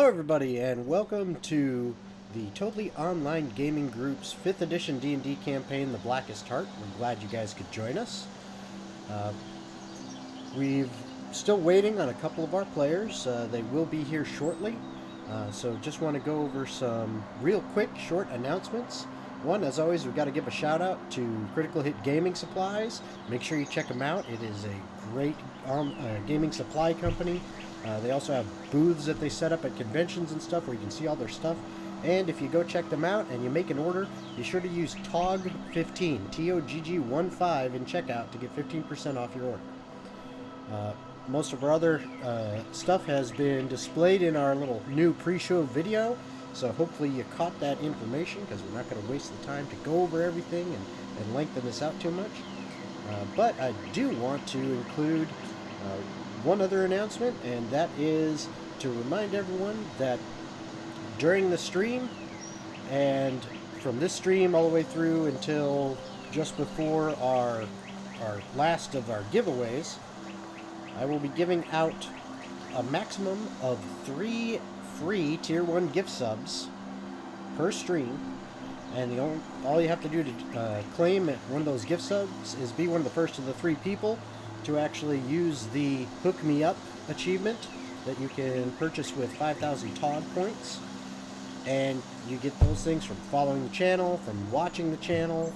Hello everybody and welcome to the Totally Online Gaming Group's 5th edition D&D campaign, The Blackest Heart. We're glad you guys could join us. We're still waiting on a couple of our players. They will be here shortly. So just want to go over some real quick short announcements. One, as always, we've got to give a shout out to Critical Hit Gaming Supplies. Make sure you check them out. It is a great gaming supply company. They also have booths that they set up at conventions and stuff where you can see all their stuff. And if you go check them out and you make an order, be sure to use TOGG 15, TOGG 15 in checkout to get 15% off your order. Most of our other stuff has been displayed in our little new pre-show video, so hopefully you caught that information because we're not going to waste the time to go over everything and lengthen this out too much. But I do want to include one other announcement, and that is to remind everyone that during the stream, and from this stream all the way through until just before our last of our giveaways, I will be giving out a maximum of 3 free Tier 1 gift subs per stream, and all you have to do to claim one of those gift subs is be one of the first of the 3 people to actually use the Hook Me Up achievement that you can purchase with 5,000 TOGG points. And you get those things from following the channel, from watching the channel,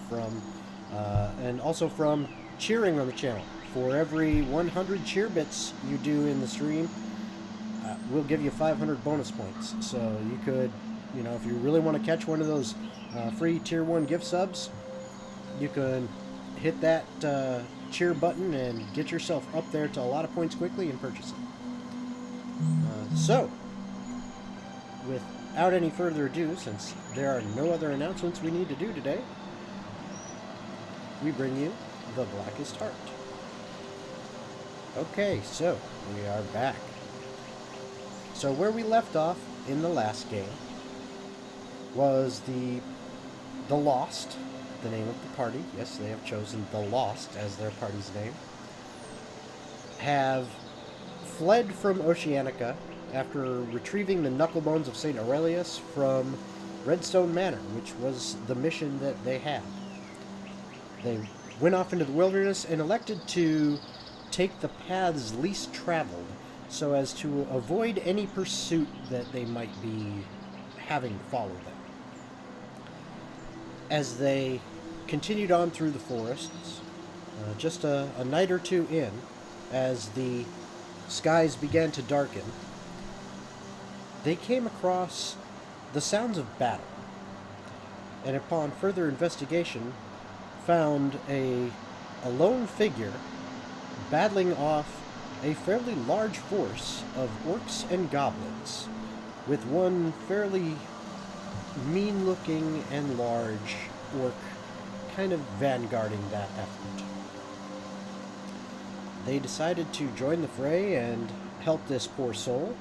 and also from cheering on the channel. For every 100 cheer bits you do in the stream, we'll give you 500 bonus points. So you could, if you really want to catch one of those free Tier 1 gift subs, you can hit that cheer button and get yourself up there to a lot of points quickly and purchase it. So, without any further ado, since there are no other announcements we need to do today, we bring you The Blackest Heart. Okay, so we are back. So where we left off in the last game was the Lost, the name of the party. Yes, they have chosen the Lost as their party's name. Have fled from Oceanica after retrieving the knuckle bones of St. Aurelius from Redstone Manor, which was the mission that they had. They went off into the wilderness and elected to take the paths least traveled so as to avoid any pursuit that they might be having follow them. As they continued on through the forests, just a night or two in, as the skies began to darken, they came across the sounds of battle, and upon further investigation found a lone figure battling off a fairly large force of orcs and goblins, with one fairly mean-looking and large orc kind of vanguarding that effort. They decided to join the fray and help this poor soul,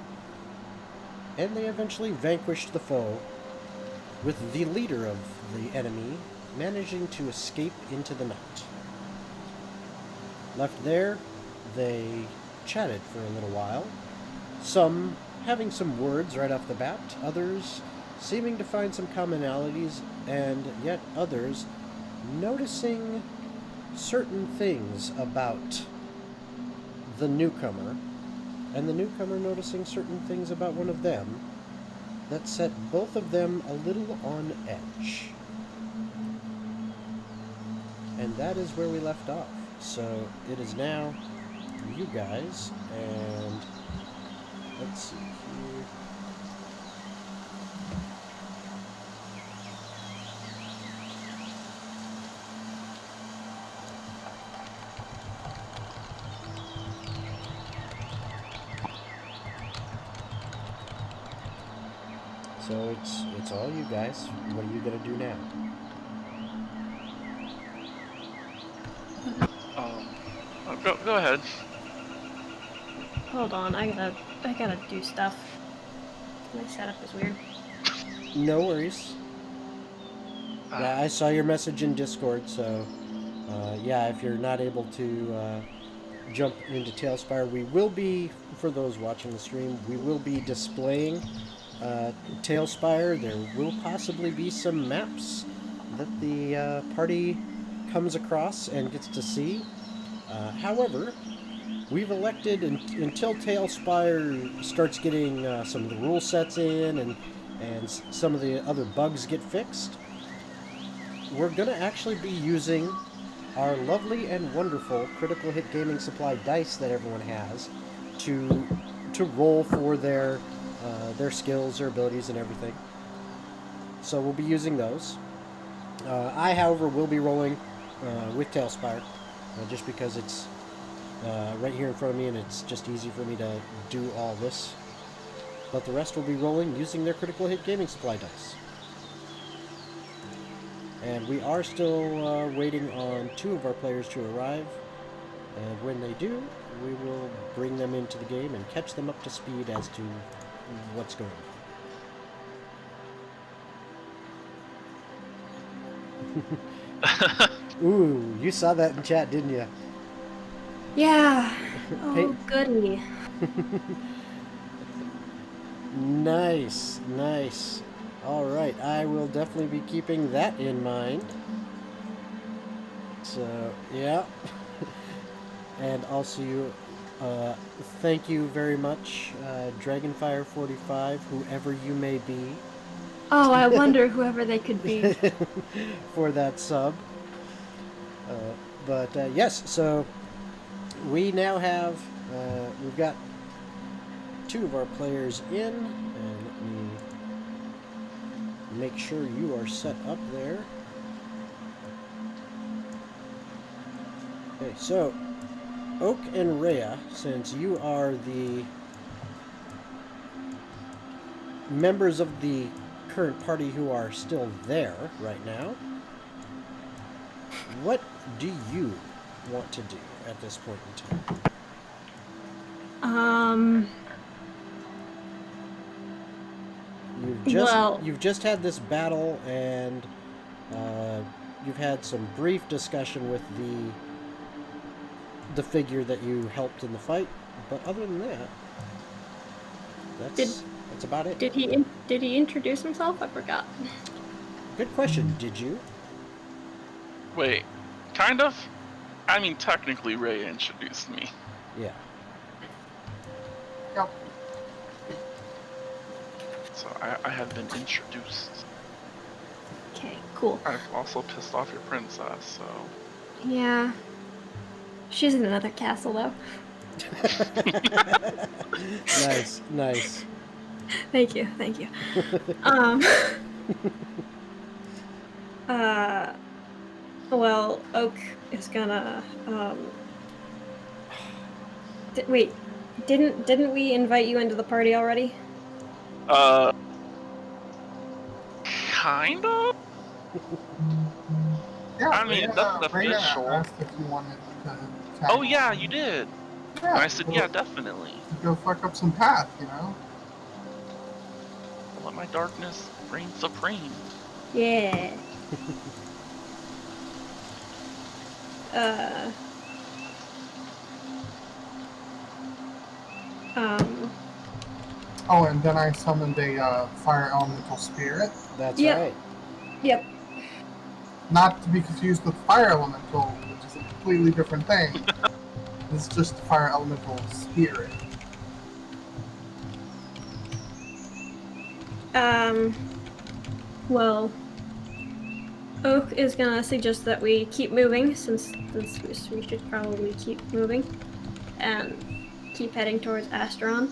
and they eventually vanquished the foe, with the leader of the enemy managing to escape into the night. Left there, they chatted for a little while, some having some words right off the bat, others seeming to find some commonalities, and yet others noticing certain things about the newcomer, and the newcomer noticing certain things about one of them that set both of them a little on edge. And that is where we left off. So it is now you guys, and let's see here. So it's all you guys. What are you gonna do now? Go ahead. Hold on, I gotta do stuff. My setup is weird. No worries. Yeah, I saw your message in Discord, so yeah, if you're not able to jump into Tailspire, we will be, for those watching the stream, we will be displaying Tailspire. There will possibly be some maps that the party comes across and gets to see. However, we've elected until Tailspire starts getting some of the rule sets in and some of the other bugs get fixed, we're going to actually be using our lovely and wonderful critical hit gaming supply dice that everyone has to roll for their skills, their abilities, and everything. So we'll be using those. I, however, will be rolling with Tailspire, just because it's right here in front of me and it's just easy for me to do all this. But the rest will be rolling using their critical hit gaming supply dice. And we are still waiting on 2 of our players to arrive. And when they do, we will bring them into the game and catch them up to speed as to what's going on. Ooh, you saw that in chat, didn't you? Yeah. Oh, goody. Nice, nice. Alright, I will definitely be keeping that in mind. So, yeah. And also, thank you very much, Dragonfire45, whoever you may be. Oh, I wonder whoever they could be. For that sub. But yes, so we now have, we've got 2 of our players in, and let me make sure you are set up there. Okay, so Oak and Rhea, since you are the members of the current party who are still there right now, what do you want to do at this point in time? You've just had this battle, and you've had some brief discussion with the figure that you helped in the fight. But other than that, that's about it. Did he introduce himself? I forgot. Good question. Did you? Wait, kind of? I mean, technically, Ray introduced me. Yeah. Yep. So I have been introduced. Okay, cool. I've also pissed off your princess, so... Yeah. She's in another castle, though. Nice, nice. Thank you. Well, Oak is gonna, wait, didn't we invite you into the party already? Kind of? Yeah, I mean, that's official. asked if you wanted to tag Oh yeah, along. you did. Yeah, And I said, yeah, definitely. Go fuck up some path, you know? I'll let my darkness reign supreme. Yeah. Oh, and then I summoned a fire elemental spirit. That's Yep. right. Yep. Not to be confused with fire elemental, which is a completely different thing. It's just fire elemental spirit. Well, Oak is gonna suggest that we keep moving, since we should probably keep moving, and keep heading towards Asteron.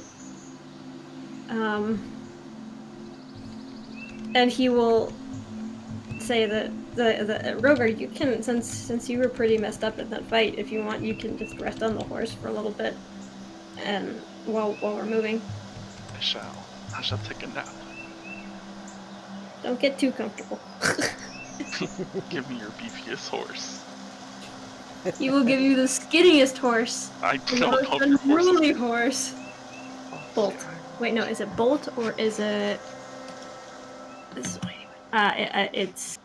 And he will say that the Rhogar, you can, since you were pretty messed up in that fight, if you want, you can just rest on the horse for a little bit, and while we're moving. I shall take a nap. Don't get too comfortable. Give me your beefiest horse. He will give you the skinniest horse. I The don't most know if your horse unruly is... horse. Bolt. Wait, no, is it Bolt or is it... This way. It's...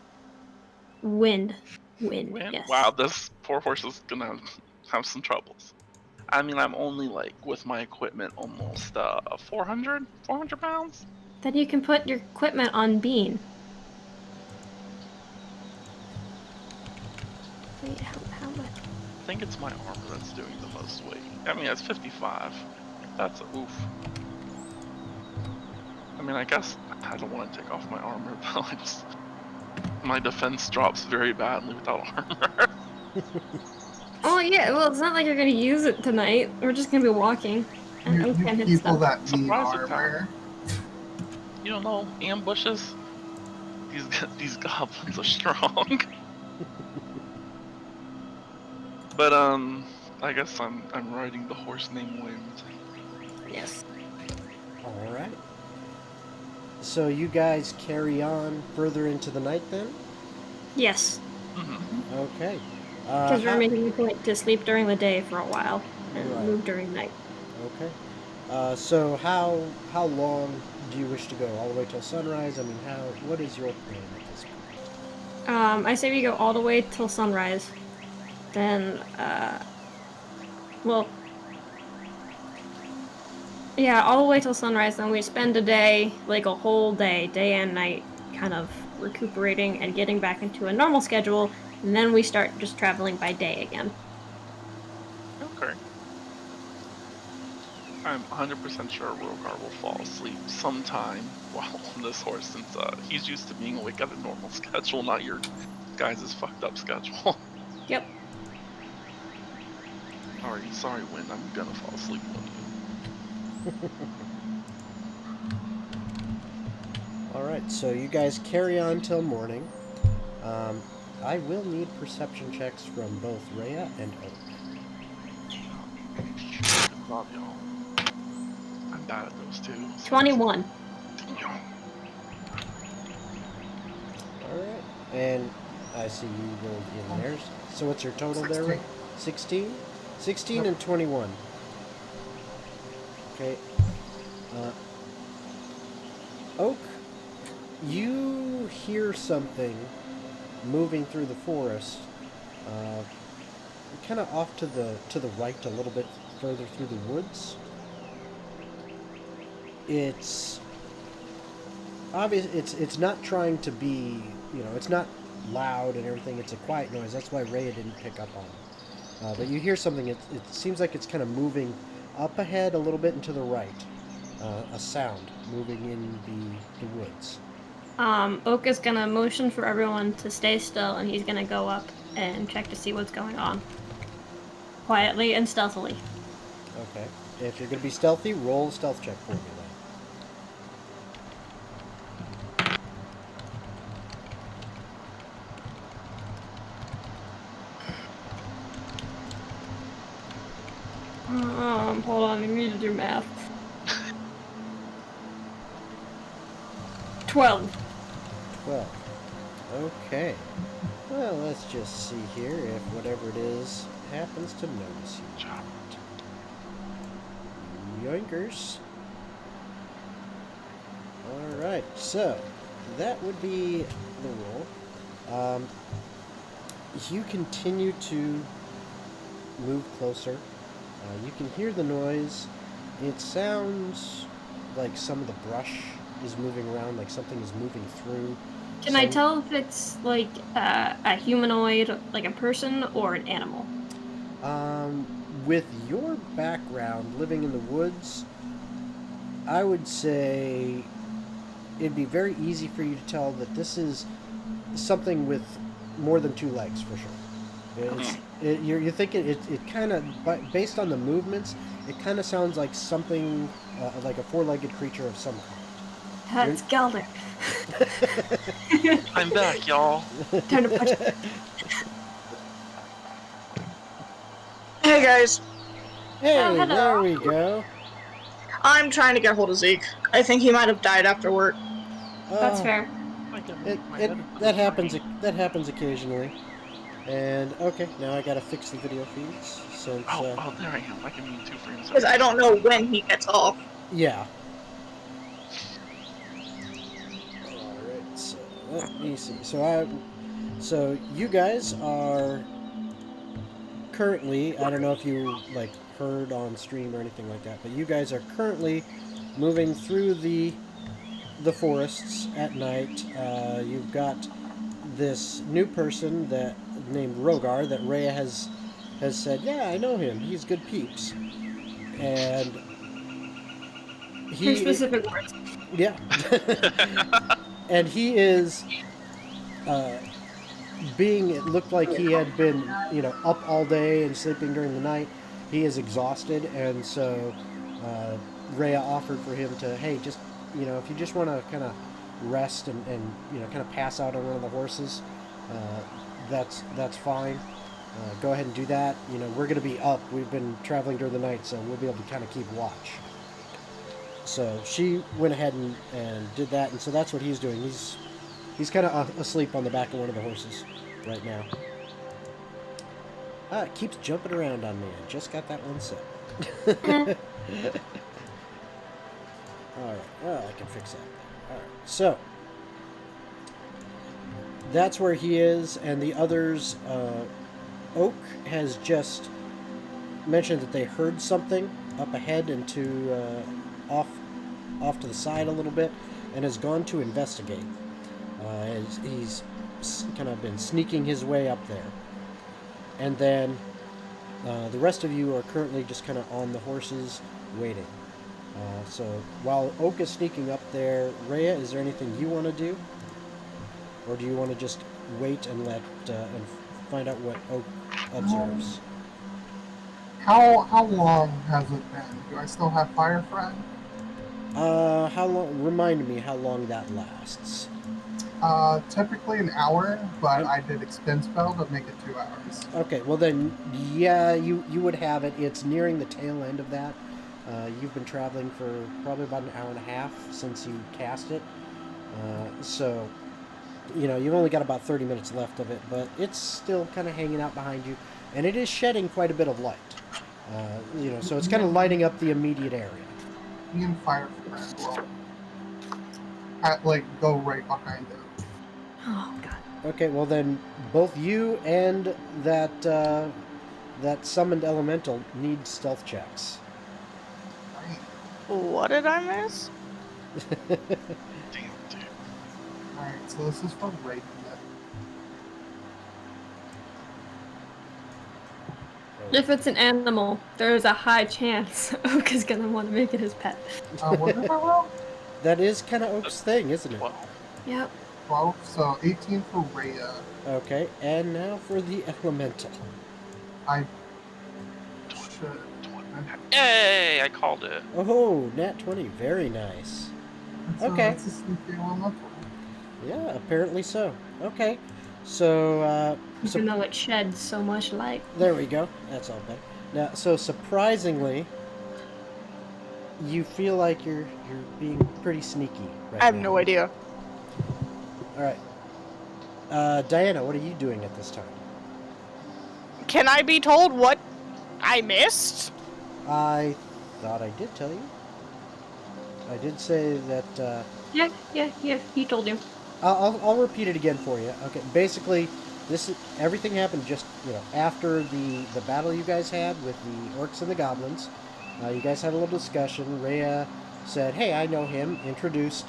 Wind. Wind, yes. Wow, this poor horse is gonna have some troubles. I mean, I'm only like with my equipment almost 400 pounds. Then you can put your equipment on Bean. Wait, how much? I think it's my armor that's doing the most weight. I mean, it's 55. That's a oof. I mean, I guess I don't want to take off my armor though. My defense drops very badly without armor. Oh yeah, well, it's not like you're gonna use it tonight. We're just gonna be walking. And You, Oak you can hit people stuff. that need Surprise armor. You don't know ambushes. These goblins are strong. But I guess I'm riding the horse named Wind. Yes. All right. So you guys carry on further into the night then? Yes. Mm-hmm. Okay. Because we're making a point to sleep during the day for a while and Right. move during night. Okay. So how long do you wish to go? All the way till sunrise? I mean, what is your plan at this point? I say we go all the way till sunrise. Then, well, yeah, all the way till sunrise. Then we spend a day, like a whole day, day and night, kind of recuperating and getting back into a normal schedule. And then we start just traveling by day again. Okay. I'm 100% sure Rhogar will fall asleep sometime while on this horse, since he's used to being awake at a normal schedule, not your guys' fucked up schedule. Yep. Alright, sorry, Wind. I'm gonna fall asleep on you. All right. So you guys carry on till morning. I will need perception checks from both Rhea and Oak. Good job, y'all. I'm bad at those too. So 21. Damn. All right. And I see you rolled in theirs. So what's your total there, Ray? 16? 16 and 21. Okay. Oak, you hear something moving through the forest, kind of off to the right a little bit further through the woods. It's obvious. It's not trying to be, it's not loud and everything. It's a quiet noise. That's why Rhea didn't pick up on it. But you hear something. It seems like it's kind of moving up ahead a little bit and to the right. A sound moving in the woods. Oak is gonna motion for everyone to stay still, and he's gonna go up and check to see what's going on. Quietly and stealthily. Okay. If you're going to be stealthy, roll a stealth check for me then. Hold on, I need to do math. 12. 12. Okay. Well, let's just see here if whatever it is happens to notice you. Yoinkers. Alright, so that would be the roll. You continue to move closer. You can hear the noise. It sounds like some of the brush is moving around, like something is moving through. Can I tell if it's like a humanoid, like a person, or an animal? With your background living in the woods, I would say it'd be very easy for you to tell that this is something with more than 2 legs for sure. You're thinking it kind of, based on the movements, it kind of sounds like something like a 4-legged creature of some kind. That's Gelder. I'm back, y'all. Time to punch. Hey guys, Hey, Oh, hello. there we go. I'm trying to get hold of Zeke. I think he might have died after work. That's Oh, fair. That happens. That happens occasionally. And okay, now I gotta fix the video feeds since. Oh, there I am. I can mute 2 frames. Because I don't know when he gets off. Yeah. Alright, so let me see. So you guys are currently, I don't know if you heard on stream or anything like that. But you guys are currently moving through the forests at night. You've got this new person that named Rhogar that Rhea has said, yeah, I know him. He's good peeps. And Her specific words. yeah. And he is it looked like he had been, up all day and sleeping during the night. He is exhausted, and so Rhea offered for him to, hey, just, if you just want to kind of rest and kind of pass out on one of the horses, that's fine. Go ahead and do that. We're going to be up. We've been traveling during the night, so we'll be able to kind of keep watch. So she went ahead and did that, and so that's what he's doing. He's kind of asleep on the back of one of the horses right now. It keeps jumping around on me. I just got that one set. Alright, I can fix that. Alright, so that's where he is, and the others, Oak has just mentioned that they heard something up ahead and to off to the side a little bit, and has gone to investigate. He's kind of been sneaking his way up there. And then the rest of you are currently just kind of on the horses waiting. So while Oak is sneaking up there, Rhea, is there anything you want to do? Or do you want to just wait and and find out what Oak observes? How long has it been? Do I still have Fire Friend? How long? Remind me how long that lasts. Typically an hour, but I did expend spell to make it 2 hours. Okay, well then, yeah, you would have it. It's nearing the tail end of that. You've been traveling for probably about an hour and a half since you cast it. So, you've only got about 30 minutes left of it, but it's still kind of hanging out behind you, and it is shedding quite a bit of light. So it's kind of lighting up the immediate area. Me and Fire Friend will go right behind it. Oh god. Okay, well then, both you and that summoned elemental need stealth checks. Right. What did I miss? Damn, dude. Alright, so this is for Raven. If it's an animal, there is a high chance Oak is gonna want to make it his pet. What did I roll? That is kind of Oak's thing, isn't it? Well, Yep. 12, so 18 for Rhea. Okay, and now for the elemental. I should. yay! I called it. Oh, nat 20, very nice. Okay. That's a sneaky elemental. Yeah, apparently so. Okay, so Even though it sheds so much light. there we go. That's all better. Now, so surprisingly, you feel like you're being pretty sneaky right I have now. no idea. All right, Diana, what are you doing at this time? Can I be told what I missed? I thought I did tell you. I did say that. Yeah, he told you. I'll repeat it again for you. Okay, basically, everything happened just after the battle you guys had with the orcs and the goblins. You guys had a little discussion. Rhea said, "Hey, I know him." Introduced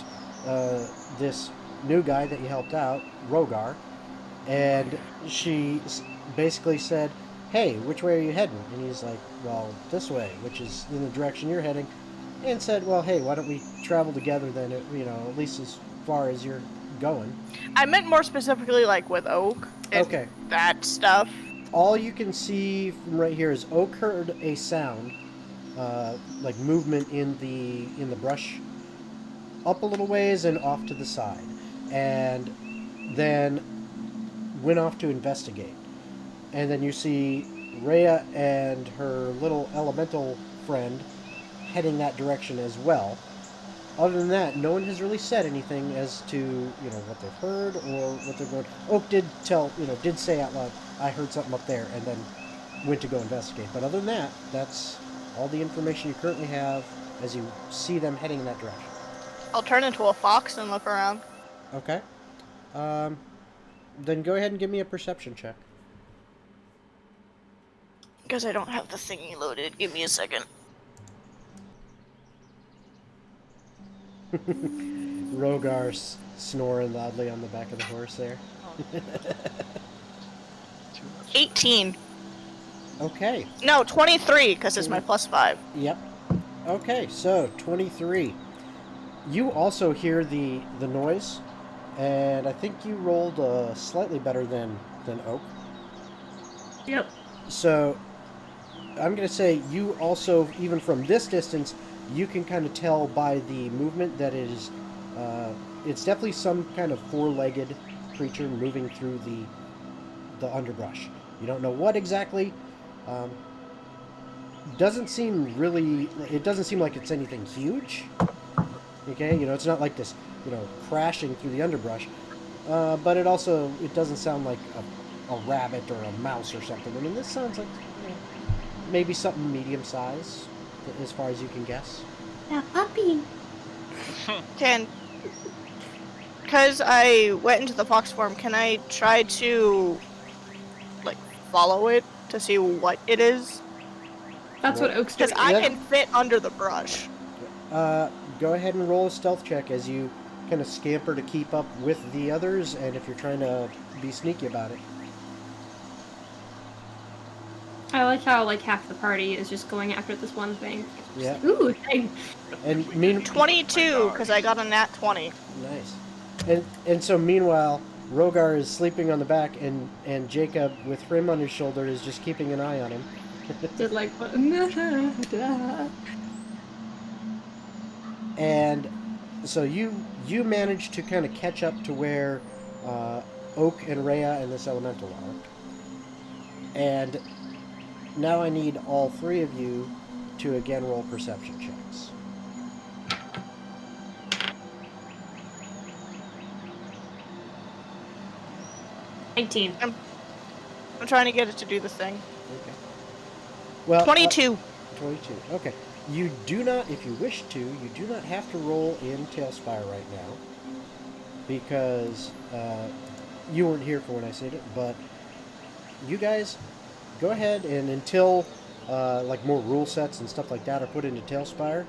this new guy that you helped out, Rhogar, and she basically said, "Hey, which way are you heading?" And he's like, "Well, this way," which is in the direction you're heading. And said, "Well, hey, why don't we travel together then? At least as far as you're going." I meant more specifically with Oak and Okay. that stuff. All you can see from right here is Oak heard a sound, like movement in the brush, up a little ways and off to the side, and then went off to investigate. And then you see Rhea and her little elemental friend heading that direction as well. Other than that, no one has really said anything as to what they've heard or what they're going. Oak did say out loud, "I heard something up there," and then went to go investigate. But other than that, that's all the information you currently have as you see them heading in that direction. I'll turn into a fox and look around. Okay. Then go ahead and give me a perception check. Because I don't have the thingy loaded. Give me a second. Rhogar snoring loudly on the back of the horse there. Too much. 18. Okay. No, 23, because it's my +5. Yep. Okay, so 23. You also hear the noise, and I think you rolled slightly better than Oak. Yep. So I'm going to say you also, even from this distance, you can kind of tell by the movement that it is, it's definitely some kind of four-legged creature moving through the underbrush. You don't know what exactly. Doesn't seem really. It doesn't seem like it's anything huge. Okay, it's not like this, crashing through the underbrush. But it doesn't sound like a rabbit or a mouse or something. I mean, this sounds like maybe something medium size, as far as you can guess. A puppy. Because I went into the fox form, can I try to, follow it to see what it is? That's what Oak's doing. Because I can fit under the brush. Go ahead and roll a stealth check as you kind of scamper to keep up with the others, and if you're trying to be sneaky about it. I like how half the party is just going after this one thing. Yeah. Ooh, dang. And 22, because I got a nat 20. Nice. And so meanwhile, Rhogar is sleeping on the back, and Jacob, with Hrim on his shoulder, is just keeping an eye on him. Did And so you managed to kind of catch up to where Oak and Rhea and this elemental are. And now I need all three of you to again roll perception checks. I'm trying to get it to do the thing. Okay. Well, 22. 22. Okay. You do not, if you wish to, you do not have to roll in Tailspire right now, because you weren't here for when I said it, but you guys go ahead and until more rule sets and stuff like that are put into Tailspire,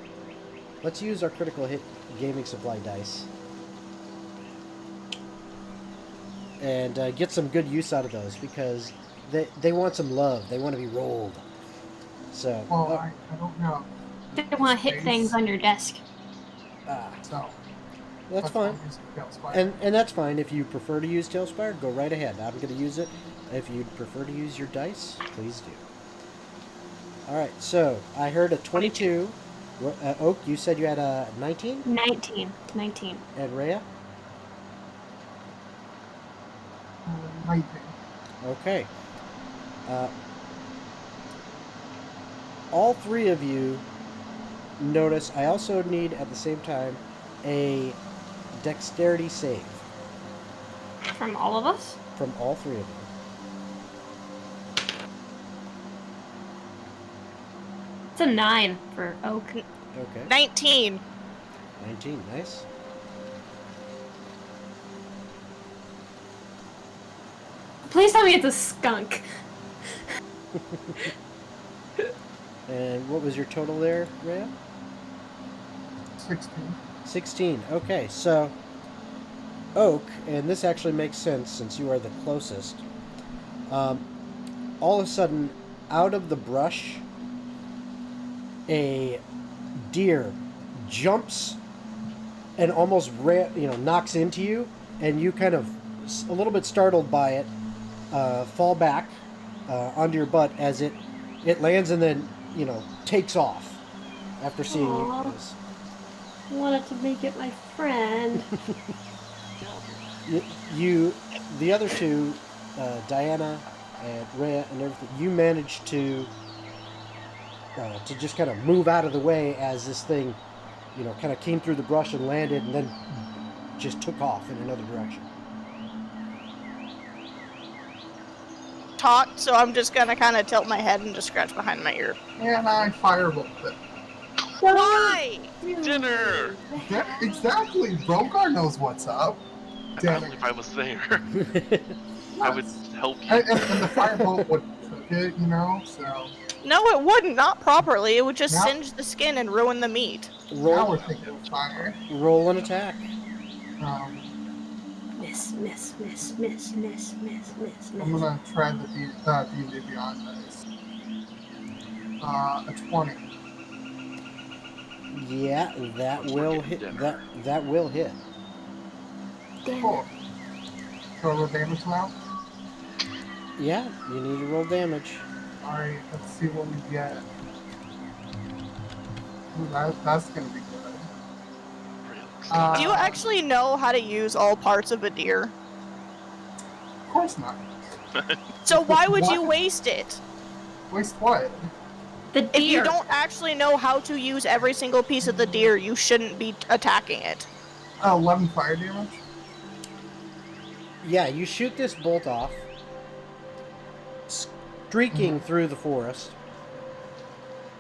let's use our critical hit gaming supply dice and get some good use out of those, because they want some love. They want to be rolled. So. Well, I don't know. They want to hit things on your desk. So That's fine. And And that's fine. If you prefer to use Tailspire, go right ahead. I'm going to use it. If you prefer to use your dice, please do. Alright, so I heard a 22. Oak, you said you had a 19? 19. And Rhea? 19. Okay. All three of you notice I also need at the same time a dexterity save From all of us? from all three of you. It's a 9 for Oak. Okay. 19. 19, nice. Please tell me it's a skunk. And what was your total there, Rhea? 16. 16. Okay, so Oak, and this actually makes sense since you are the closest. All of a sudden, out of the brush, a deer jumps and almost knocks into you, and you kind of, a little bit startled by it, fall back onto your butt as it lands and then takes off after seeing Aww. you guys. I wanted to make it my friend. You, the other two, Diana and Rhea and everything, you managed to just kind of move out of the way as this thing, kind of came through the brush and landed and then just took off in another direction. Talk, so I'm just gonna kind of tilt my head and just scratch behind my ear. And I firebolt it. Why? Dinner! Yeah, exactly. Rhogar knows what's up. Damn it. If I was there, I would help you. And the firebolt would it, you know, so No, it wouldn't. Not properly. It would just No. singe the skin and ruin the meat. now Roll, we're thinking of fire. roll an attack. Miss, miss, miss, miss, miss, miss, miss, I'm miss. gonna try the D&D Beyond dice. A 20. Yeah, that Once we're will getting hit. dinner. That will hit. Damn Cool. it. Roll the damage now. Yeah, you need to roll damage. Alright, let's see what we get. Ooh, that's gonna be good. Do you actually know how to use all parts of a deer? Of course not. So why would you What? waste it? Waste what? The If you deer. don't actually know how to use every single piece of the deer, you shouldn't be attacking it. 11 fire damage. Yeah, you shoot this bolt off, streaking through the forest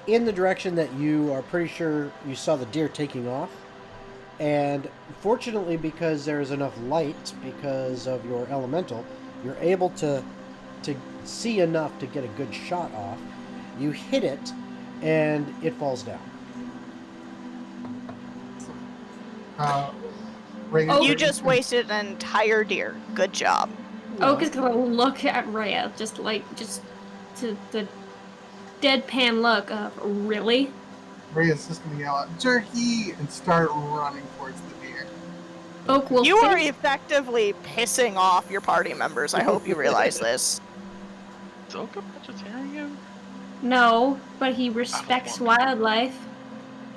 in the direction that you are pretty sure you saw the deer taking off. And fortunately, because there is enough light because of your elemental, you're able to see enough to get a good shot off. You hit it, and it falls down. Ray, Oh, You just wasted an entire deer. Good job. Oak is gonna look at Rhea, just to the deadpan look of really. Ray is just gonna yell out "jerky" and start running towards the deer. Oak will. You are face- effectively pissing off your party members. I hope you realize this. Is Oak a vegetarian? No, but he respects wildlife.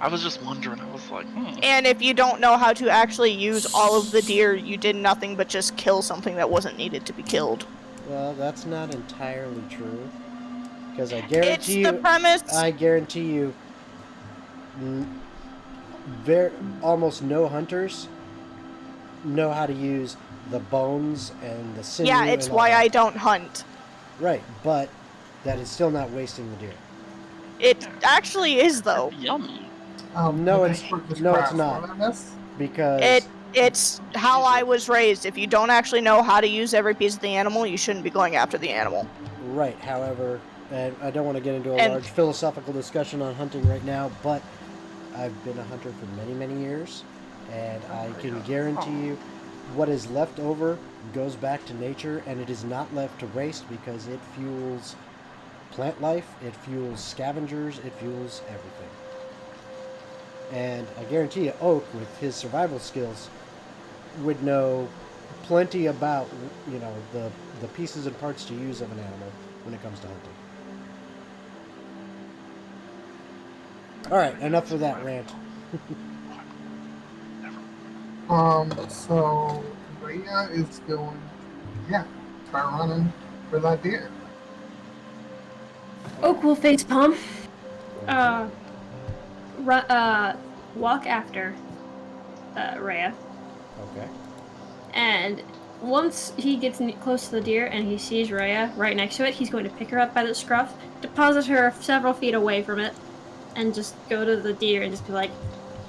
I was just wondering. I was like, And if you don't know how to actually use all of the deer, you did nothing but just kill something that wasn't needed to be killed. Well, that's not entirely true, because I It's guarantee the you, premise. I guarantee you, almost no hunters know how to use the bones and the sinew. Yeah, it's and all why that. I don't hunt. Right, but that is still not wasting the deer. It actually is, though. yummy. No, the it's- expert was no, it's craft. not. What did I miss? Because It's how I was raised. If you don't actually know how to use every piece of the animal, you shouldn't be going after the animal. right, however, and I don't want to get into a And- large philosophical discussion on hunting right now, but I've been a hunter for many, many years, and I can guarantee you what is left over goes back to nature, and it is not left to waste because it fuels plant life, it fuels scavengers, it fuels everything. And I guarantee you, Oak, with his survival skills, would know plenty about, you know, the pieces and parts to use of an animal when it comes to hunting. All right, enough of that rant. So Rhea is going, start running for that deer. Oak will facepalm. Walk after Rhea. Okay. And once he gets close to the deer and he sees Rhea right next to it, he's going to pick her up by the scruff, deposit her several feet away from it, and just go to the deer and just be like,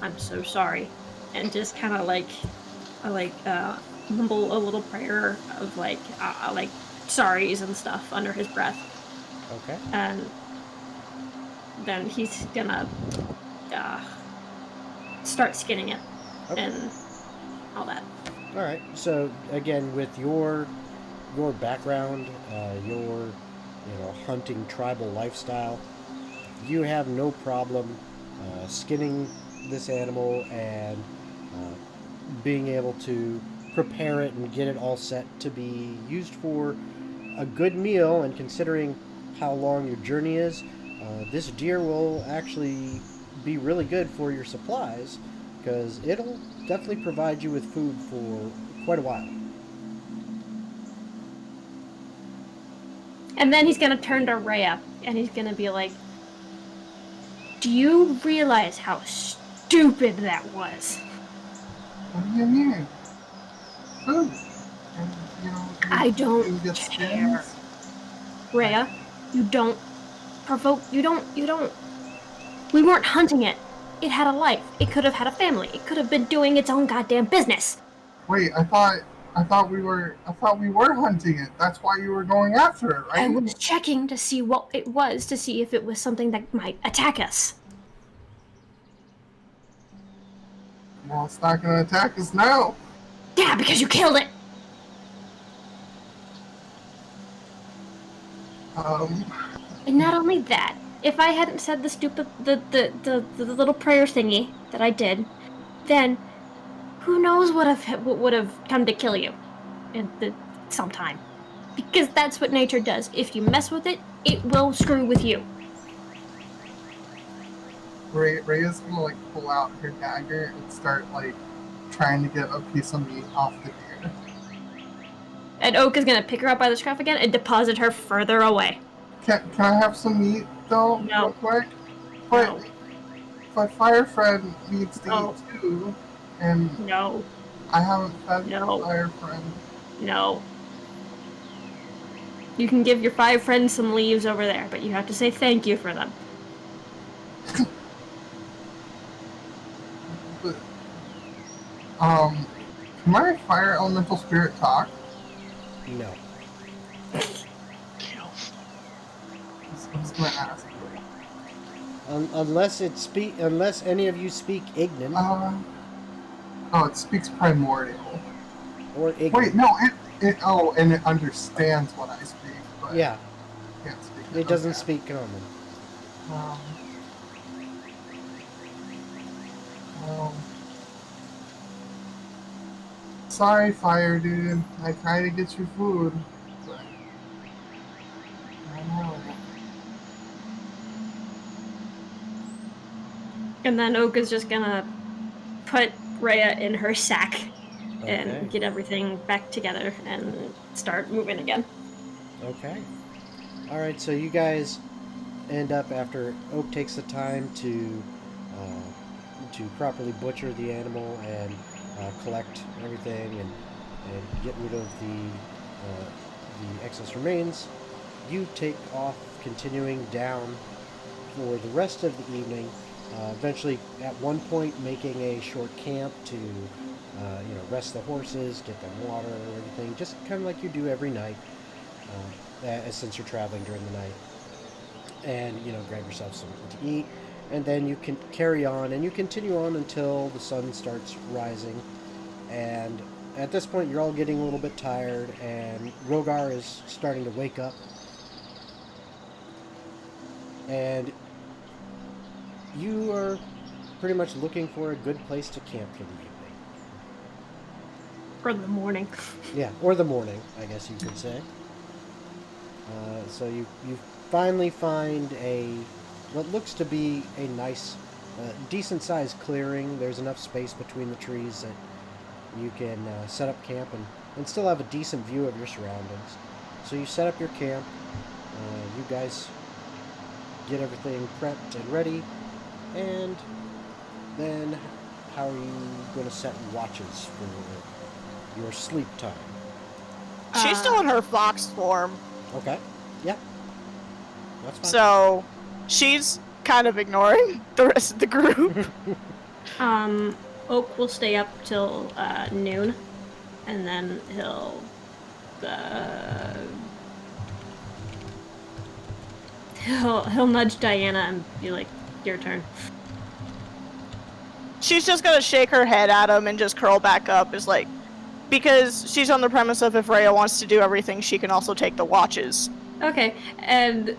"I'm so sorry," and just kind of mumble a little prayer of like sorries and stuff under his breath, Okay. and then he's gonna start skinning it Okay. and all that. All right. So again, with your background, your hunting tribal lifestyle, you have no problem skinning this animal and being able to prepare it and get it all set to be used for a good meal. And considering how long your journey is, this deer will actually be really good for your supplies because it'll definitely provide you with food for quite a while. And then he's gonna turn to Rhea and he's gonna be like, "Do you realize how stupid that was? What do you mean? Food. And, I don't you get care. skins. Rhea, you don't provoke, you don't, we weren't hunting it. It had a life. It could have had a family. It could have been doing its own goddamn business." Wait, I thought I thought we were hunting it. That's why you were going after it, I right? was checking to see what it was, to see if it was something that might attack us. Well, it's not going to attack us now. Yeah, because you killed it. Um, And not only that, if I hadn't said the little prayer thingy that I did, then who knows what would have come to kill you sometime. Because that's what nature does. If you mess with it, it will screw with you. Rhea's gonna like pull out her dagger and start like trying to get a piece of meat off the deer. And Oak is gonna pick her up by the scruff again and deposit her further away. Can I have some meat though, No. real quick? But No. but Fire Friend needs to No. eat too, and No. I haven't fed No. Fire Friend. No. You can give your 5 friends some leaves over there, but you have to say thank you for them. But, can my fire elemental spirit talk? No. Kill. I was gonna ask. Unless any of you speak Ignan Oh, it speaks primordial. or Ignan. Wait, no, and it understands what I speak, but Yeah, can't speak it doesn't Okay. speak common. Um, sorry, fire dude. I try to get you food, but I don't know. And then Oak is just gonna put Rhea in her sack Okay. and get everything back together and start moving again. Okay. All right. So you guys end up after Oak takes the time to properly butcher the animal and collect everything and get rid of the excess remains. You take off, continuing down for the rest of the evening. Eventually, at one point, making a short camp to rest the horses, get them water, or everything, just kind of like you do every night, since you're traveling during the night. And grab yourself something to eat, and then you can carry on, and you continue on until the sun starts rising. And at this point, you're all getting a little bit tired, and Rhogar is starting to wake up. And you are pretty much looking for a good place to camp for the evening. For the morning. Yeah, or the morning, I guess you could say. So you finally find what looks to be a nice, decent-sized clearing. There's enough space between the trees that you can set up camp and still have a decent view of your surroundings. So you set up your camp. You guys get everything prepped and ready. And then how are you going to set watches for your sleep time? She's still in her fox form, Okay. Yeah. That's fine. so she's kind of ignoring the rest of the group. Oak will stay up till noon, and then he'll nudge Diana and be like, "Your turn." She's just gonna shake her head at him and just curl back up, because she's on the premise of if Rhea wants to do everything, she can also take the watches. Okay, and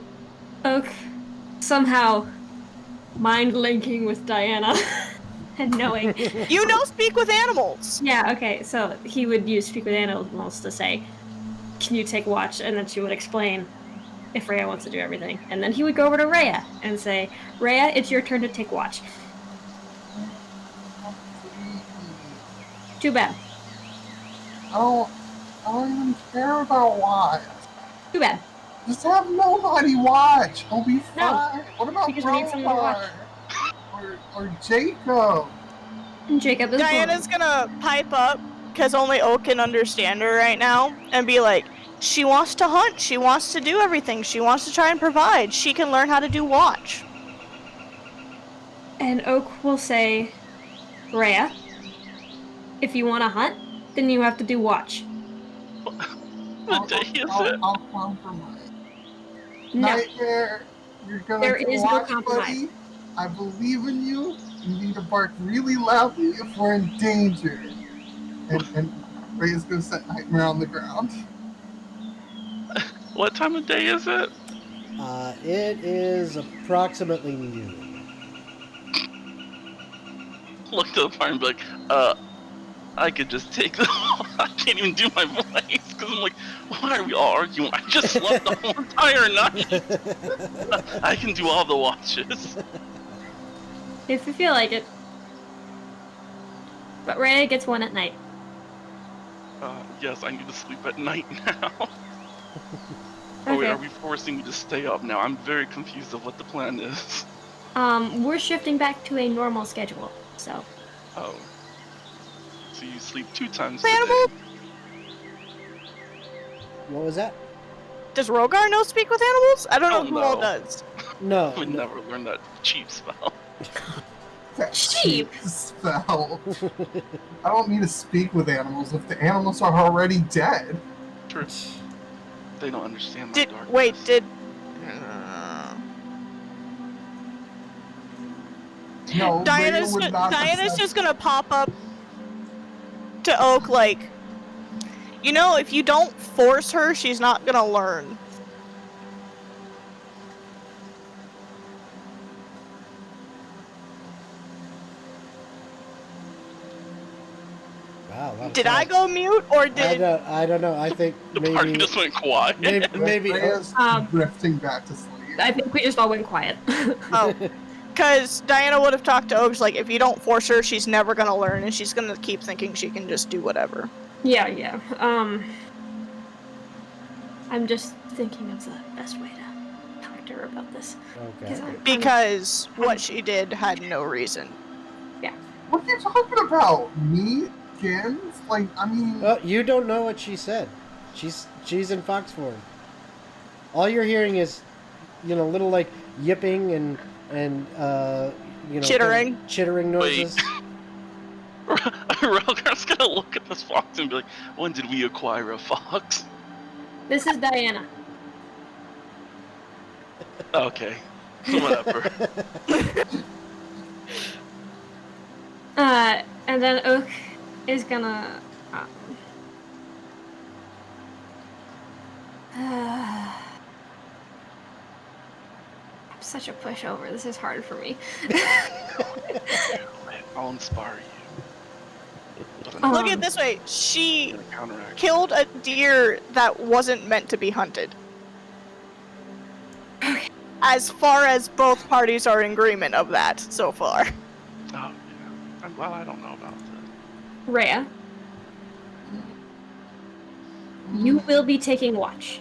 Oak somehow mind linking with Diana and knowing. Speak with animals! Yeah, okay, so he would use speak with animals to say, "Can you take watch?" And then she would explain if Rhea wants to do everything. And then he would go over to Rhea and say, "Rhea, it's your turn to take watch." Too bad. I don't even care about watch. Too bad. Just have nobody watch. I'll be No, fine. What about because we need someone to watch. Or Jacob? And Jacob is Diana's gonna pipe up, because only Oak can understand her right now, and be like, she wants to hunt, she wants to do everything, she wants to try and provide, she can learn how to do watch. And Oak will say, "Rhea, if you want to hunt, then you have to do watch. What day is it? I'll compromise. No, Nightmare, you're gonna there do is no watch, compromise. buddy. I believe in you. You need to bark really loudly if we're in danger. And Ray is gonna set Nightmare on the ground. What time of day is it? It is approximately noon. Look to the fire and be like, I could just take the. I can't even do my voice because I'm like, why are we all arguing? I just slept the whole entire night. I can do all the watches. If you feel like it. But Rhea gets one at night. Yes, I need to sleep at night now. Okay. Are we forcing me to stay up now? I'm very confused of what the plan is. We're shifting back to a normal schedule, so. Oh. So you sleep 2 times Animal? today. What was that? Does Rhogar know speak with animals? I don't know Oh, who all no. does. No. We no. never learned that cheap spell. That Sheep. spell. I don't need to speak with animals if the animals are already dead. True. They don't understand my Did darkness. wait? Did No, Diana's Rhea would not Diana's accept- just gonna pop up to Oak like, you know, if you don't force her, she's not gonna learn. Wow. a lot of Did I talk. go mute or did? I don't know. I think The party maybe just went quiet. maybe Rhea's drifting back to sleep. I think we just all went quiet. Oh, because Diana would have talked to Oaks like, if you don't force her, she's never gonna learn, and she's gonna keep thinking she can just do whatever. Yeah. I'm just thinking of the best way to talk to her about this. Okay. Because what she did had no reason. What are you talking about? Me? Skins? Like, I mean... Well, you don't know what she said. She's in fox form. All you're hearing is, little like yipping and Chittering. kind of chittering noises. Rhogar's gonna look at this fox and be like, when did we acquire a fox? This is Diana. Okay. Whatever. And then Oak is gonna. I'm such a pushover. This is hard for me. I'll inspire you. Look at it this way. She Counteract. killed a deer that wasn't meant to be hunted. As far as both parties are in agreement of that so far. Oh, yeah. Well, I don't know about that. Rhea, you will be taking watch.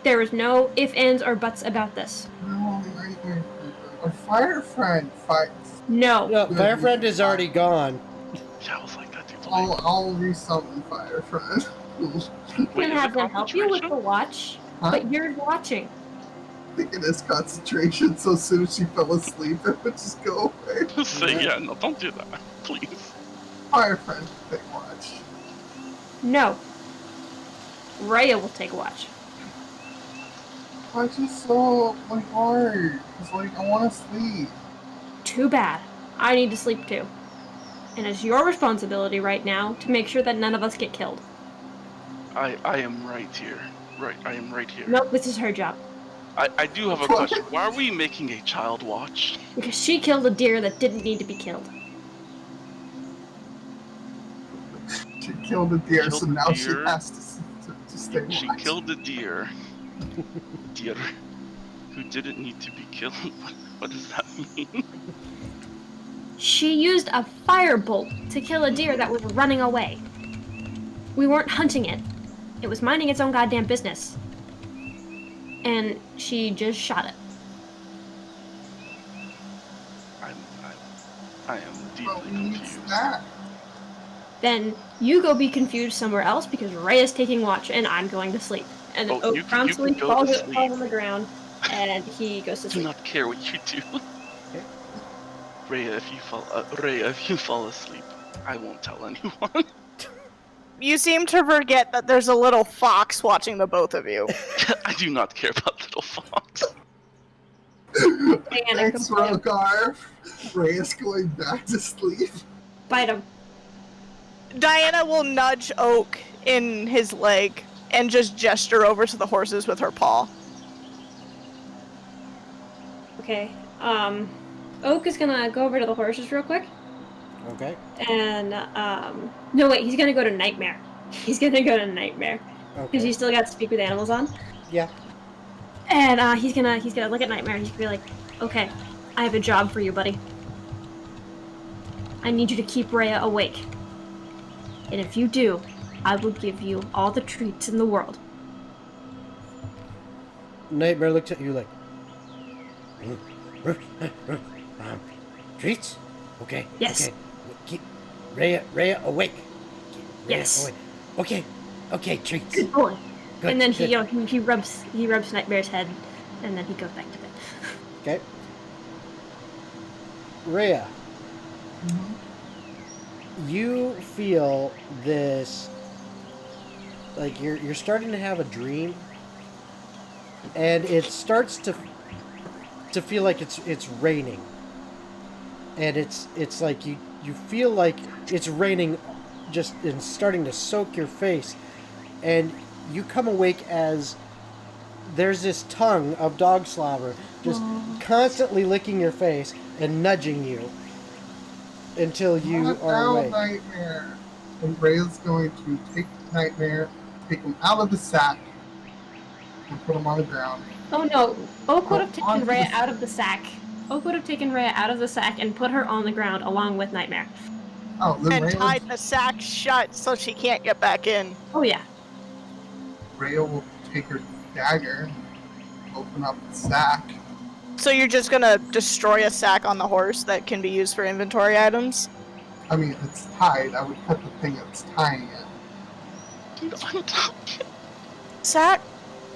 There is no ifs, ands, or buts about this. No, Nightmare. Our fire friend fights. No. No, Fire Friend is already gone. Yeah, I was like, that dude's I'll resummon Fire Friend. You can have them help you with the watch, Huh? but you're watching. Look at his concentration, so as soon as she fell asleep, it would just go away. Say, yeah, no, don't do that, please. Fire Friend, take watch. No. Rhea will take watch. I just saw my heart. It's like, I want to sleep. Too bad. I need to sleep too. And it's your responsibility right now to make sure that none of us get killed. I am right here. Right, I am right here. Nope, this is her job. I do have a question. Why are we making a child watch? Because she killed a deer that didn't need to be killed. She killed a deer, Killed so a now she deer? has to stay She watch. killed a deer. Deer who didn't need to be killed. What does that mean? She used a firebolt to kill a deer that was running away. We weren't hunting it. It was minding its own goddamn business. And she just shot it. I am Well, deeply we need confused. that. Then you go be confused somewhere else because Ray is taking watch and I'm going to sleep. And then Oh, Oak you can promptly go falls, to sleep. falls on the ground and he goes to Do sleep. not care what you do. Rhea, if you fall asleep, I won't tell anyone. You seem to forget that there's a little fox watching the both of you. I do not care about little fox. Diana, Thanks, come bite him. Rhogar. Rhea's going back to sleep. Bite him. Diana will nudge Oak in his leg and just gesture over to the horses with her paw. Okay. Oak is gonna go over to the horses real quick. Okay. And, no, wait, he's gonna go to Nightmare. He's gonna go to Nightmare. Because Okay. you still got Speak with Animals on. Yeah. And, he's gonna look at Nightmare and he's gonna be like, okay, I have a job for you, buddy. I need you to keep Rhea awake. And if you do, I will give you all the treats in the world. Nightmare looks at you like, treats? Okay. Yes. Okay. Keep Rhea awake. Keep Rhea Yes. awake. Okay, treats. Good boy. Good, And then good. he rubs Nightmare's head, and then he goes back to bed. Okay. Rhea, you feel this, like you're starting to have a dream, and it starts to feel like it's raining, and it's like you feel like it's raining, just and starting to soak your face, and you come awake as there's this tongue of dog slobber just constantly licking your face and nudging you until you Not are now, awake. Nightmare. And Rhea's going to take Nightmare, take him out of the sack, and put him on the ground. Oh no, Oak would have Onto taken the Rhea s- out of the sack. Oak would have taken Rhea out of the sack and put her on the ground along with Nightmare. Oh, then And Rhea, tied the sack shut so she can't get back in. Oh yeah. Rhea will take her dagger, open up the sack. So you're just gonna destroy a sack on the horse that can be used for inventory items? I mean, it's tied. I would cut the thing that's tying it. Dude, I'm tired. Sack?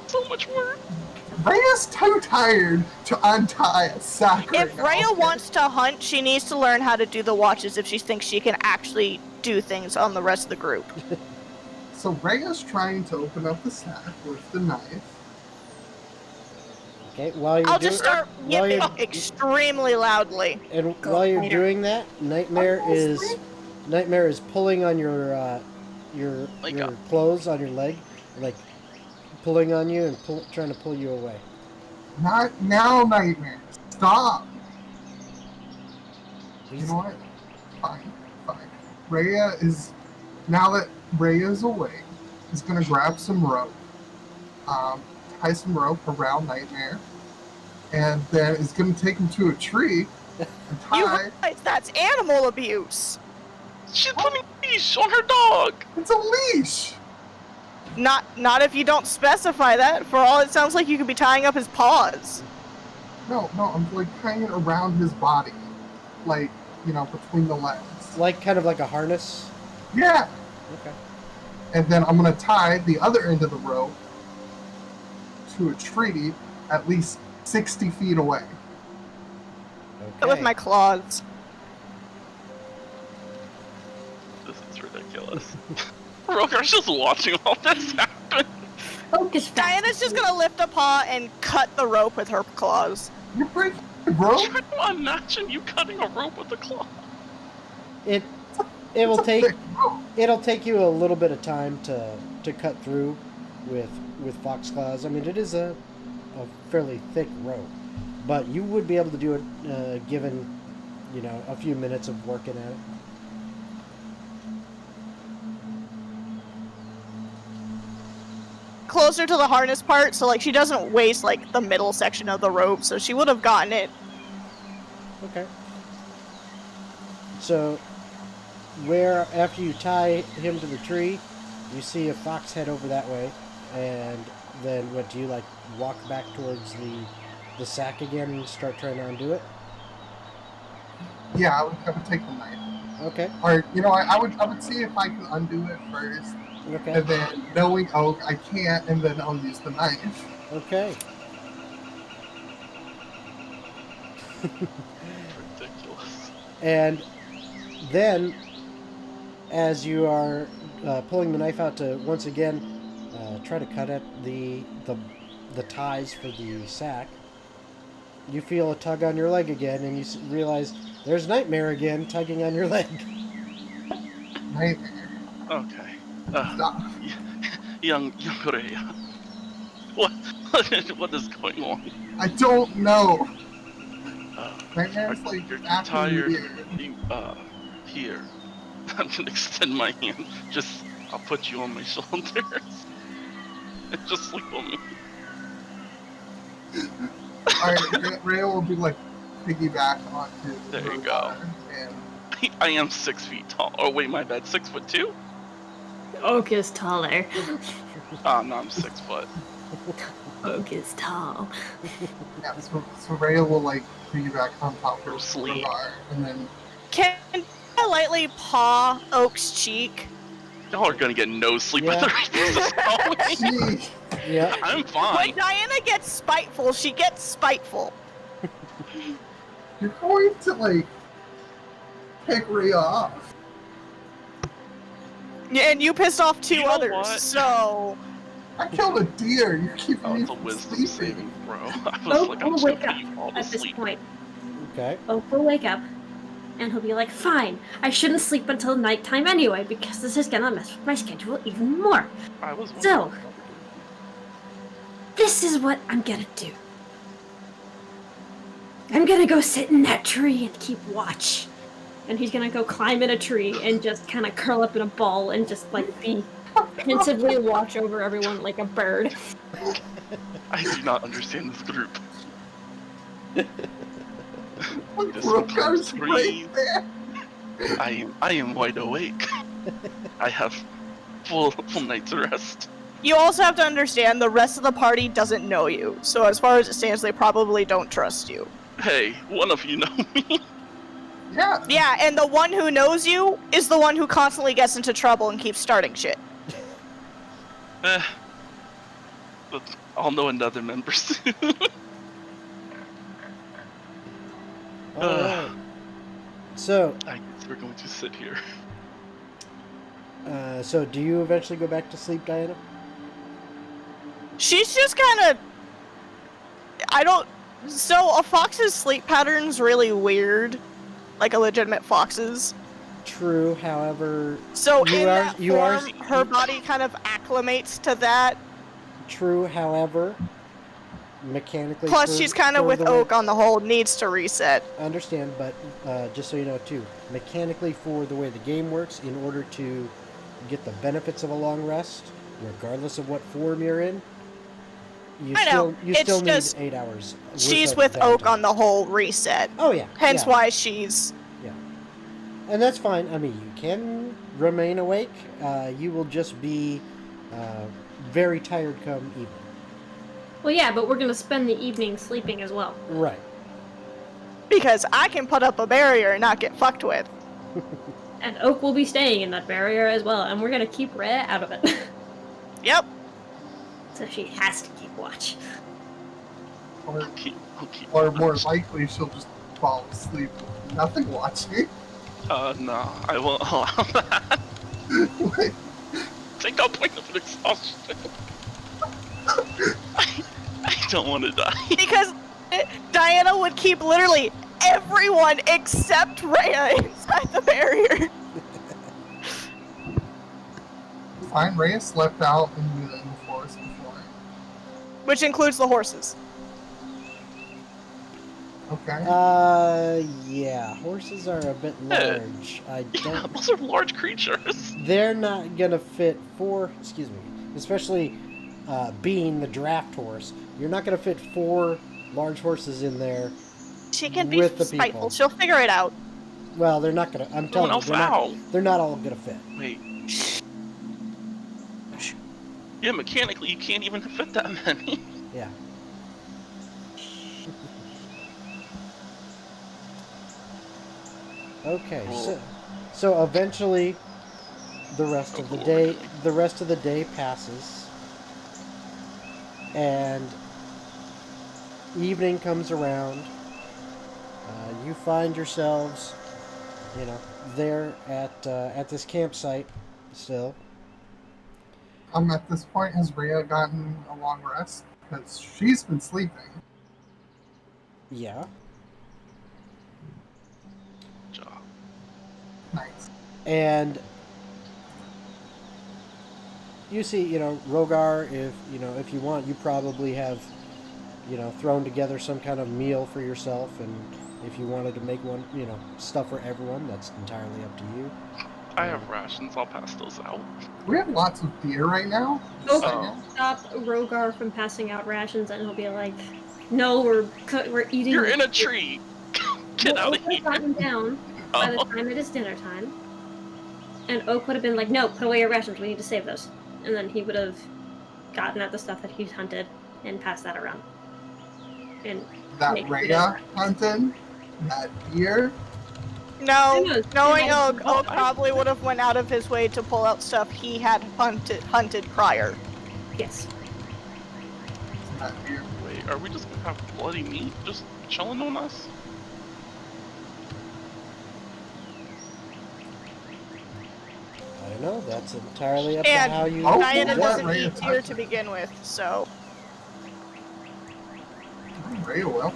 So much work. Rhea's too tired to untie a sack right If now. Rhea Okay. wants to hunt, she needs to learn how to do the watches if she thinks she can actually do things on the rest of the group. So Rhea's trying to open up the sack with the knife. Okay, while you're I'll just start while yipping you're- extremely loudly. and Go while you're later. doing that, Nightmare is pulling on your Leg your up. clothes on your leg, like pulling on you and trying to pull you away. Not now, Nightmare. Stop. You He's- know what? Fine. Rhea is, now that Rhea is awake, is going to grab some rope, tie some rope around Nightmare, and then is going to take him to a tree and You tie. realize that's animal abuse. She's putting a leash on her dog. It's a leash. Not if you don't specify that. For all it sounds like you could be tying up his paws. No, I'm like tying it around his body, like, between the legs. Like kind of like a harness. Yeah. Okay. And then I'm going to tie the other end of the rope to a tree at least 60 feet away. Okay. With my claws. This is ridiculous. Rhogar's just watching all this happen. Oak is fast. Diana's just gonna lift a paw and cut the rope with her claws. You're breaking the rope? Try to imagine you cutting a rope with a claw. It will It's a take thick rope. it'll take you a little bit of time to cut through with fox claws. I mean, it is a fairly thick rope, but you would be able to do it given a few minutes of working at it. Closer to the harness part, so like she doesn't waste like the middle section of the rope, so she would have gotten it. Okay. So, where after you tie him to the tree, you see a fox head over that way, and then what do you like? Walk back towards the sack again and start trying to undo it? Yeah, I would take the knife. Okay. Or, I would see if I can undo it first. Okay. And then, knowing Oak, I can't, and then I'll use the knife. Okay. Ridiculous. And then as you are pulling the knife out to once again try to cut at the ties for the sack, you feel a tug on your leg again, and you realize there's Nightmare again tugging on your leg. Nightmare. Okay. Stop. Young Rhea. What? What is going on? I don't know. Nightmare's Are- like you're acting tired. weird. Here. I'm gonna extend my hand. I'll put you on my shoulders. And just sleep on me. Alright, Rhea will be like piggyback onto There you Rhogar, and I am 6 feet tall. Oh wait, my bad. 6'2"? Oak is taller. Ah, no, I'm 6 foot. Oak is tall. yeah, so Rhea will like piggyback on top of Sleep. Rhogar, and then Can I lightly paw Oak's cheek? Y'all are gonna get no sleep Yeah. for the rest of this hallway. Jeez, Yeah. I'm When fine. Diana gets spiteful, she gets spiteful. you're going to like pick Rhea off. Yeah, and you pissed off two You know others, what? so I killed a deer. You're keeping Oh, me it's a from wisdom sleeping. saving throw. I was Oak like, I'm will just wake gonna up leave you all to at this sleep. point. Okay. Oak will wake up, and he'll be like, "Fine, I shouldn't sleep until nighttime anyway, because this is gonna mess with my schedule even more. I was So, this is what I'm gonna do. I'm gonna go sit in that tree and keep watch." And he's gonna go climb in a tree and just kind of curl up in a ball and just like be pensively watch over everyone like a bird. I do not understand this group. Look, Just Rhogar's sometimes right there. I am wide awake. I have full night's rest. you also have to understand the rest of the party doesn't know you. So as far as it stands, they probably don't trust you. Hey, one of you know me. Yeah. Yeah, and the one who knows you is the one who constantly gets into trouble and keeps starting shit. But I'll know another member soon. All right. So, I guess we're going to sit here. so do you eventually go back to sleep, Diana? She's just kind of. I don't. So a fox's sleep pattern's really weird, like a legitimate fox's. True. However, So You in are- that you are- form, her body kind of acclimates to that. true. However, mechanically. Plus, she's kind of for with the way- Oak on the whole, needs to reset. I understand, but just so you know, too, mechanically for the way the game works, in order to get the benefits of a long rest, regardless of what form you're in, I know. you It's still need just 8 hours. worth She's of with Oak downtime. on the whole reset. Oh yeah. Hence yeah. why she's. And that's fine. I mean, you can remain awake. You will just be very tired come evening. Well, yeah, but we're gonna spend the evening sleeping as well. Right. Because I can put up a barrier and not get fucked with. And Oak will be staying in that barrier as well, and we're gonna keep Rhea out of it. Yep. So she has to keep watch. Or, I'll keep or more likely, she'll just fall asleep with nothing watching. No, I won't allow that. Like, Take no point of exhaustion. I don't want to die. Because Diana would keep literally everyone except Rhea inside the barrier. fine, Rhea slept out in the forest before. Which includes the horses. Okay. Yeah. Horses are a bit large. I Yeah, don't. those are large creatures. They're not gonna fit four. Excuse me. Especially being the draft horse, you're not gonna fit 4 large horses in there. She can be With the spiteful. people. She'll figure it out. Well, they're not gonna. I'm telling you, else out. they're not all gonna fit. Wait. Yeah, mechanically, you can't even fit that many. Yeah. Okay, so eventually, the rest of the day passes, and evening comes around. You find yourselves, there at this campsite still. At this point, has Rhea gotten a long rest? Because she's been sleeping. Yeah. Good job. Nice. And you see, Rhogar, if you want, you probably have, thrown together some kind of meal for yourself, and if you wanted to make one, stuff for everyone, that's entirely up to you. I have rations. I'll pass those out. We have lots of deer right now. Oak So- will stop Rhogar from passing out rations, and he'll be like, "No, we're eating." You're this in a food." tree. Get Well, out Oak of would have here. gotten down by the Oh. time it is dinner time, and Oak would have been like, "No, put away your rations. We need to save those." And then he would have gotten at the stuff that he's hunted and passed that around. And That make it Rhea hunted, that deer. No, Who knows? knowing They might Oak, have- Oak probably would have went out of his way to pull out stuff he had hunted prior. Yes. That deer. Wait, are we just gonna have bloody meat just chilling on us? I don't know. That's entirely up And to how you. Oh, Diana yeah, doesn't Rhea eat deer touched to it. begin with, so Rhea will.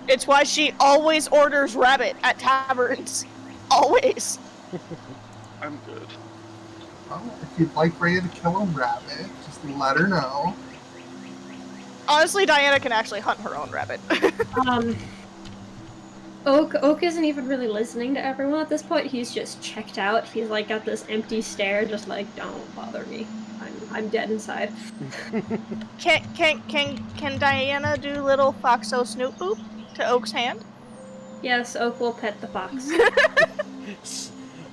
it's why she always orders rabbit at taverns. Always. I'm good. Well, if you'd like Rhea to kill a rabbit, just let her know. Honestly, Diana can actually hunt her own rabbit. Oak isn't even really listening to everyone at this point. He's just checked out. He's like got this empty stare, just like, "Don't bother me. I'm dead inside." Can Diana do little Foxo Snoop Boop to Oak's hand? Yes, Oak will pet the fox.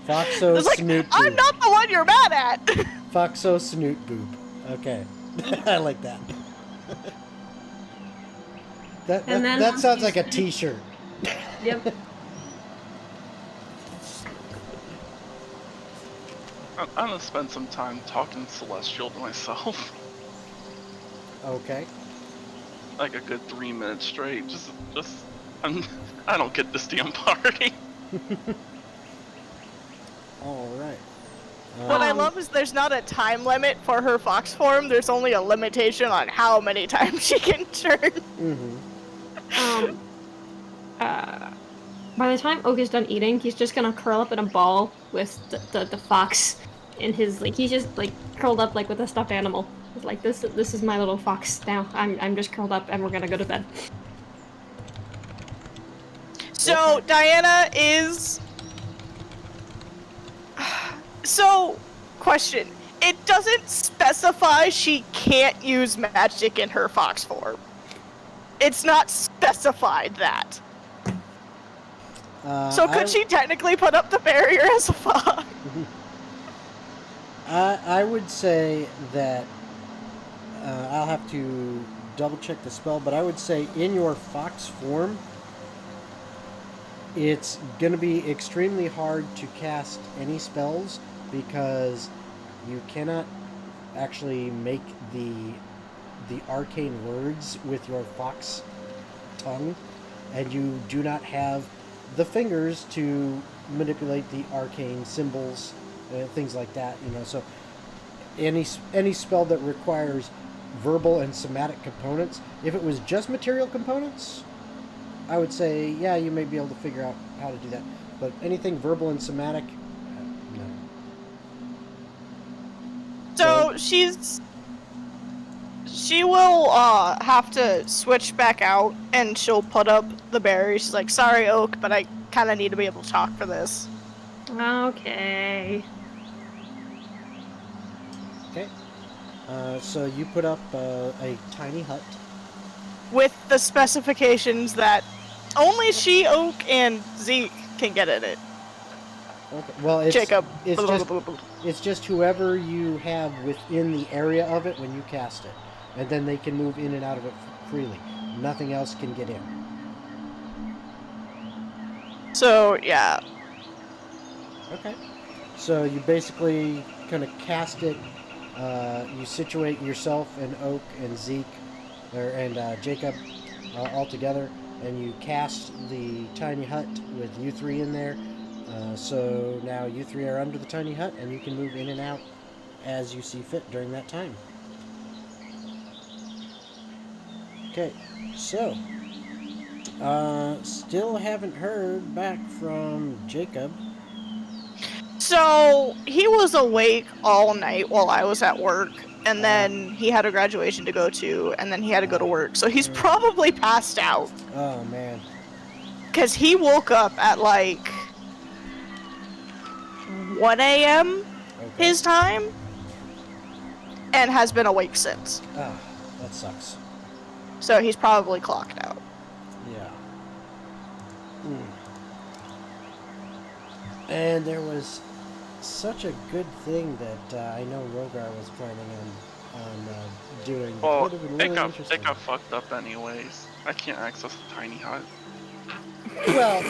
Foxo It's like, Snoot I'm Boop. not the one you're mad at. Foxo Snoot Boop. Okay. I like that. That And then that once sounds you like a finish- t-shirt. Yep. I'm gonna spend some time talking Celestial to myself. Okay. Like a good 3 minutes straight. I don't get this damn party. All right. What I love is there's not a time limit for her fox form. There's only a limitation on how many times she can turn. Mm-hmm. By the time Oak is done eating, he's just gonna curl up in a ball with the fox in his, like, he's just like curled up like with a stuffed animal. He's like, this is my little fox now. I'm just curled up and we're gonna go to bed. So Diana is. So, question. It doesn't specify she can't use magic in her fox form. It's not specified that. So could she technically put up the barrier as a fox? I would say that I'll have to double check the spell, but I would say in your fox form, it's going to be extremely hard to cast any spells because you cannot actually make the arcane words with your fox tongue, and you do not have the fingers to manipulate the arcane symbols, things like that. So any spell that requires verbal and somatic components, if it was just material components, I would say, yeah, you may be able to figure out how to do that. But anything verbal and somatic, no. So she will have to switch back out and she'll put up the barrier. She's like, sorry, Oak, but I kind of need to be able to talk for this. Okay. Okay. So you put up a tiny hut. With the specifications that only she, Oak, and Zeke can get in it. Okay. Well, it's Jacob. it's just whoever you have within the area of it when you cast it, and then they can move in and out of it freely. Nothing else can get in. So, yeah. Okay. So you basically kind of cast it. You situate yourself and Oak and Zeke, and Jacob all together, and you cast the tiny hut with you three in there. So now you three are under the tiny hut, and you can move in and out as you see fit during that time. Okay, so still haven't heard back from Jacob. So he was awake all night while I was at work, and then he had a graduation to go to, and then he had to go to work. So he's probably passed out. Oh man. Because he woke up at like 1 a.m. Okay. his time, and has been awake since. Ah, that sucks. So he's probably clocked out. Yeah. And there was such a good thing that I know Rhogar was planning on doing. Well, Would have been they really got interesting. fucked up anyways. I can't access the tiny hut. Well,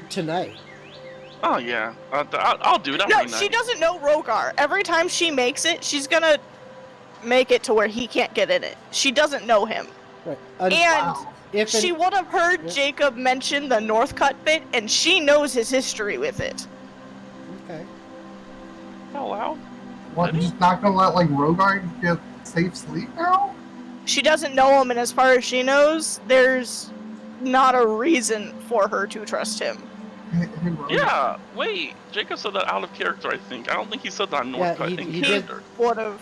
tonight. Oh yeah, I'll do that. No, she doesn't know Rhogar. Every time she makes it, she's gonna make it to where he can't get in it. She doesn't know him. Right. And Wow. If she would have heard Yeah. Jacob mention the Northcut bit, and she knows his history with it. Okay. Oh wow. What, you're just not gonna let, like, Rhogar get safe sleep now? She doesn't know him, and as far as she knows, there's not a reason for her to trust him. Hey, Rhogar. Yeah. Wait, Jacob said that out of character. I think. I don't think he said that in Yeah, Northcut he in did. character. Would have.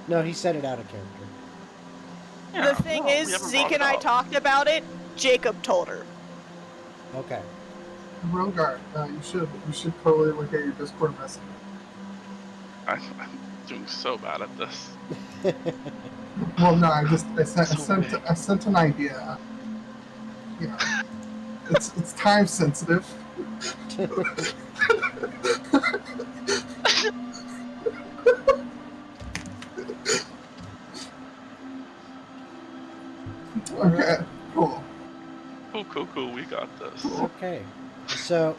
No, he said it out of character. Yeah, The thing well, is, we haven't Zeke brought and it I up. talked about it. Jacob told her. Okay. Rhogar, you should totally look at your Discord message. I'm doing so bad at this. Well, no, I sent an idea. You know, it's time sensitive. Okay, cool. Cool. We got this. Okay. So,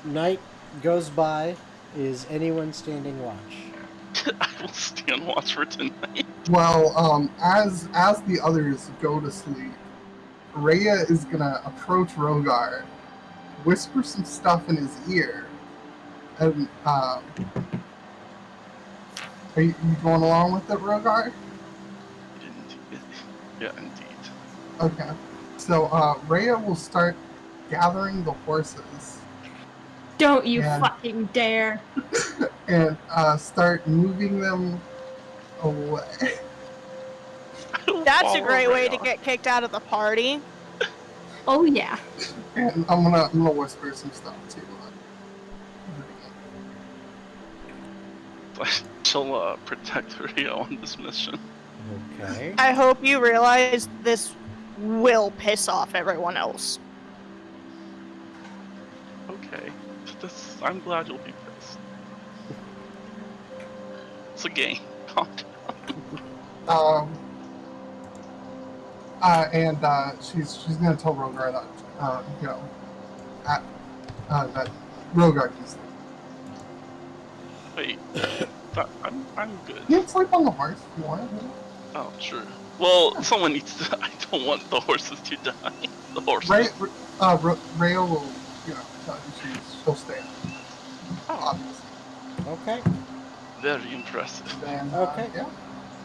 night goes by. Is anyone standing watch? I will stand watch for tonight. Well, as the others go to sleep, Rhea is gonna approach Rhogar, whisper some stuff in his ear, and are you going along with it, Rhogar? Yeah, indeed. Okay. So Rhea will start gathering the horses Don't you Yeah. fucking dare. and start moving them away. That's a Follow great way to Rhea. get kicked out of the party. Oh yeah. And I'm gonna whisper some stuff too. She'll protect Rio on this mission. Okay. I hope you realize this will piss off everyone else. Okay. I'm glad you'll be pissed. It's a game. Calm down. And she's gonna tell Rhogar that that Rhogar can sleep. Wait. I'm good. You can sleep on the horse if you want. Oh, true. Well, someone needs to. I don't want the horses to die. The horses. Rhea will, tell you she'll stay. Oh, Obviously. Okay. very impressive. And, Okay. Yeah.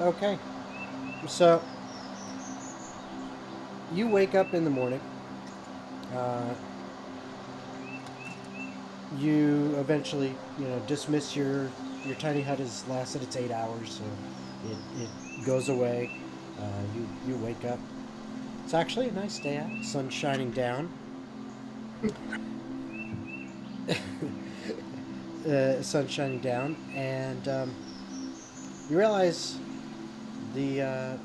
Okay. So, you wake up in the morning. You eventually, dismiss your tiny hut has lasted its 8 hours, so it goes away. You wake up. It's actually a nice day out. Sun's shining down. Sun's shining down, and you realize the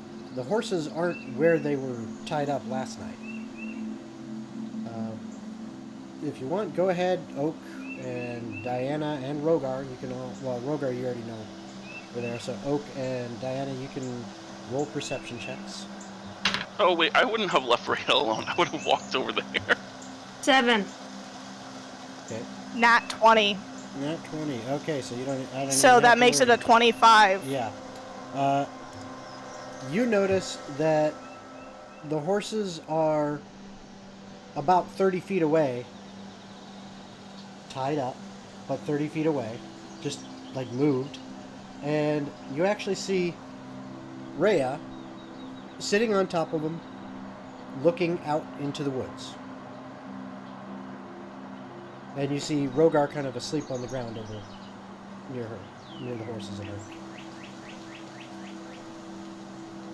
horses aren't where they were tied up last night. If you want, go ahead, Oak and Diana and Rhogar. You can all, well, Rhogar you already know over there. So Oak and Diana, you can roll perception checks. Oh wait, I wouldn't have left Ray alone. I would have walked over there. 7. Okay, Nat 20. not 20. Okay, so you don't. I don't So even have that to makes it worry. a 25. Yeah. You notice that the horses are about 30 feet away, tied up, but 30 feet away, just like moved. And you actually see Rhea sitting on top of them, looking out into the woods. And you see Rhogar kind of asleep on the ground over near her, near the horses and her.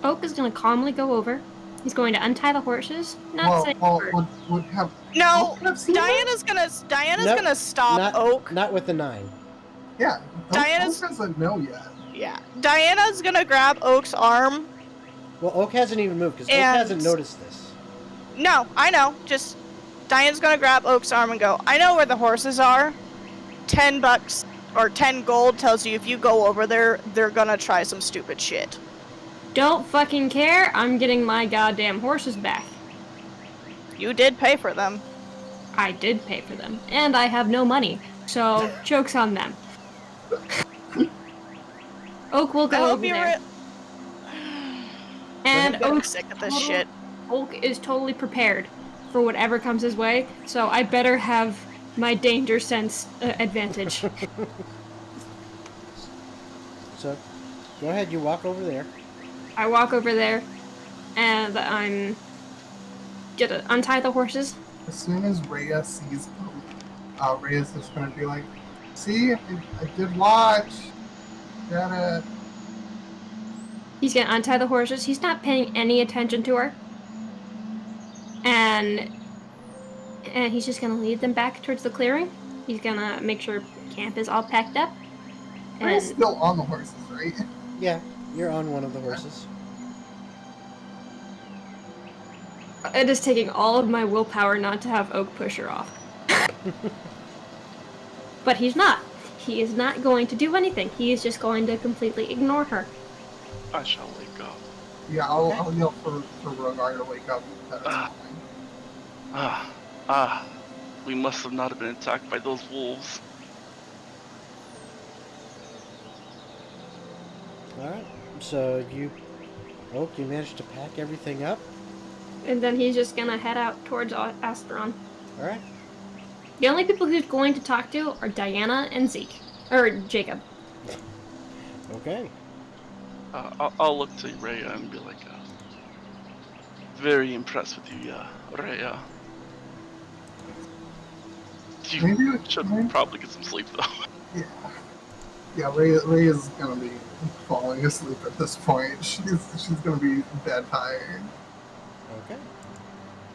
Oak is going to calmly go over. He's going to untie the horses. Not say a word. would have No, Oak have seen that? Diana's Nope, gonna stop not, Oak. Not with the 9. Yeah, Diana's- Oak doesn't know yet. Yeah, Diana's gonna grab Oak's arm. Well, Oak hasn't even moved because Oak And- hasn't noticed this. No, I know. Just Diana's gonna grab Oak's arm and go, I know where the horses are. $10 or 10 gold tells you if you go over there, they're gonna try some stupid shit. Don't fucking care. I'm getting my goddamn horses back. You did pay for them. I did pay for them. And I have no money. So, joke's on them. Oak will I go hope over you there. And I'm getting Oak, sick of this shit. Oak is totally prepared for whatever comes his way. So I better have my danger sense advantage. So, go ahead, you walk over there. I walk over there, and I'm gonna untie the horses. As soon as Rhea sees Oak, Rhea's just gonna be like, "See, I did watch. Get it." He's gonna untie the horses. He's not paying any attention to her. And he's just gonna lead them back towards the clearing. He's gonna make sure camp is all packed up. Rhea's And still on the horses, right? Yeah, you're on one of the horses. it is taking all of my willpower not to have Oak push her off. But he's not. He is not going to do anything. He is just going to completely ignore her. I shall wake up. Yeah, I'll yell for Rhogar to wake up. That's Ah. fine. We must have not have been attacked by those wolves. Alright, so you managed to pack everything up. And then he's just gonna head out towards Asteron. Alright. The only people he's going to talk to are Diana and Zeke. Or Jacob. Okay. I'll look to Rhea and be like, very impressed with you, Rhea. You Maybe should probably get some sleep, though. Yeah, Rhea's gonna be falling asleep at this point. She's gonna be dead tired. Okay.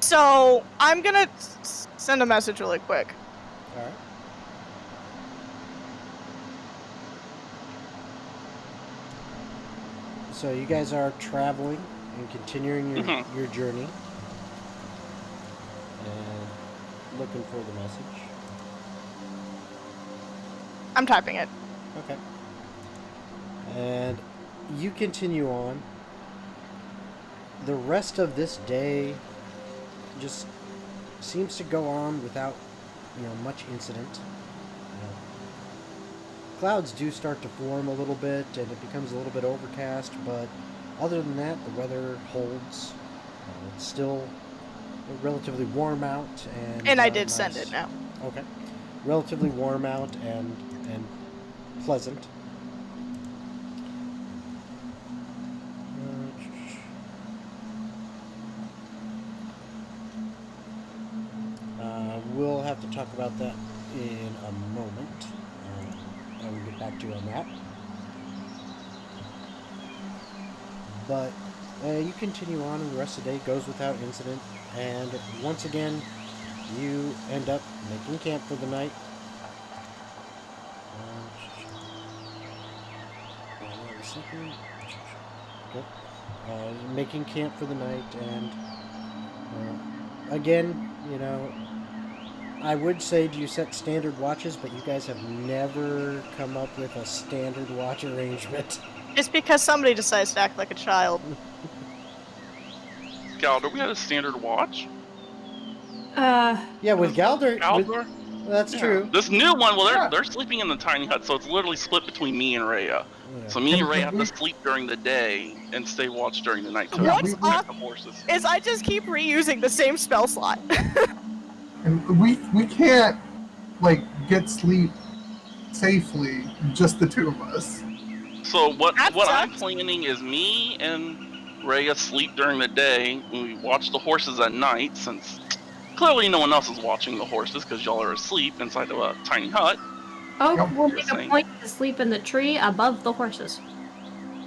So I'm gonna send a message really quick. Alright. So you guys are traveling and continuing your journey. And looking for the message. I'm typing it. Okay. And you continue on. The rest of this day just seems to go on without, much incident. Clouds do start to form a little bit, and it becomes a little bit overcast, but other than that, the weather holds. It's still relatively warm out, And I did nice. send it now. Okay. Relatively warm out and pleasant. We'll have to talk about that in a moment. I will get back to you on that. But you continue on, and the rest of the day goes without incident. And once again, you end up making camp for the night. Making camp for the night, and again, I would say do you set standard watches, but you guys have never come up with a standard watch arrangement. It's because somebody decides to act like a child. Galder, we had a standard watch? Yeah, with Galder, Galder? That's Yeah. true. This new one, well, Yeah. they're sleeping in the tiny hut, so it's literally split between me and Rhea. Yeah. So me and And Rhea have we- to sleep during the day and stay watch during the night to Yeah, What's we- off protect the horses. is I just keep reusing the same spell slot. And we can't like get sleep safely, just the two of us. So what That I'm sucks. planning is me and Rhea sleep during the day, and we watch the horses at night, since clearly no one else is watching the horses because y'all are asleep inside of a tiny hut. Oak Yep. will Just make a saying. point to sleep in the tree above the horses.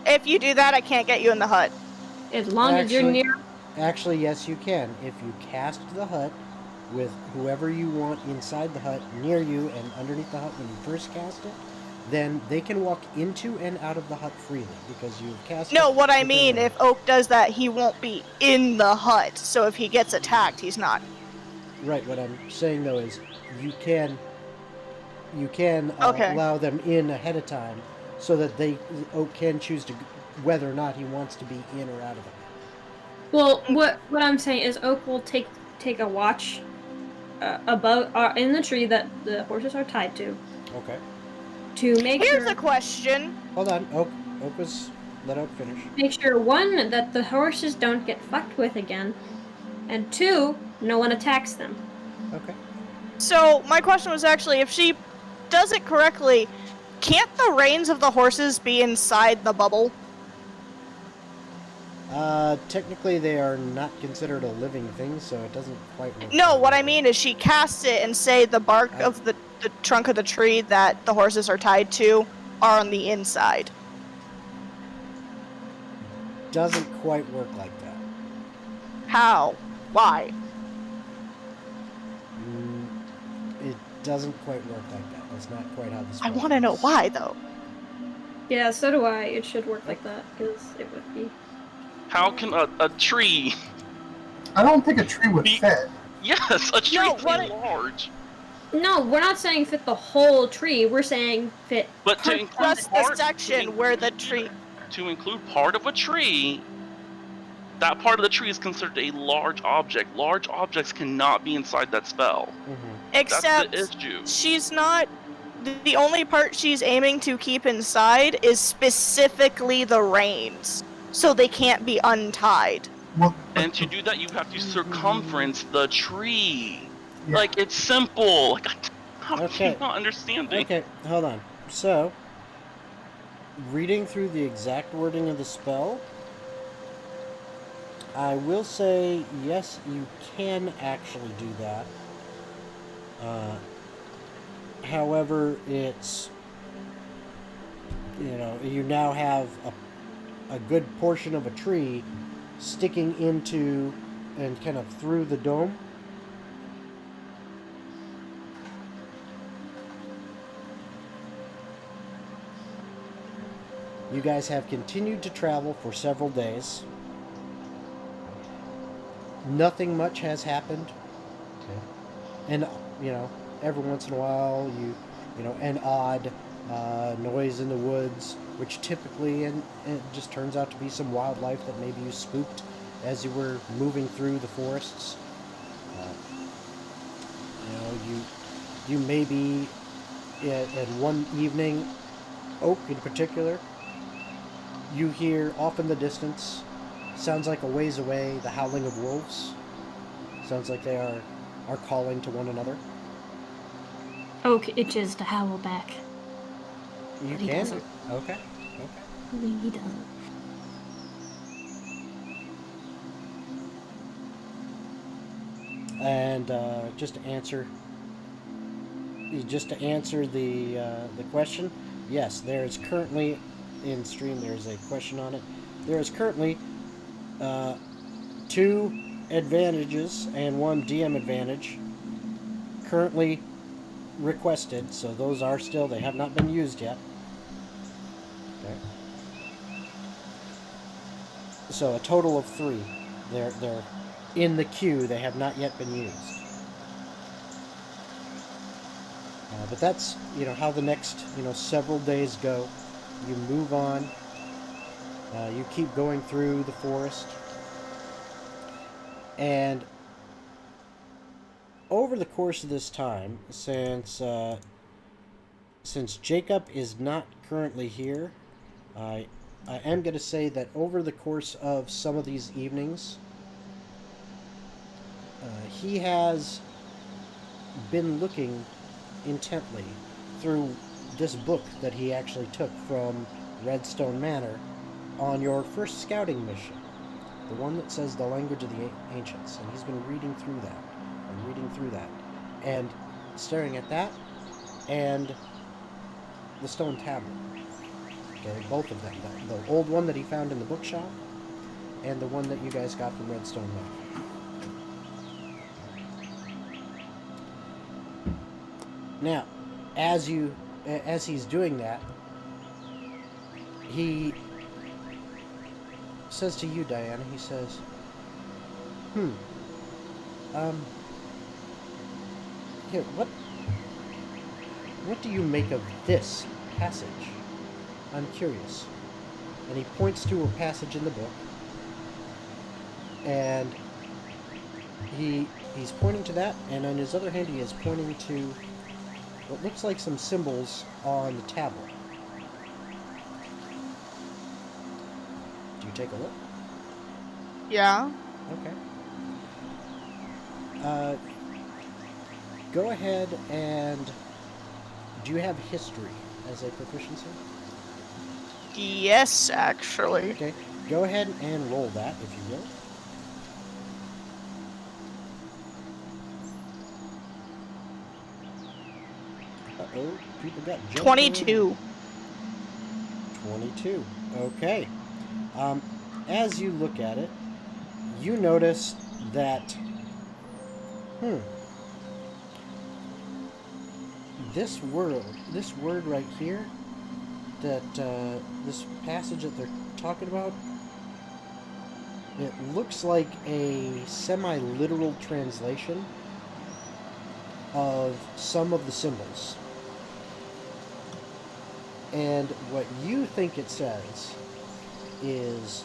If you do that, I can't get you in the hut. As long as you're Actually- near. Actually, yes, you can. If you cast the hut with whoever you want inside the hut near you and underneath the hut when you first cast it, then they can walk into and out of the hut freely because you've cast No, it what I within mean, the- if Oak does that, he won't be in the hut. So if he gets attacked, he's not. Right, what I'm saying though is you can Okay. allow them in ahead of time so that Oak can choose to whether or not he wants to be in or out of the hut. Well, what I'm saying is Oak will take a watch above in the tree that the horses are tied to Okay. make Here's sure a question. Hold on. Oak was let Oak finish. one, that the horses don't get fucked with again, and two, no one attacks them. Okay. So my question was actually, if she does it correctly, can't the reins of the horses be inside the bubble? Technically they are not considered a living thing, so it doesn't quite work. No, that what I way. mean is she casts it and say the bark of the trunk of the tree that the horses are tied to are on the inside. Doesn't quite work like that. How? Why? It doesn't quite work like that. That's not quite how this. I want to know works. why, though. Yeah, so do I. It should work like that because it would be. How can a tree? I don't think a tree would Be- fit. Yes, a tree No, is what I- large. No, we're not saying fit the whole tree. We're saying fit. But to part- include Just the part- section where the tree. to include part of a tree, that part of the tree is considered a large object. Large objects cannot be inside that spell. Except That's the issue. she's not. The only part she's aiming to keep inside is specifically the reins, so they can't be untied. Well, And to do that, you have to circumference the tree. Yeah. Like, it's simple. Like, how Okay. do you not understanding? Okay, hold on. So, reading through the exact wording of the spell, I will say yes, you can actually do that. However, it's you now have a good portion of a tree sticking into and kind of through the dome. You guys have continued to travel for several days. Nothing much has happened. Okay. And, every once in a while, an odd noise in the woods, which typically, and it just turns out to be some wildlife that maybe you spooked as you were moving through the forests. You maybe, at one evening, Oak in particular, you hear off in the distance, sounds like a ways away, the howling of wolves. Sounds like they are calling to one another. Oak itches to howl back. You But he can. doesn't. Okay. He doesn't. And just to answer the question, yes, there is currently in stream. There's a question on it. There is currently 2 advantages and 1 DM advantage currently requested. So those are still, they have not been used yet. Okay. So a total of 3. They're in the queue. They have not yet been used. But that's how the next several days go. You move on. You keep going through the forest. And over the course of this time, since Jacob is not currently here, I am going to say that over the course of some of these evenings, he has been looking intently through this book that he actually took from Redstone Manor on your first scouting mission, the one that says the language of the ancients, and he's been reading through that and staring at that and the stone tablet. Okay, both of them, the old one that he found in the bookshop and the one that you guys got from Redstone Manor. Now, as he's doing that, he says to you, Diana, he says, here, what do you make of this passage? I'm curious. And he points to a passage in the book, and he's pointing to that, and on his other hand he is pointing to what looks like some symbols on the tablet. Do you take a look? Yeah. Okay. Go ahead and... Do you have history as a proficiency? Yes, actually. Okay. Go ahead and roll that, if you will. Uh-oh, people got jumped 22. around. 22. Okay. As you look at it, you notice that... This word right here, that this passage that they're talking about, it looks like a semi-literal translation of some of the symbols. And what you think it says is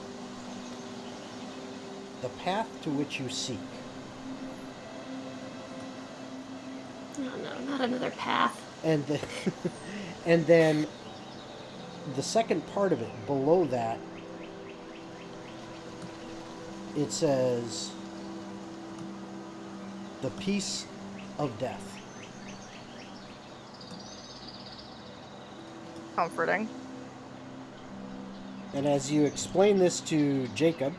the path to which you seek. Oh no, not another path. And and then the second part of it, below that, it says the peace of death. Comforting. And as you explain this to Jacob...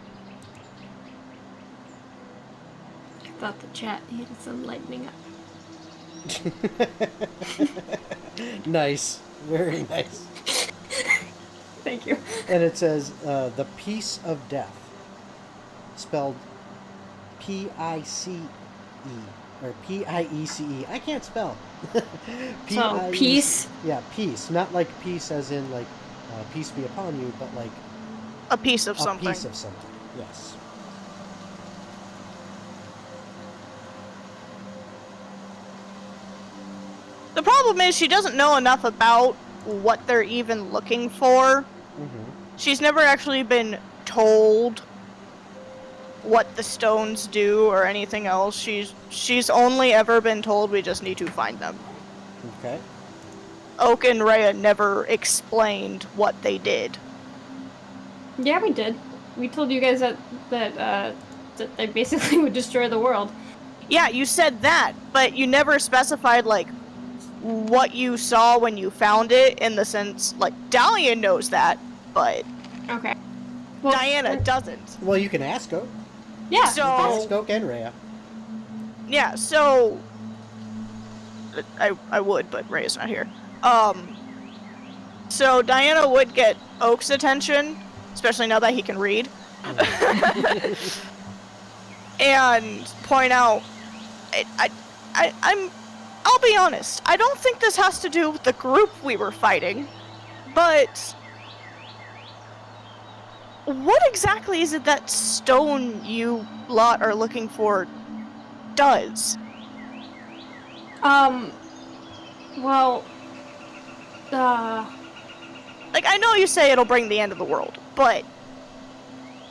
I thought the chat needed some lightening up. Nice. Very nice. Thank you. And it says, the peace of death. Spelled P-I-C-E. Or P-I-E-C-E. I can't spell. So, peace? Yeah, peace. Not like peace as in, like, peace be upon you, but like... A piece of something. A piece of something, yes. The problem is she doesn't know enough about what they're even looking for. Mm-hmm. She's never actually been told what the stones do or anything else. She's only ever been told we just need to find them. Okay. Oak and Rhea never explained what they did. Yeah, we did. We told you guys that they basically would destroy the world. Yeah, you said that, but you never specified, like, what you saw when you found it, in the sense, like, Dahlia knows that, but Okay. Well, Diana doesn't. Well, you can ask Oak. Yeah. So- Ask Oak and Rhea. Yeah, so... I would, but Rhea's not here. So Diana would get Oak's attention, especially now that he can read. And point out, I'll be honest, I don't think this has to do with the group we were fighting, but what exactly is it that stone you lot are looking for does? Well, Like, I know you say it'll bring the end of the world, but...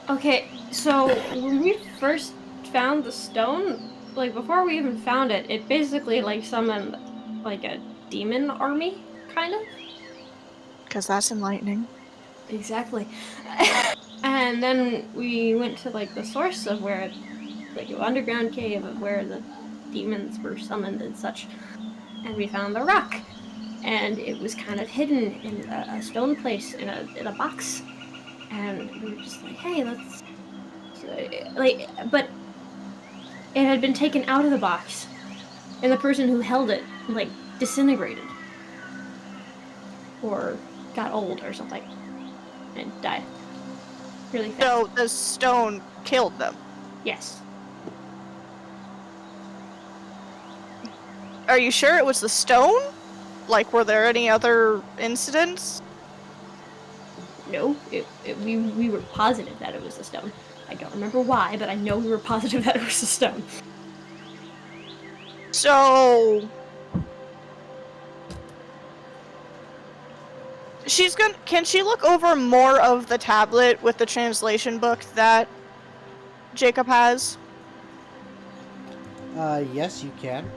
okay, so when we first found the stone, like before we even found it, it basically like summoned like a demon army, kind of. Because that's enlightening. Exactly. And then we went to like the source of where, like an underground cave of where the demons were summoned and such, and we found the rock, and it was kind of hidden in a stone place in a box, and we were just like, hey, let's like, but it had been taken out of the box, and the person who held it like disintegrated or got old or something and died really fast. So the stone killed them. Yes. Are you sure it was the stone? Like, were there any other incidents? No, we were positive that it was a stone. I don't remember why, but I know we were positive that it was a stone. So can she look over more of the tablet with the translation book that Jacob has? Yes, you can.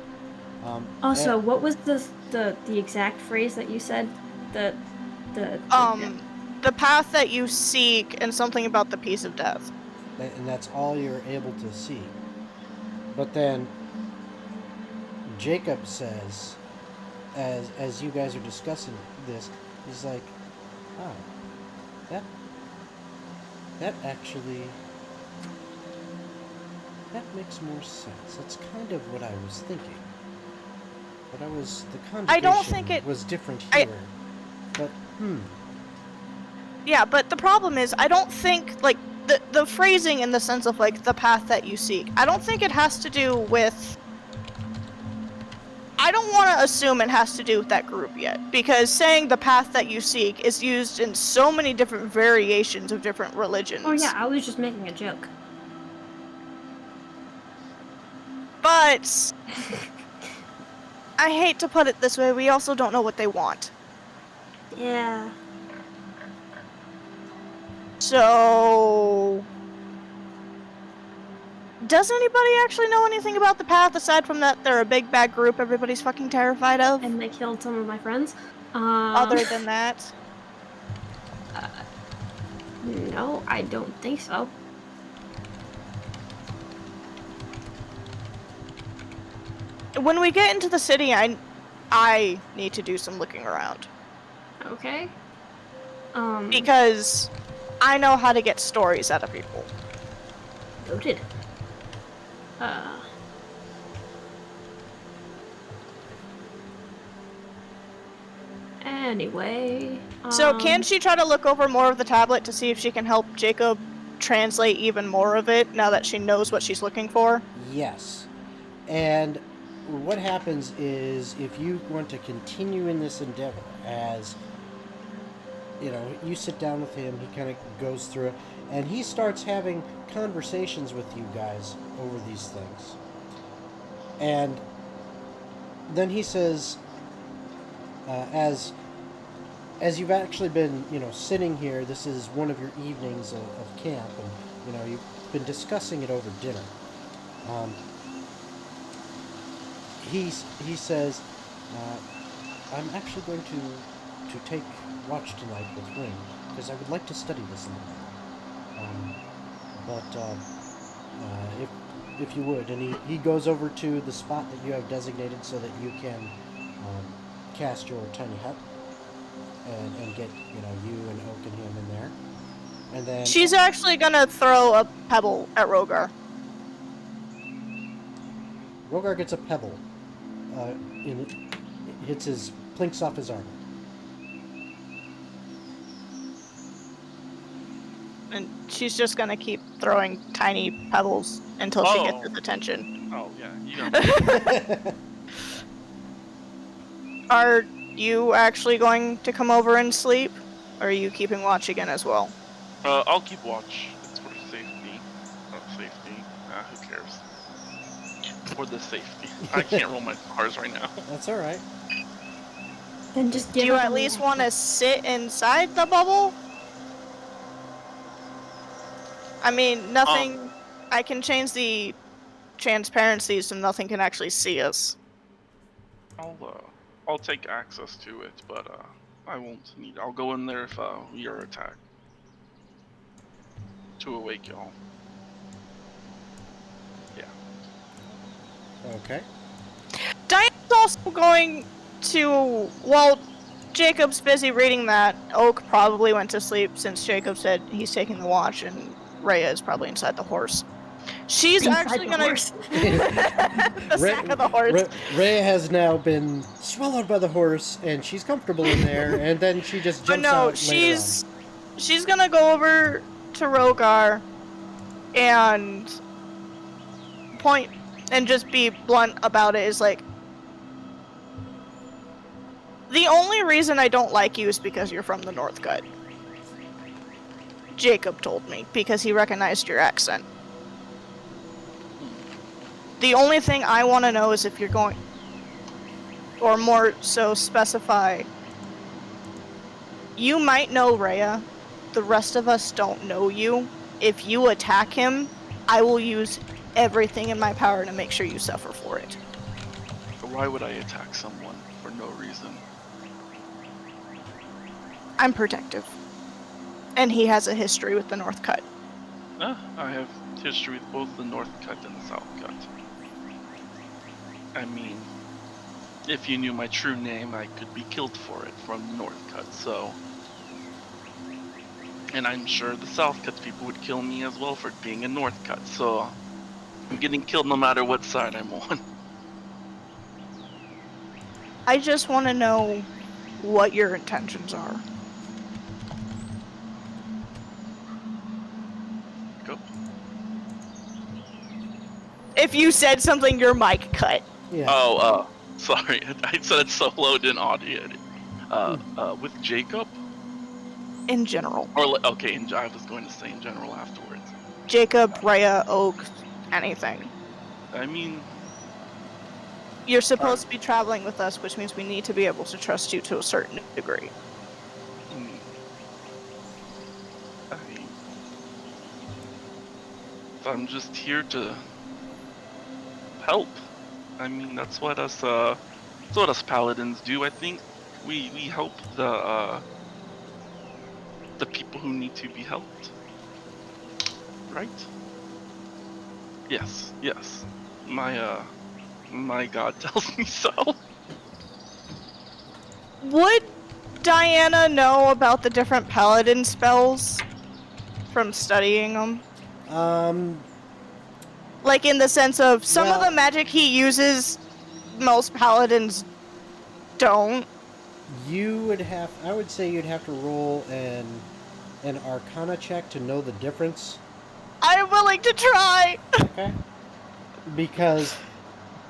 Also, what was the exact phrase that you said? The The path that you seek and something about the piece of death. and that's all you're able to see. But then Jacob says, as you guys are discussing this, he's like, "Oh, that actually that makes more sense. That's kind of what I was thinking. But the conjugation I don't think it was different here. But Yeah, but the problem is, I don't think, like, the phrasing in the sense of, like, the path that you seek, I don't think it has to do with... I don't want to assume it has to do with that group yet, because saying the path that you seek is used in so many different variations of different religions. Oh yeah, I was just making a joke. But... I hate to put it this way, we also don't know what they want. Yeah. So... Does anybody actually know anything about the path aside from that they're a big bad group everybody's fucking terrified of? And they killed some of my friends. Other than that? No, I don't think so. When we get into the city, I need to do some looking around. Okay. Because I know how to get stories out of people. Noted. Anyway. So can she try to look over more of the tablet to see if she can help Jacob translate even more of it now that she knows what she's looking for? yes. And what happens is, if you want to continue in this endeavor, as you know, you sit down with him, he kind of goes through it, and he starts having conversations with you guys over these things. And then he says, as you've actually been, sitting here, this is one of your evenings of camp, and you've been discussing it over dinner. He says, I'm actually going to take watch tonight with Ring, because I would like to study this a little more. But if you would, and he goes over to the spot that you have designated so that you can cast your tiny hut and get you and Oak and him in there. And then She's actually gonna throw a pebble at Rhogar. Rhogar gets a pebble. Plinks off his armor. And she's just gonna keep throwing tiny pebbles until she gets his attention. Oh, yeah, you know. Are you actually going to come over and sleep? Or are you keeping watch again as well? I'll keep watch. It's for safety. Safety. Who cares? For the safety. I can't roll my stars right now. That's all right. Then just Do you at least want to sit inside the bubble? I mean, nothing... I can change the transparency so nothing can actually see us. I'll take access to it, but I won't need. I'll go in there if we are attacked to awake y'all. Yeah. Okay. Diane's also going to, while Jacob's busy reading that, Oak probably went to sleep since Jacob said he's taking the watch and Rhea is probably inside the horse. She's Inside actually the gonna horse. the sack of the horse. Rhea has now been swallowed by the horse, and she's comfortable in there. And then she just But jumps no, out later she's gonna go over to Rhogar and point and just be blunt about it. Is like, the only reason I don't like you is because you're from the Northcut. Jacob told me, because he recognized your accent. The only thing I want to know is if you're going, or more so specify, you might know Rhea, the rest of us don't know you. If you attack him, I will use everything in my power to make sure you suffer for it. Why would I attack someone for no reason? I'm protective. And he has a history with the Northcut. I have history with both the North Cut and the South Cut. I mean, if you knew my true name, I could be killed for it from the North Cut, so... And I'm sure the South Cut people would kill me as well for being a North Cut, so... I'm getting killed no matter what side I'm on. I just want to know what your intentions are. Go. If you said something, your mic cut. Yeah. Oh, sorry. I said it so low, didn't audio it. With Jacob? In general. Or, okay, I was going to say in general afterwards. Jacob, Rhea, Oak, anything. I mean... You're supposed to be traveling with us, which means we need to be able to trust you to a certain degree. I'm just here to help. I mean, that's what us paladins do. I think we help the people who need to be helped. Right? Yes. My god tells me so. Would Diana know about the different paladin spells from studying them? Like in the sense of some of the magic he uses, most paladins don't. I would say you'd have to roll an Arcana check to know the difference. I'm willing to try. Okay. Because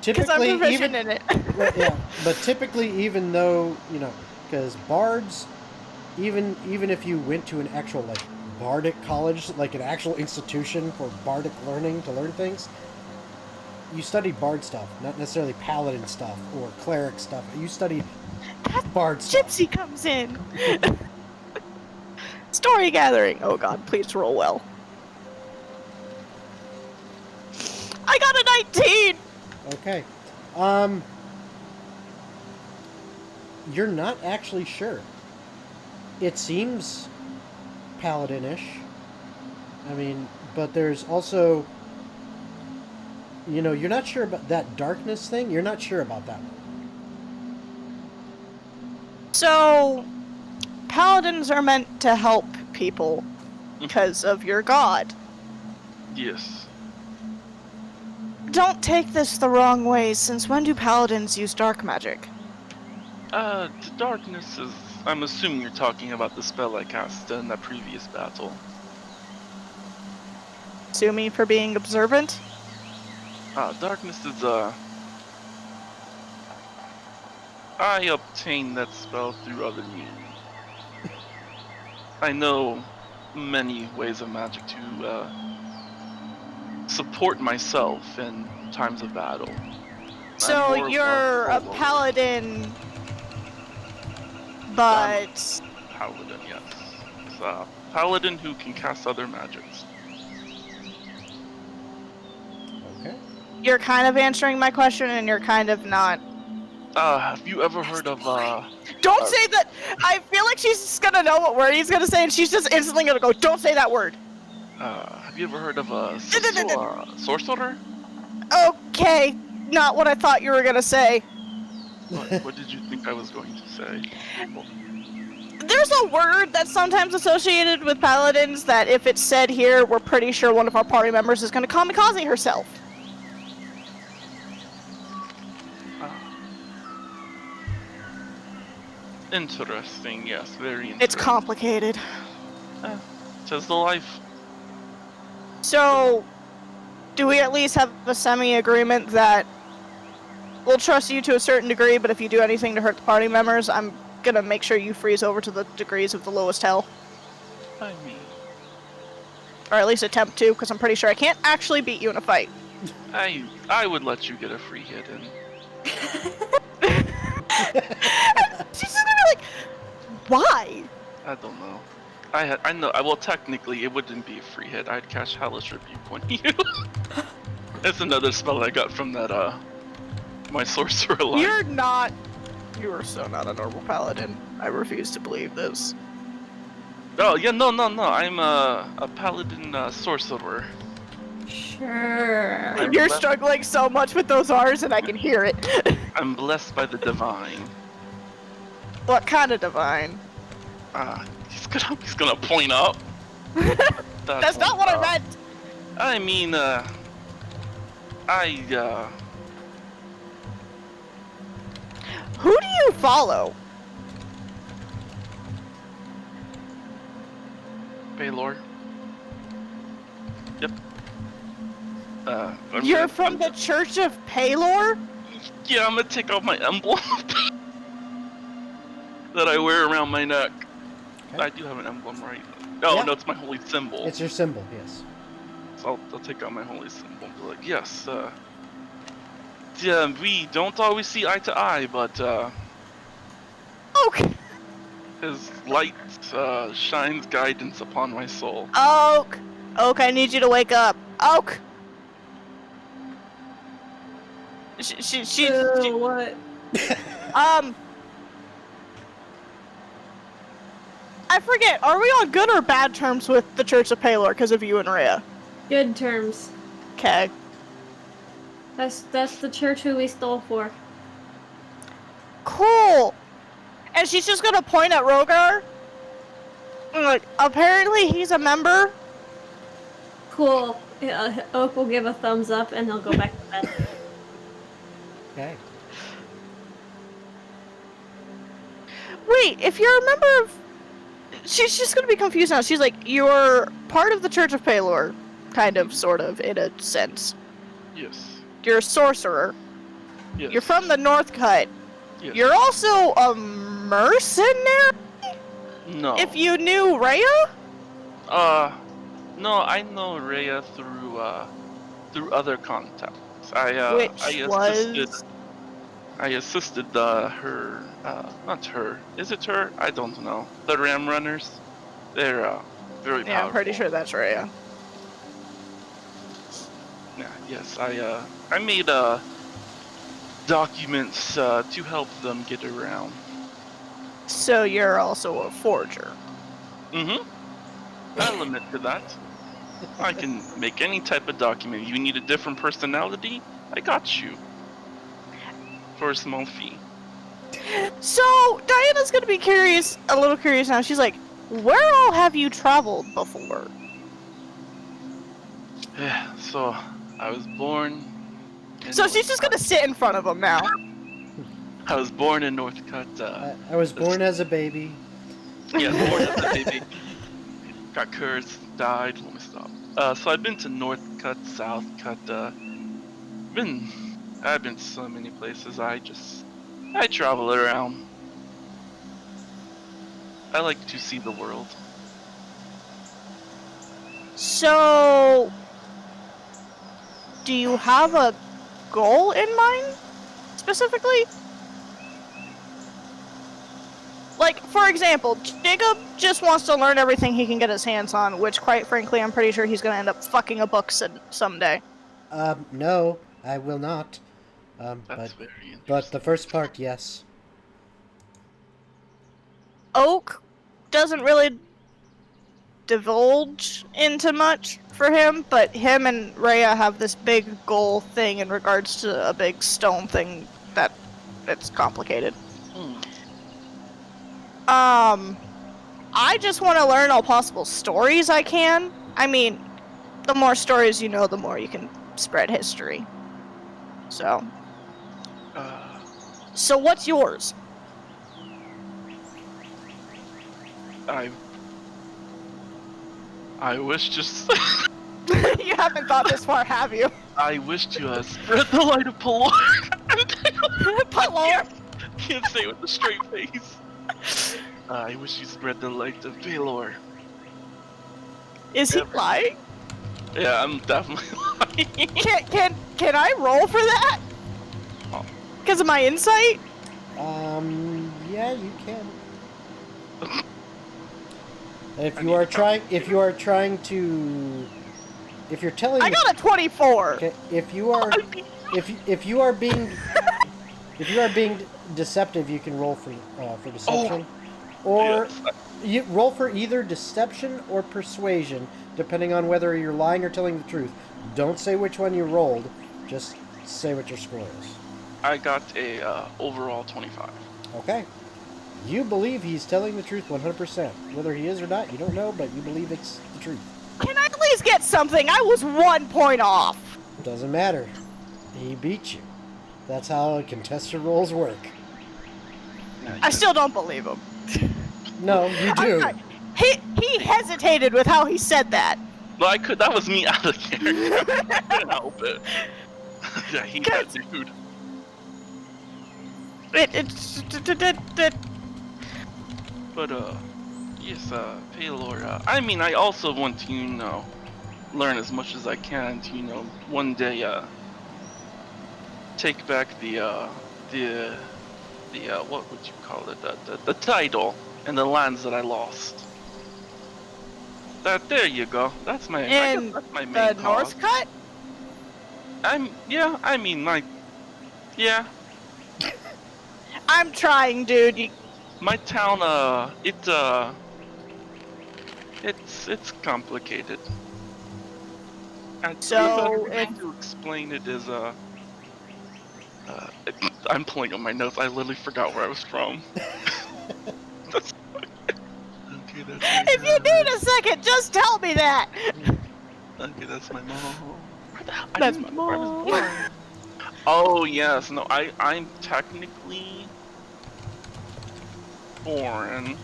typically, I'm proficient in it. Yeah, but typically, even though because bards, even if you went to an actual bardic college, like an actual institution for bardic learning to learn things, you study bard stuff, not necessarily paladin stuff or cleric stuff. You study bard stuff. Gypsy comes in. Story gathering. Oh god, please roll well. I got a 19! Okay. You're not actually sure. It seems paladinish. I mean, but there's also, you're not sure about that darkness thing. You're not sure about that one. So, paladins are meant to help people because of your god. Yes. Don't take this the wrong way, since when do paladins use dark magic? The darkness is... I'm assuming you're talking about the spell I cast in that previous battle. Sue me for being observant? Darkness is, I obtained that spell through other means. I know many ways of magic to, support myself in times of battle. So you're a paladin, but... Paladin, yes. It's a paladin who can cast other magics. Okay. You're kind of answering my question, and you're kind of not. Have you ever heard of Don't say that! I feel like she's just gonna know what word he's gonna say, and she's just instantly gonna go, don't say that word! have you ever heard of a sorcerer? Okay, not what I thought you were gonna say. What did you think I was going to say? There's a word that's sometimes associated with paladins that if it's said here, we're pretty sure one of our party members is gonna kamikaze herself. Interesting, yes, very interesting. It's complicated. Says the life. So, do we at least have a semi-agreement that we'll trust you to a certain degree, but if you do anything to hurt the party members, I'm gonna make sure you freeze over to the degrees of the lowest hell. I mean, Or at least attempt to, because I'm pretty sure I can't actually beat you in a fight. I would let you get a free hit in. She's just gonna be like, why? I don't know. I know. Well, technically, it wouldn't be a free hit. I'd cast Hellish Rebuke on you. That's another spell I got from that my sorcerer line. You are so not a normal paladin. I refuse to believe this. Oh yeah, no. I'm a paladin sorcerer. Sure. You're struggling so much with those R's, and I can hear it. I'm blessed by the divine. What kind of divine? He's gonna point up. That's not what I meant. I mean, Who do you follow? Baylor. Yep. You're from the Church of Paylor? Yeah, I'm gonna take off my emblem that I wear around my neck. Okay. I do have an emblem, right? Oh, Yeah. no, it's my holy symbol. It's your symbol, yes. So I'll take out my holy symbol. Be like, yes, yeah, we don't always see eye to eye, but Oak! his light shines guidance upon my soul. Oak! Oak, I need you to wake up. Oak! She What? I forget, are we on good or bad terms with the Church of Paylor because of you and Rhea? Good terms. Okay. That's the church who we stole for. Cool! And she's just gonna point at Rhogar. And like, apparently he's a member. Cool. Oak will give a thumbs up and he'll go back to bed. Okay. Wait, if you're a member of... She's just gonna be confused now. She's like, you're part of the Church of Paylor. Kind of, sort of, in a sense. Yes. You're a sorcerer. Yes. You're from the North Cut. Yes. You're also a mercenary? No. If you knew Rhea? No, I know Rhea through other contacts. I assisted her, not her. Is it her? I don't know. The Ram Runners. They're very powerful. Yeah, I'm pretty sure that's Rhea. Yeah, yes, I made documents to help them get around. So you're also a forger. Mm-hmm. I'll admit to that. I can make any type of document. You need a different personality? I got you. For a small fee. So Diana's gonna be curious, a little curious now. She's like, where all have you traveled before? Yeah, so I was born in So she's just gonna sit in front of him now. I was born in Northcutt. I was born as a baby. Yeah, born as a baby. Got cursed, died. Let me stop. So I've been to Northcutt, Southcutt. I've been so many places. I travel around. I like to see the world. So, do you have a goal in mind, specifically? Like, for example, Jacob just wants to learn everything he can get his hands on, which, quite frankly, I'm pretty sure he's gonna end up fucking a book someday. No. I will not. That's very interesting. But the first part, yes. Oak doesn't really divulge into much for him, but him and Rhea have this big goal thing in regards to a big stone thing that it's complicated. Hmm. I just want to learn all possible stories I can. I mean, the more stories you know, the more you can spread history. So what's yours? I wish just You haven't thought this far, have you? I wish to spread the light of Palor. Palor? Can't say it with a straight face. I wish you spread the light of Palor. Is he lying? Yeah, I'm definitely lying. Can I roll for that? Oh. Because of my insight? Yeah, you can. If you are trying to, I got a 24. okay, if you are being deceptive, you can roll for deception, or Yes. you roll for either deception or persuasion, depending on whether you're lying or telling the truth. Don't say which one you rolled. Just say what your score is. I got a overall 25. Okay. You believe he's telling the truth 100%. Whether he is or not, you don't know, but you believe it's the truth. Can I at least get something? I was 1 point off. Doesn't matter. He beat you. That's how contested rolls work. I still don't believe him. No, you do. He hesitated with how he said that. No, I could. That was me out of character. I couldn't help it. Yeah, he had dude. But yes, Paylor. I mean, I also want to, learn as much as I can to, one day, take back the what would you call it? The title and the lands that I lost. There you go. That's my. I guess that's my main the cause. Northcut? Yeah. I'm trying, dude. My town, it's complicated. And So, the way to explain it is, I'm pulling up my notes. I literally forgot where I was from. Okay, that's my If you need a second, just tell me that. Okay, that's my mom. Where the hell? That's I my was mom. born. Oh yes, no, I'm technically born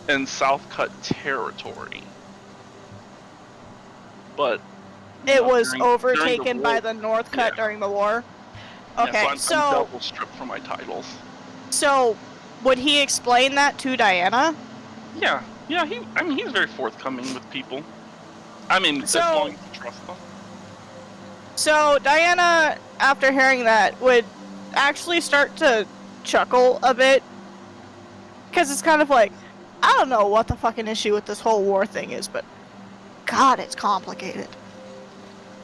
in Southcut territory, but It was during overtaken the by war- the Northcut yeah. during the war. Yeah, Okay, I'm double stripped for my titles. so would he explain that to Diana? Yeah, he's very forthcoming with people. I mean, as long as you trust them. So Diana, after hearing that, would actually start to chuckle a bit. Because it's kind of like, I don't know what the fucking issue with this whole war thing is, but God, it's complicated.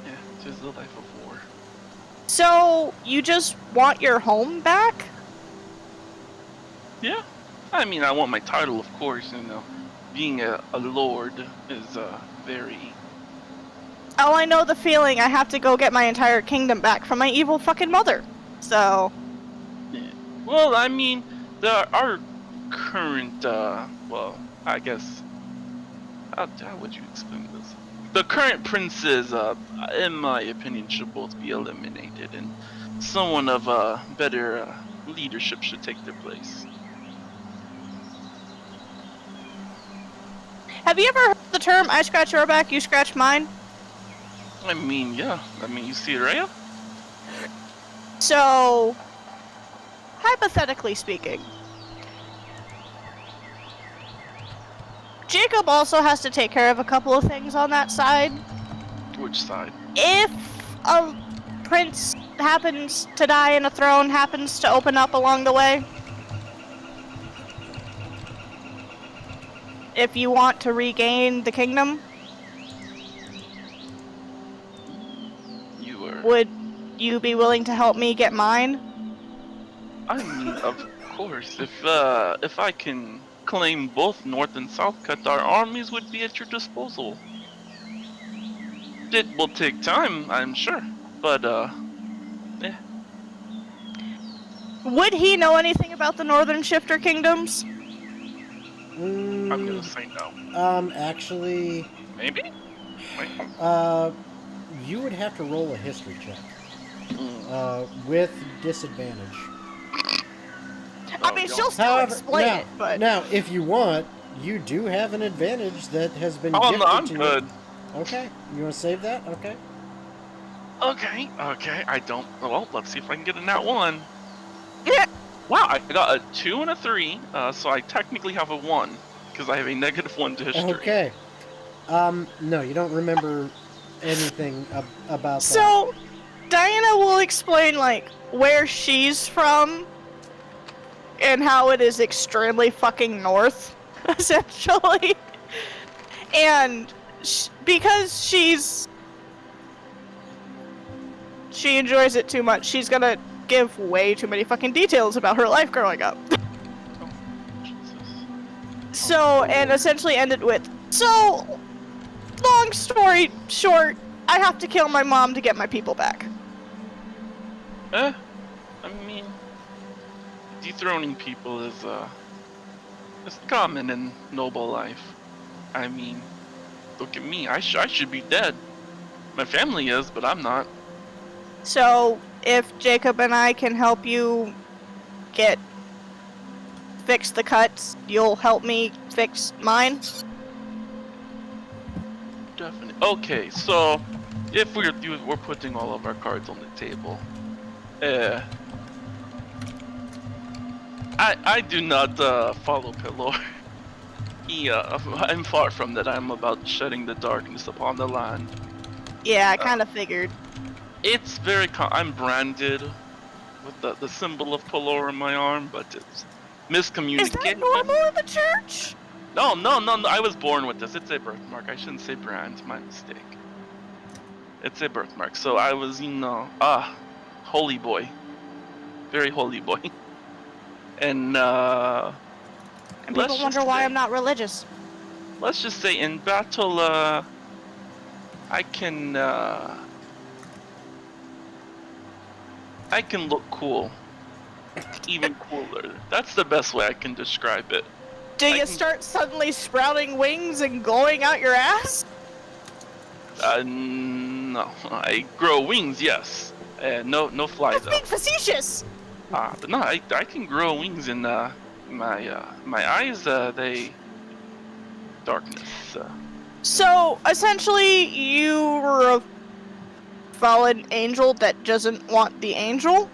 Yeah, it's just the life of war. So, you just want your home back? Yeah, I mean, I want my title, of course. Being a lord is very. Oh, I know the feeling. I have to go get my entire kingdom back from my evil fucking mother. So. Yeah. Well, I mean, our current, I guess. How would you explain this? The current princes, in my opinion, should both be eliminated, and someone of better leadership should take their place. Have you ever heard the term, I scratch your back, you scratch mine? I mean, yeah. I mean, you see Rhea? So, hypothetically speaking, Jacob also has to take care of a couple of things on that side. Which side? If a prince happens to die and a throne happens to open up along the way, if you want to regain the kingdom, You were. you be willing to help me get mine? I mean, of course, if I can claim both North and South Cut, our armies would be at your disposal. It will take time, I'm sure, but yeah. Would he know anything about the Northern Shifter Kingdoms? I'm gonna Mm, say no. actually, Maybe? Wait. you would have to roll a history check Mm. with disadvantage. I mean, yeah. she'll still explain it, but now, if you want, you do have an advantage that has been Oh gifted no, I'm to good. you. Okay, you want to save that? Okay. Okay, I don't. Well, let's see if I can get a nat 1. yeah. Wow, I got a 2 and a 3, so I technically have a 1, because I have a -1 to history. Okay. No, you don't remember anything about that. So Diana will explain like where she's from and how it is extremely fucking north, essentially. And because she enjoys it too much, she's gonna give way too many fucking details about her life growing up. Oh, Jesus. So, and essentially ended with, so, long story short, I have to kill my mom to get my people back. I mean, dethroning people is common in noble life. I mean, look at me. I should be dead. My family is, but I'm not. So, if Jacob and I can help you fix the cuts, you'll help me fix mine? Definitely. Okay, so if we're putting all of our cards on the table, I do not follow Pelor. I'm far from that. I'm about shedding the darkness upon the land. Yeah, I kind of figured. It's very. I'm branded with the symbol of Pelor on my arm, but it's miscommunication. Is that normal in the church? No. I was born with this. It's a birthmark. I shouldn't say brand. My mistake. It's a birthmark. So I was, holy boy, very holy boy, and people wonder why I'm not religious. Let's just say in battle, I can look cool, even cooler. That's the best way I can describe it. Do you start suddenly sprouting wings and glowing out your ass? No. I grow wings, yes. No fly That's though. being facetious. But no, I can grow wings in my eyes. They darkness. So essentially, you were a fallen angel that doesn't want the angel.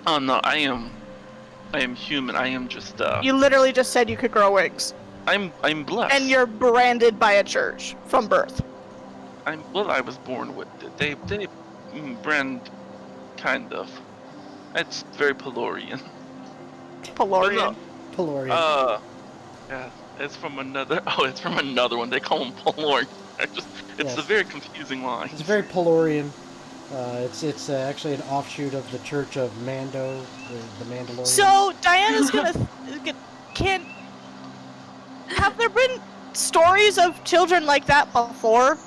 Oh no, I am human. I am just. You literally just said you could grow wings. I'm blessed. And you're branded by a church from birth. I was born with it. They brand, kind of. It's very Pelorian. Pelorian. Pelorian. Yeah, it's from another. Oh, it's from another one. They call him Pelorian. It's Yes. a very confusing line. It's very Pelorian. It's actually an offshoot of the Church of Mando, the Mandalorian. So Diana's have there been stories of children like that before?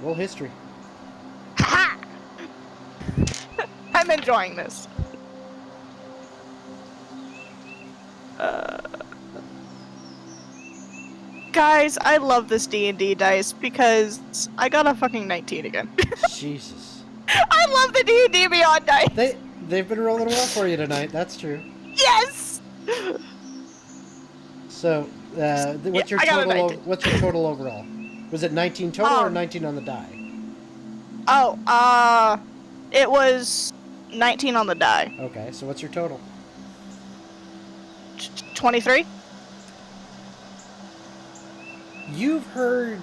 Roll history. Ha! I'm enjoying this. Guys, I love this D&D dice because I got a fucking 19 again. Jesus. I love the D&D Beyond dice. They've been rolling well for you tonight. That's true. Yes. So, what's your I got a total? 19. What's your total overall? Was it 19 total or 19 on the die? Oh, it was 19 on the die. Okay, so what's your total? 23. You've heard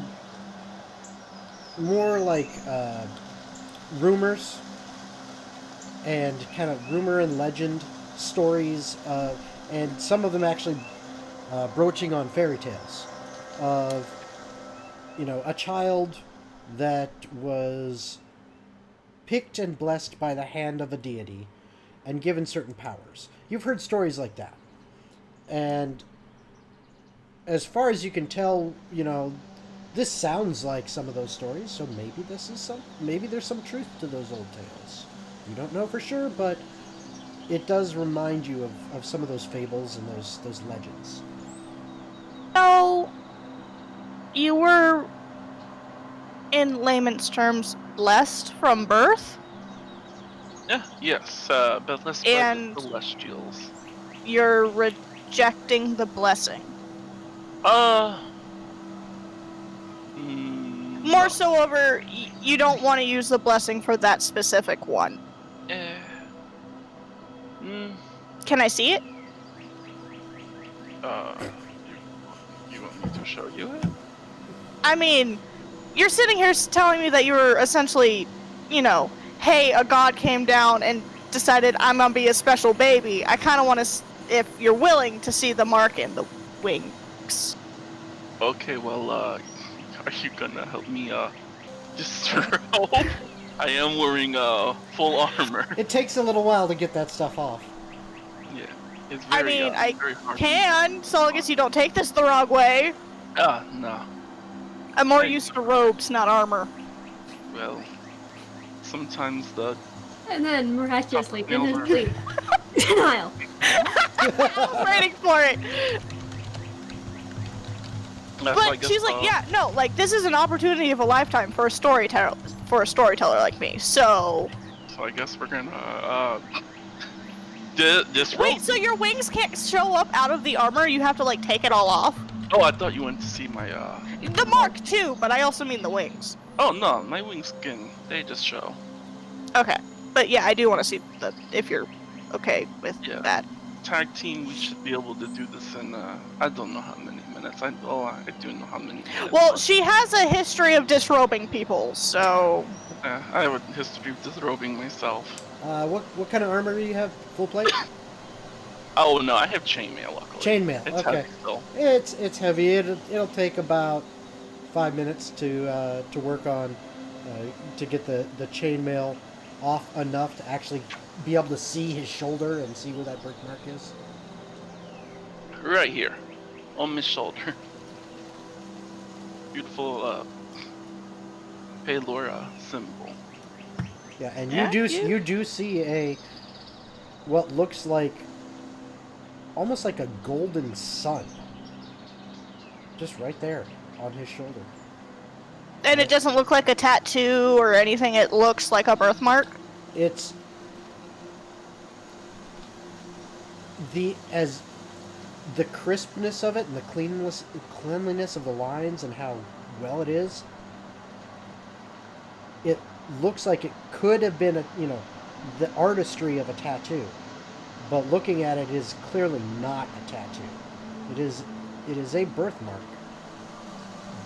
more like rumors and kind of rumor and legend stories, and some of them actually broaching on fairy tales of, a child that was picked and blessed by the hand of a deity and given certain powers. You've heard stories like that. And as far as you can tell, this sounds like some of those stories, so maybe there's some truth to those old tales. You don't know for sure, but it does remind you of some of those fables and those legends. So, you were, in layman's terms, blessed from birth? Yes, but let's by And- the celestials. You're rejecting the blessing. More No. so over, you don't want to use the blessing for that specific one. Can I see it? You want me to show you it? I mean, you're sitting here telling me that you were essentially, hey, a god came down and decided I'm gonna be a special baby. I kind of want to, if you're willing, to see the mark in the wings. Okay, well, are you gonna help me, disrobe? I am wearing, full armor. It takes a little while to get that stuff off. Yeah, it's I very, mean, I very hard. can, so long as you don't take this the wrong way. No. I'm more Hey. used to robes, not armor. Well, sometimes the... And then miraculously, in his Over. sleep, denial. I was waiting for it. That's, I But guess, she's like, yeah, no, like this is an opportunity of a lifetime for a storyteller, like me. So So I guess we're gonna, disrobe. wait, so your wings can't show up out of the armor? You have to like take it all off? Oh, I thought you wanted to see my, The mark too, but I also mean the wings. Oh, no, my wings they just show. Okay, but yeah, I do want to see if you're okay with Yeah. that. Tag team, we should be able to do this in, I don't know how many minutes. I do know how many minutes. Well, but, she has a history of disrobing people, so I have a history of disrobing myself. What kind of armor do you have? Full plate? Oh, no, I have chainmail, luckily. Chainmail, It's okay. heavy still. It's heavy. It'll take about 5 minutes to work on to get the chainmail off enough to actually be able to see his shoulder and see where that birthmark is. Right here, on my shoulder. Beautiful, Palora symbol. Yeah, and Yeah, you do see what looks like almost like a golden sun, just right there on his shoulder. and it doesn't look like a tattoo or anything. It looks like a birthmark. It's the crispness of it and the cleanliness of the lines and how well it is. It looks like it could have been the artistry of a tattoo, but looking at it is clearly not a tattoo. It is a birthmark,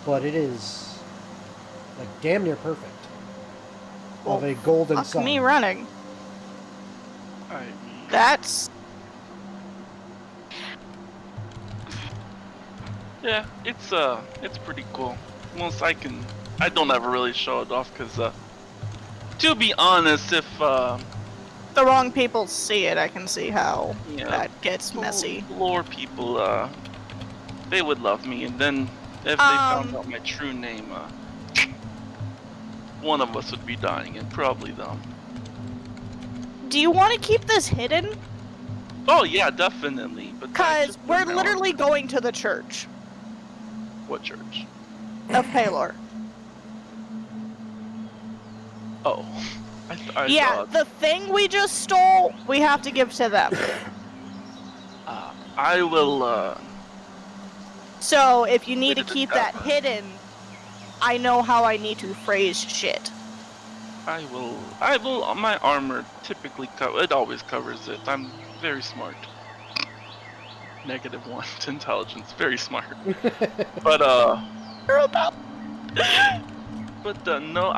but it is like damn near perfect of a golden Fuck sun. me running. I mean, That's yeah, it's pretty cool. I don't ever really show it off because, to be honest, if, the wrong people see it. I can see how Yeah. that gets messy. lore people, they would love me, and then if they found Um, out my true name, one of us would be dying, and probably them. Do you want to keep this hidden? Oh yeah, definitely. But Because just we're for now, literally going to the church What church? of Palor. Oh, I Yeah, thought. the thing we just stole, we have to give to them. I will. So if you need to Look at the keep that cover. hidden, I know how I need to phrase shit. I will. My armor typically it always covers it. I'm very smart. -1 to intelligence. Very smart. But You're about. But no,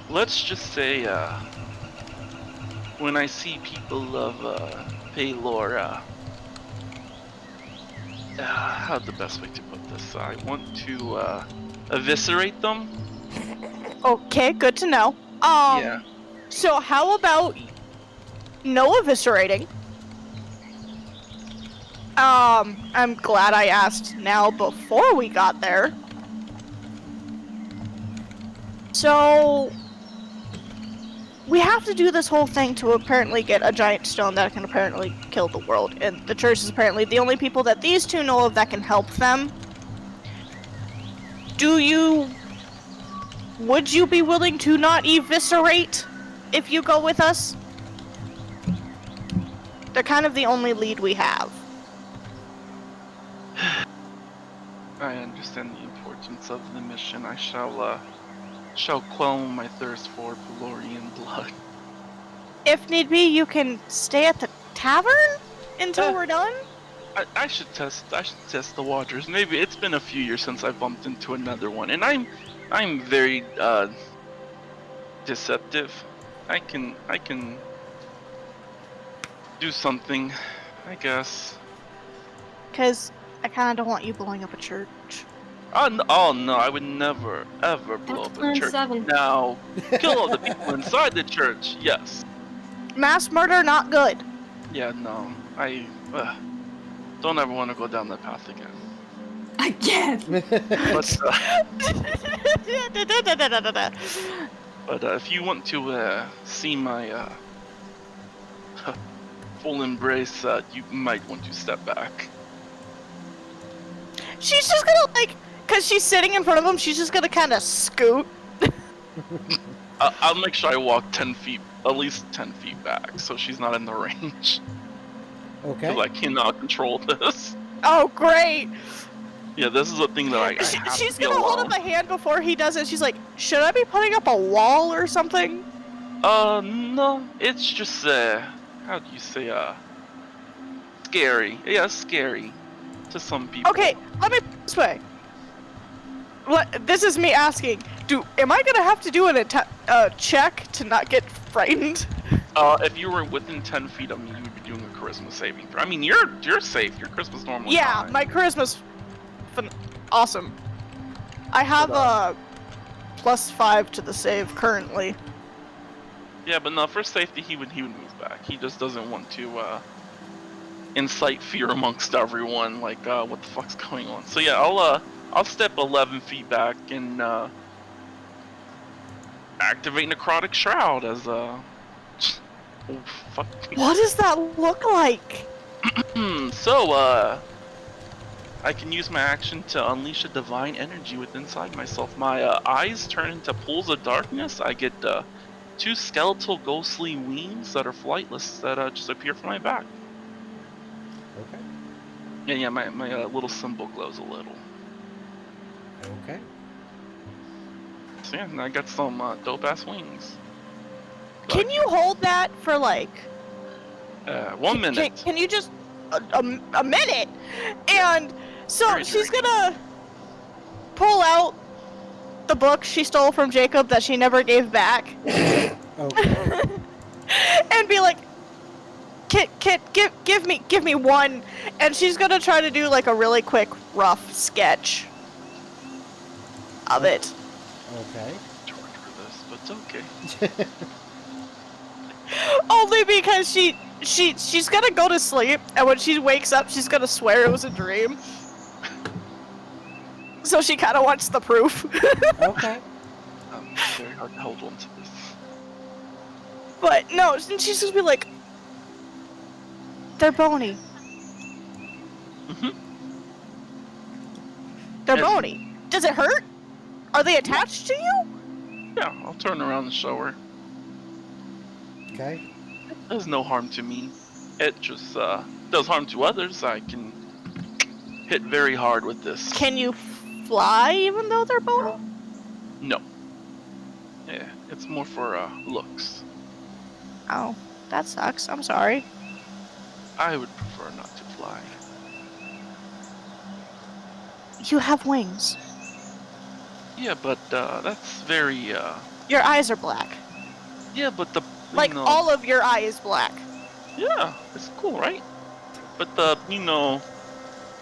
let's just say, when I see people of Paylor, how's the best way to put this? I want to eviscerate them Okay, good to know. Yeah. So how about no eviscerating? I'm glad I asked now before we got there. So we have to do this whole thing to apparently get a giant stone that can apparently kill the world, and the church is apparently the only people that these two know of that can help them. Would you be willing to not eviscerate if you go with us? They're kind of the only lead we have. I understand the importance of the mission. I shall quell my thirst for Pelorian blood. If need be, you can stay at the tavern until we're done. I should test the waters. Maybe it's been a few years since I bumped into another one, and I'm very deceptive. I can do something, I guess. Because I kind of don't want you blowing up a church. Oh no, I would never ever blow That's up a plan church. 7. Now, kill all the people inside the church. Yes. Mass murder, not good. Yeah, no. I don't ever want to go down that path again. Again! But if you want to see my full embrace, you might want to step back. She's just gonna, like, because she's sitting in front of him, she's just gonna kind of scoot. I'll make sure I walk 10 feet, at least 10 feet back, so she's not in the range. Okay. Because I cannot control this. Oh, great! Yeah, this is a thing that I have She's to be gonna hold alone. up a hand before he does it. She's like, should I be putting up a wall or something? No, it's just, how do you say, scary. Yeah, scary to some people. Okay, let me put it this way. This is me asking. Am I gonna have to do a check to not get frightened? If you were within 10 feet of me, you would be doing a charisma saving throw. I mean, you're safe. Your charisma's normally Yeah, high. my charisma's awesome. I have a +5 to the save currently. Yeah, but no, for safety, he would move back. He just doesn't want to incite fear amongst everyone. Like, what the fuck's going on? So yeah, I'll step 11 feet back and activate Necrotic Shroud as oh, fuck. What does that look like? So I can use my action to unleash a divine energy within inside myself. My eyes turn into pools of darkness. I get 2 skeletal ghostly wings that are flightless that just appear from my back. Okay. Yeah, my little symbol glows a little. Okay. So yeah, and I got some dope ass wings. Can you hold that for like 1 minute? Can you just a minute? And so Very she's drink. gonna pull out the book she stole from Jacob that she never gave back, Okay. and be like, give me one. And she's gonna try to do like a really quick rough sketch of it. Okay. Charge for this, but it's okay. Only because she's gonna go to sleep, and when she wakes up, she's gonna swear it was a dream. So she kind of wants the proof. Okay. Very hard to hold on to this. But no, she's just gonna be like, they're bony. Mhm. They're Yes. bony. Does it hurt? Are they attached to you? Yeah, I'll turn around and show her. Okay. There's no harm to me. It just does harm to others. I can hit very hard with this. Can you fly even though they're bony? No. Yeah, it's more for looks. Oh, that sucks. I'm sorry. I would prefer not to fly. You have wings. Yeah, but that's very Your eyes are black. yeah, but the Like all of your eye is black. yeah, it's cool, right? But the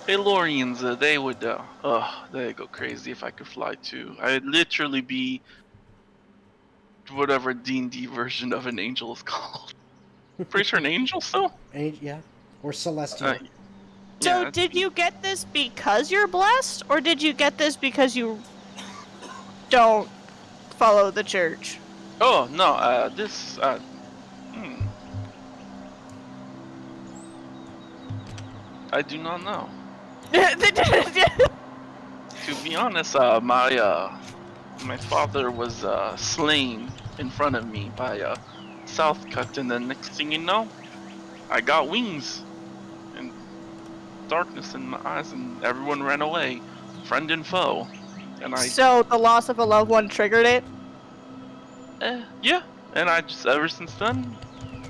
Pelorians, they would they go crazy if I could fly too. I'd literally be whatever D&D version of an angel is called. Pretty sure an angel still? Yeah, or celestial. So Yeah. did you get this because you're blessed, or did you get this because you don't follow the church? Oh no, I do not know. To be honest, my father was slain in front of me by Southcut, and then next thing you know, I got wings and darkness in my eyes, and everyone ran away, friend and foe. And So the loss of a loved one triggered it? yeah, and I just ever since then,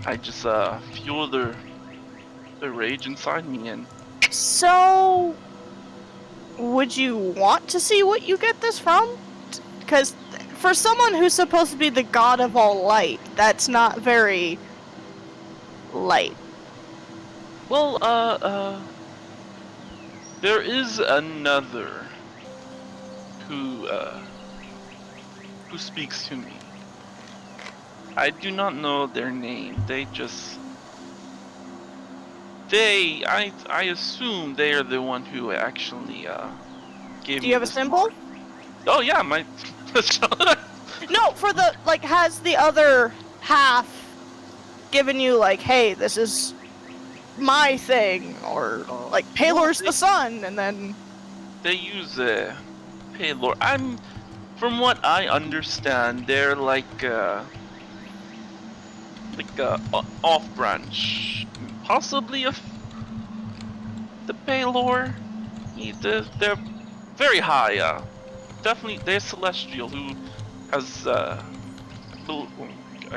I just fuel the rage inside me, and So would you want to see what you get this from? Because for someone who's supposed to be the god of all light, that's not very light. well, there is another who speaks to me. I do not know their name. I assume they are the one who actually gave me. Do you have a this symbol? mark. Oh yeah, my. No, for the, like, has the other half given you, like, hey, this is my thing, or, like, Palor's the sun, and then... They use Palor. From what I understand, they're like a off branch, possibly of the Palor. They're very high. Definitely, they're celestial who has I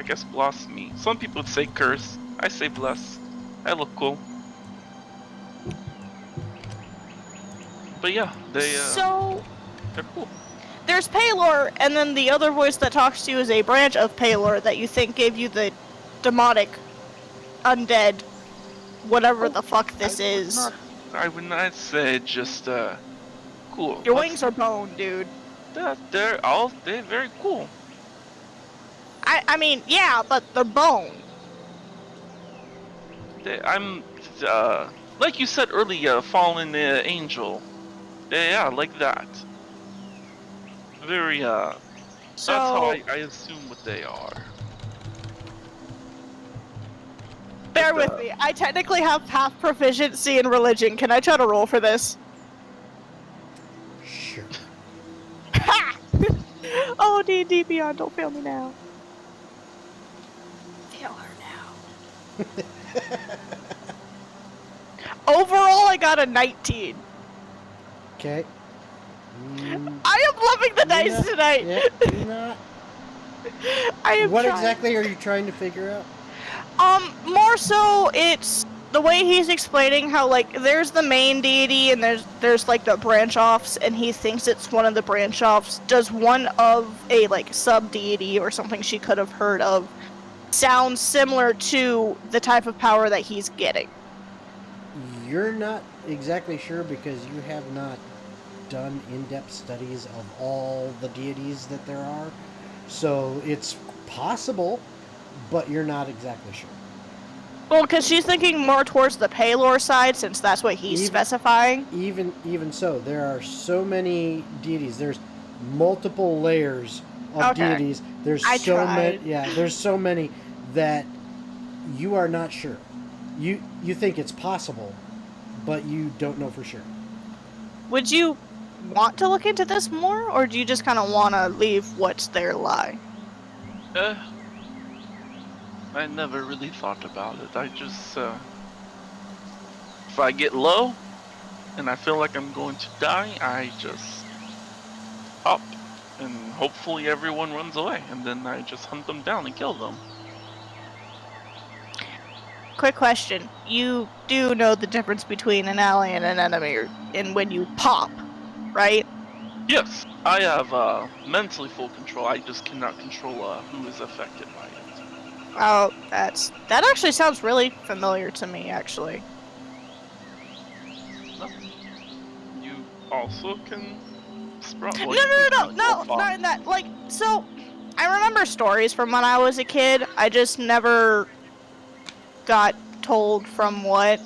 guess blessed me. Some people would say curse. I say bless. I look cool. But yeah, So, they're cool. there's Palor, and then the other voice that talks to you is a branch of Palor that you think gave you the demonic, undead, whatever the fuck this is. I would not say just cool. Your wings are bone, dude. They're very cool. I mean, yeah, but they're bone. I'm like you said earlier, fallen angel. Yeah, like that. Very So, that's how I assume what they are. bear But, with me. I technically have half proficiency in religion. Can I try to roll for this? Sure. Ha! Oh, D&D Beyond, don't fail me now. Fail her now. Overall, I got a 19. Okay. I am loving the dice tonight. Yeah, you're not. I am What trying. exactly are you trying to figure out? More so it's the way he's explaining how, like, there's the main deity and there's like the branch offs, and he thinks it's one of the branch offs. Does one of a, like, sub deity or something she could have heard of sound similar to the type of power that he's getting? You're not exactly sure because you have not done in-depth studies of all the deities that there are. So it's possible, but you're not exactly sure. Well, because she's thinking more towards the Palor side, since that's what he's specifying. Even so, there are so many deities. There's multiple layers of deities. There's there's so many that you are not sure. You think it's possible, but you don't know for sure. Would you want to look into this more, or do you just kind of want to leave what's there lie? I never really thought about it. I just if I get low and I feel like I'm going to die, I just hop, and hopefully everyone runs away, and then I just hunt them down and kill them. Quick question. You do know the difference between an ally and an enemy in when you pop, right? Yes, I have mentally full control. I just cannot control who is affected by it. Oh, that actually sounds really familiar to me, actually. No. You also can sprout. No, not in that. Like, so, I remember stories from when I was a kid. I just never got told from what.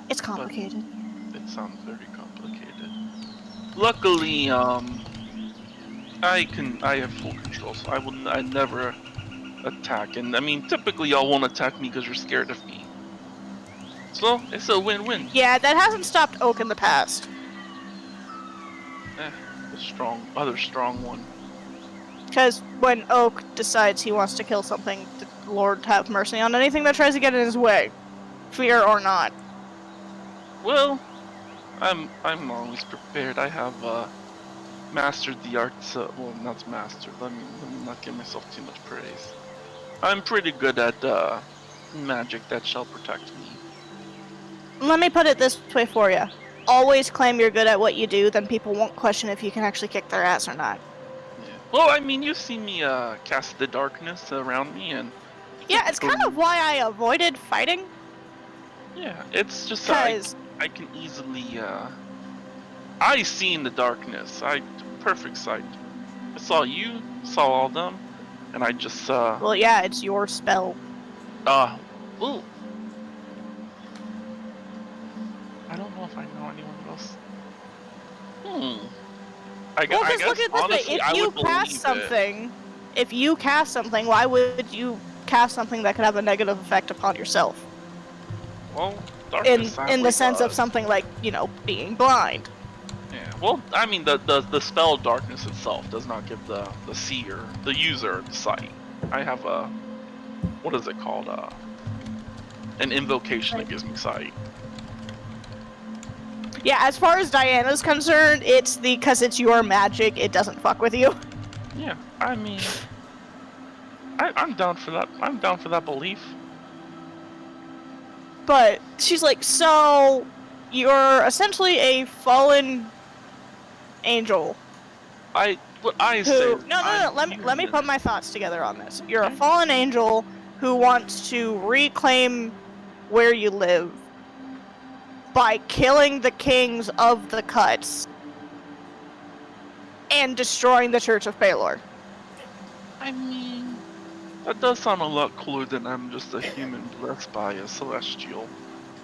It's complicated. It sounds very complicated. Luckily, I have full control, so I never attack. And I mean, typically y'all won't attack me because you're scared of me. So it's a win-win. Yeah, that hasn't stopped Oak in the past. Other strong one. Because when Oak decides he wants to kill something, the Lord have mercy on anything that tries to get in his way, fear or not. Well, I'm always prepared. I have mastered the arts. Well, not mastered. Let me not give myself too much praise. I'm pretty good at magic that shall protect me. Let me put it this way for you. Always claim you're good at what you do, then people won't question if you can actually kick their ass or not. Yeah. Well, I mean, you've seen me cast the darkness around me, and Yeah, it's kind of why I avoided fighting. yeah, it's just Because I can easily I see in the darkness. Perfect sight. I saw you, saw all them, and I just well, yeah, it's your spell. well, I don't know if I know anyone else. I Well, guess look at this honestly, way. I would If you cast something, why would you cast something that could have a negative effect upon yourself? Well, In darkness the sense of does. something like, being blind. Yeah. Well, I mean, the spell darkness itself does not give the seer, the user, the sight. I have what is it called? An invocation that gives me sight. Yeah, as far as Diana's concerned, because it's your magic, it doesn't fuck with you. Yeah, I mean, I'm down for that. I'm down for that belief. But she's like, so you're essentially a fallen angel. What I Who? say. No. Let me put my thoughts together on this. You're a fallen angel who wants to reclaim where you live by killing the kings of the Cuts and destroying the Church of Baelor. I mean, that does sound a lot cooler than I'm just a human blessed by a celestial.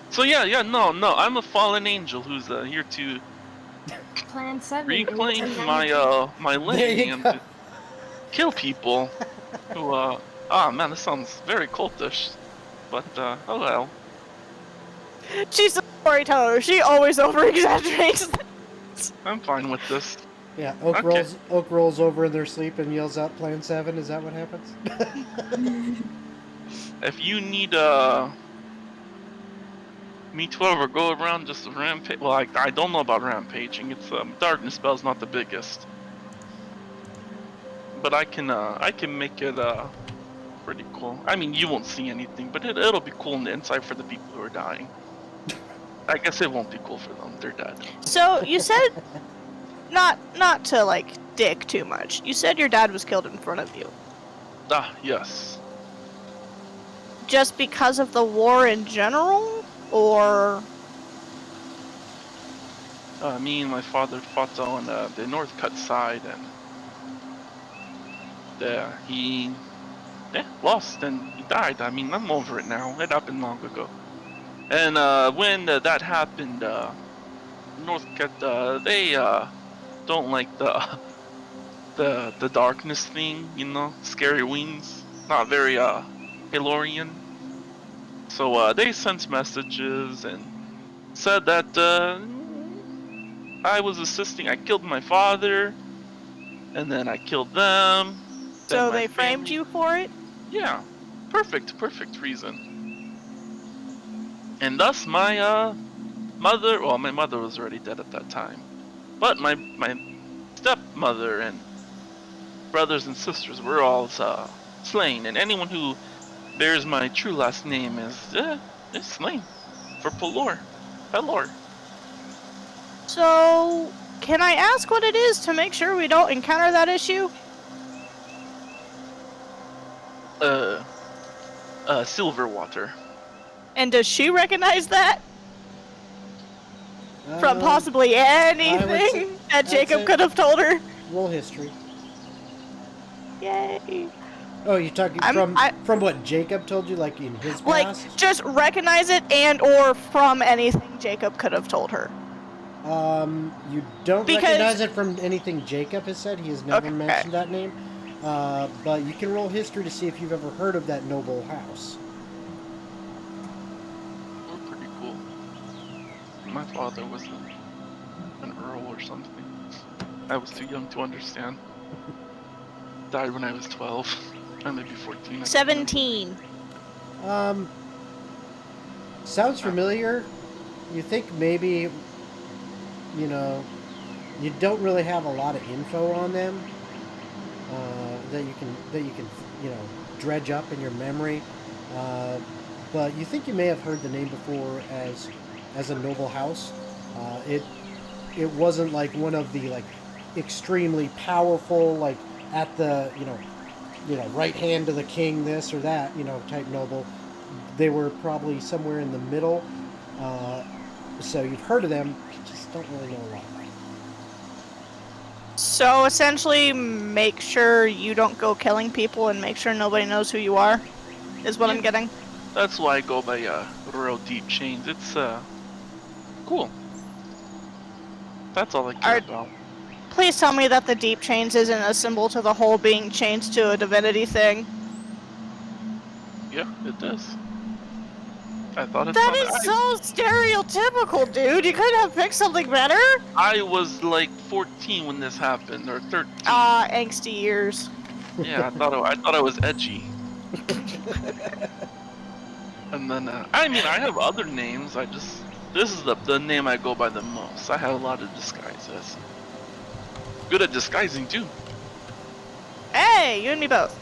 So no, I'm a fallen angel who's here to Plan 7. reclaim my lane and to kill people who ah man, this sounds very cultish, but oh well. She's a storyteller. She always over-exaggerates. I'm fine with this. Yeah, Oak Okay. rolls over in their sleep and yells out Plan 7. Is that what happens? If you need me to ever go around just rampage, well, I don't know about rampaging. It's darkness spell's not the biggest, but I can make it pretty cool. I mean, you won't see anything, but it'll be cool on the inside for the people who are dying. I guess it won't be cool for them. They're dead. So you said, not to like dick too much. You said your dad was killed in front of you. Ah, yes. Just because of the war in general, or Me and my father fought on the North Cut side, and he lost and he died. I mean, I'm over it now. It happened long ago. And when that happened, North Cut, they don't like the darkness thing, scary wings. Not very Halorian. So they sent messages and said that I was assisting. I killed my father, and then I killed them. so then my they framed family- you for it? Yeah, perfect reason. And thus my mother, well, my mother was already dead at that time, but my stepmother and brothers and sisters were all slain, and anyone who bears my true last name is slain for Pelor. So, can I ask what it is to make sure we don't encounter that issue? Silverwater. And does she recognize that from possibly anything? that Jacob it. could have told her. Roll history. Yay. Oh, you're talking from what Jacob told you, like in his Like, past? just recognize it and or from anything Jacob could have told her. You don't Because- recognize it from anything Jacob has said. He has never Okay. mentioned that name. But you can roll history to see if you've ever heard of that noble house. We're pretty cool. My father was an earl or something. I was too young to understand. Died when I was 12. Or maybe 14. I don't 17. Sounds familiar. You think maybe, you know, you don't really have a lot of info on them that you can you know, dredge up in your memory. But you think you may have heard the name before as a noble house. It wasn't like one of the like extremely powerful, like at the you know right hand of the king, this or that, you know, type noble. They were probably somewhere in the middle. So you've heard of them, you just don't really know a lot. So essentially, make sure you don't go killing people and make sure nobody knows who you are, is what I'm getting. That's why I go by real deep chains. It's cool. That's all I care about. Please tell me that the deep chains isn't a symbol to the whole being changed to a divinity thing. Yeah, it does. I thought it That sounded is so stereotypical, dude. You couldn't have picked something better. I was like 14 when this happened, or 13. Angsty years. Yeah, I thought I was edgy. And then, I mean, I have other names. This is the name I go by the most. I have a lot of disguises. Good at disguising too. Hey, you and me both.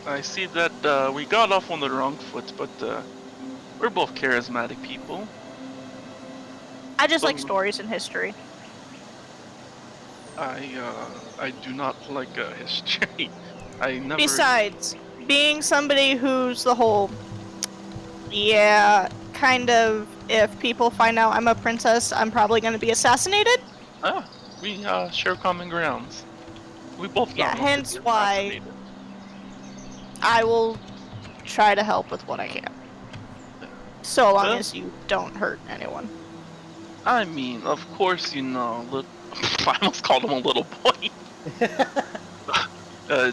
I see that we got off on the wrong foot, but we're both charismatic people. I just like stories and history. I do not like history. I never. Besides, being somebody who's the whole, yeah, kind of, if people find out I'm a princess, I'm probably going to be assassinated. We share common grounds. We both Yeah, not want to hence be why assassinated. I will try to help with what I can. So long as you don't hurt anyone. I mean, of course, you know, I almost called him a little boy.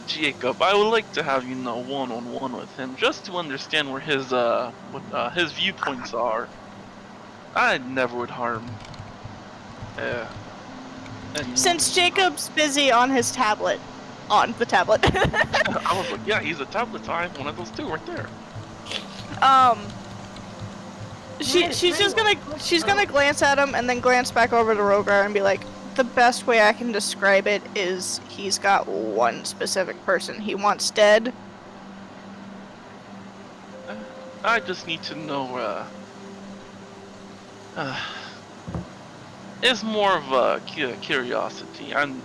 Jacob, I would like to have, you know, one-on-one with him, just to understand where his, what his viewpoints are. I never would harm. Since Jacob's busy on his tablet. On the tablet. I was like, yeah, he's a tablet time, one of those two right there. She's gonna glance at him and then glance back over to Rhogar and be like, the best way I can describe it is he's got one specific person he wants dead. I just need to know, it's more of a curiosity. I'm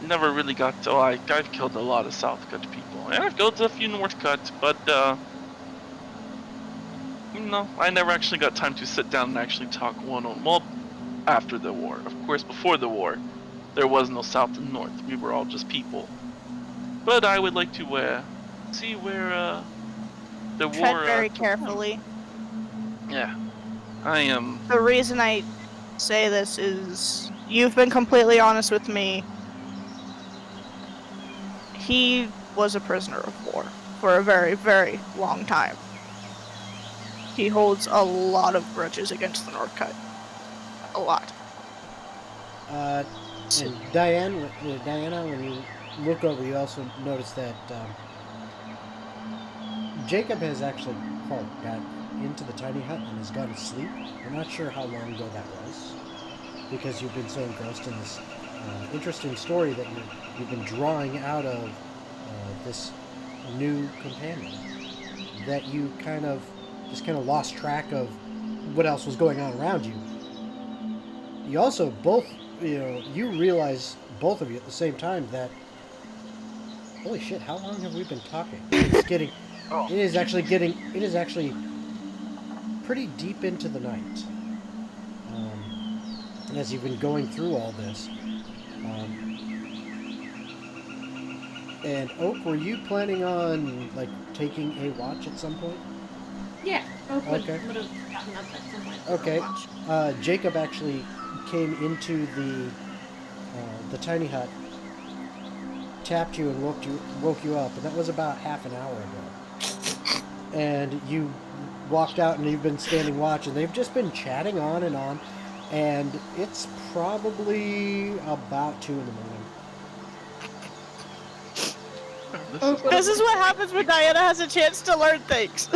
never really got to, I've killed a lot of South Cut people, and I've killed a few North Cut, but, no, I never actually got time to sit down and actually talk one-on-one. Well, after the war. Of course, before the war, there was no South and North. We were all just people. But I would like to, see where, the war... Tread very carefully. Yeah. I am... The reason I say this is, you've been completely honest with me. He was a prisoner of war for a very, very long time. He holds a lot of grudges against the North Cut. A lot. And Diana, when you look over, you also notice that Jacob has actually crawled back into the tiny hut and has gone to sleep. We're not sure how long ago that was, because you've been so engrossed in this interesting story that you've been drawing out of this new companion, that you just lost track of what else was going on around you. You also both, you realize, both of you at the same time, that holy shit, how long have we been talking? It is actually pretty deep into the night. as you've been going through all this. And Oak, were you planning on like taking a watch at some point? Yeah, Oak would Okay. have gotten up at some point. for a Okay. watch. Jacob actually came into the tiny hut, tapped you and woke you up, and that was about half an hour ago. And you walked out and you've been standing watch, and they've just been chatting on, and it's probably about 2 in the morning. This is This is what happens when Diana has a chance to learn things.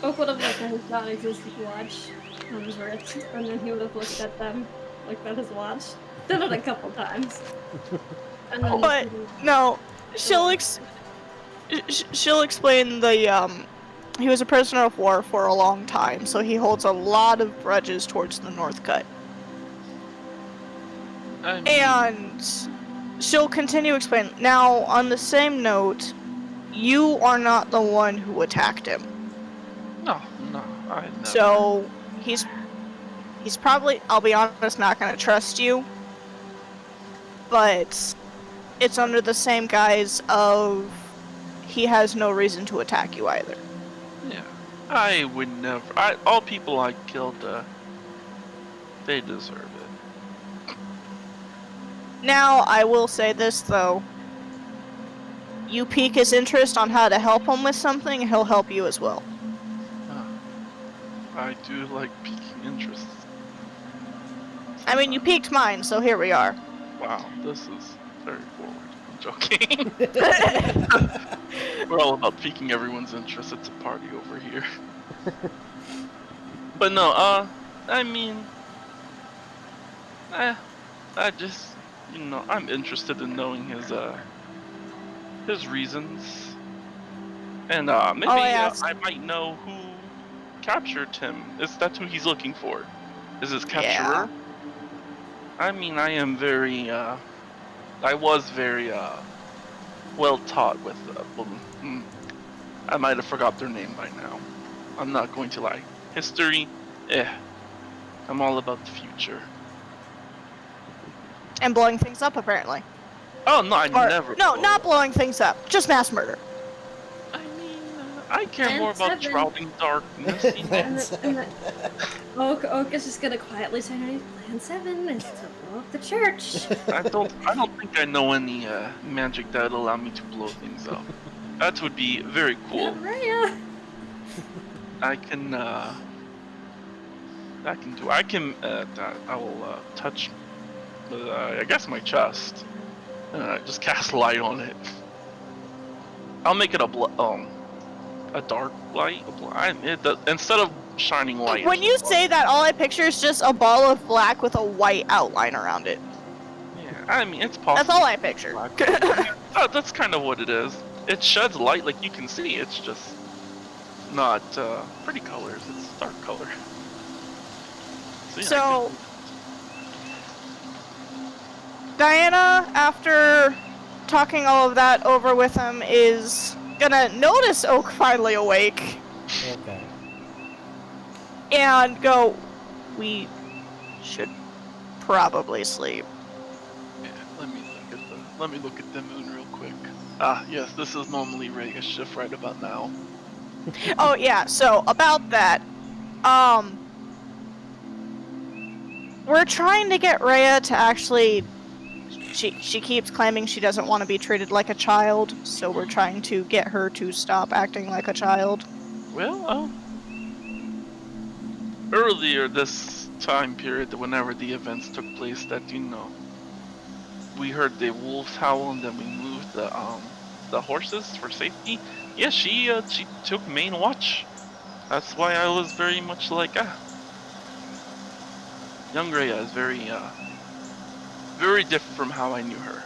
Oak would have looked at his non-existent watch on his wrist, and then he would have looked at his watch. Done it a couple times. And then But no, she'll explain the he was a prisoner of war for a long time, so he holds a lot of grudges towards the North Cut. I mean, And she'll continue explaining. Now, on the same note, you are not the one who attacked him. no, I never. So he's probably, I'll be honest, not gonna trust you. But it's under the same guise of he has no reason to attack you either. Yeah, I would never. All people I killed, they deserve it. Now, I will say this though. You pique his interest on how to help him with something, he'll help you as well. I do like piquing interest. I mean, you piqued mine, so here we are. Wow, this is very forward. I'm joking. We're all about piquing everyone's interest. It's a party over here. But no, I mean, I just, I'm interested in knowing his reasons, and maybe I might know who captured him. Is that who he's looking for? Is his capturer? Yeah. I mean, I was very well taught with. I might have forgot their name by now. I'm not going to lie. History, I'm all about the future. And blowing things up, apparently. Oh no, I Or, never. no, not blowing things up. Just mass murder. I mean, I care And more about 7. shrouding darkness. Oak is just gonna quietly say, Plan 7 is to blow up the church. I don't think I know any magic that would allow me to blow things up. That would be very cool. Rhea. I can I will touch I guess my chest. Just cast light on it. I'll make it a dark light. Instead of shining light. When you say that, all I picture is just a ball of black with a white outline around it. Yeah, I mean it's possible. That's all I picture. That's kind of what it is. It sheds light like you can see. It's just not pretty colors. It's dark color. Yeah, So, Diana, after talking all of that over with him, is gonna notice Oak finally awake Okay. and go, we should probably sleep. Yeah, let me look at the moon real quick. Yes, this is normally Rhogar's shift right about now. Oh yeah, so about that, we're trying to get Rhea to actually, she keeps claiming she doesn't want to be treated like a child, so we're trying to get her to stop acting like a child. Well, earlier this time period, whenever the events took place, that we heard the wolves howl and then we moved the horses for safety. Yeah, she took main watch. That's why I was very much like young Rhea is very very different from how I knew her.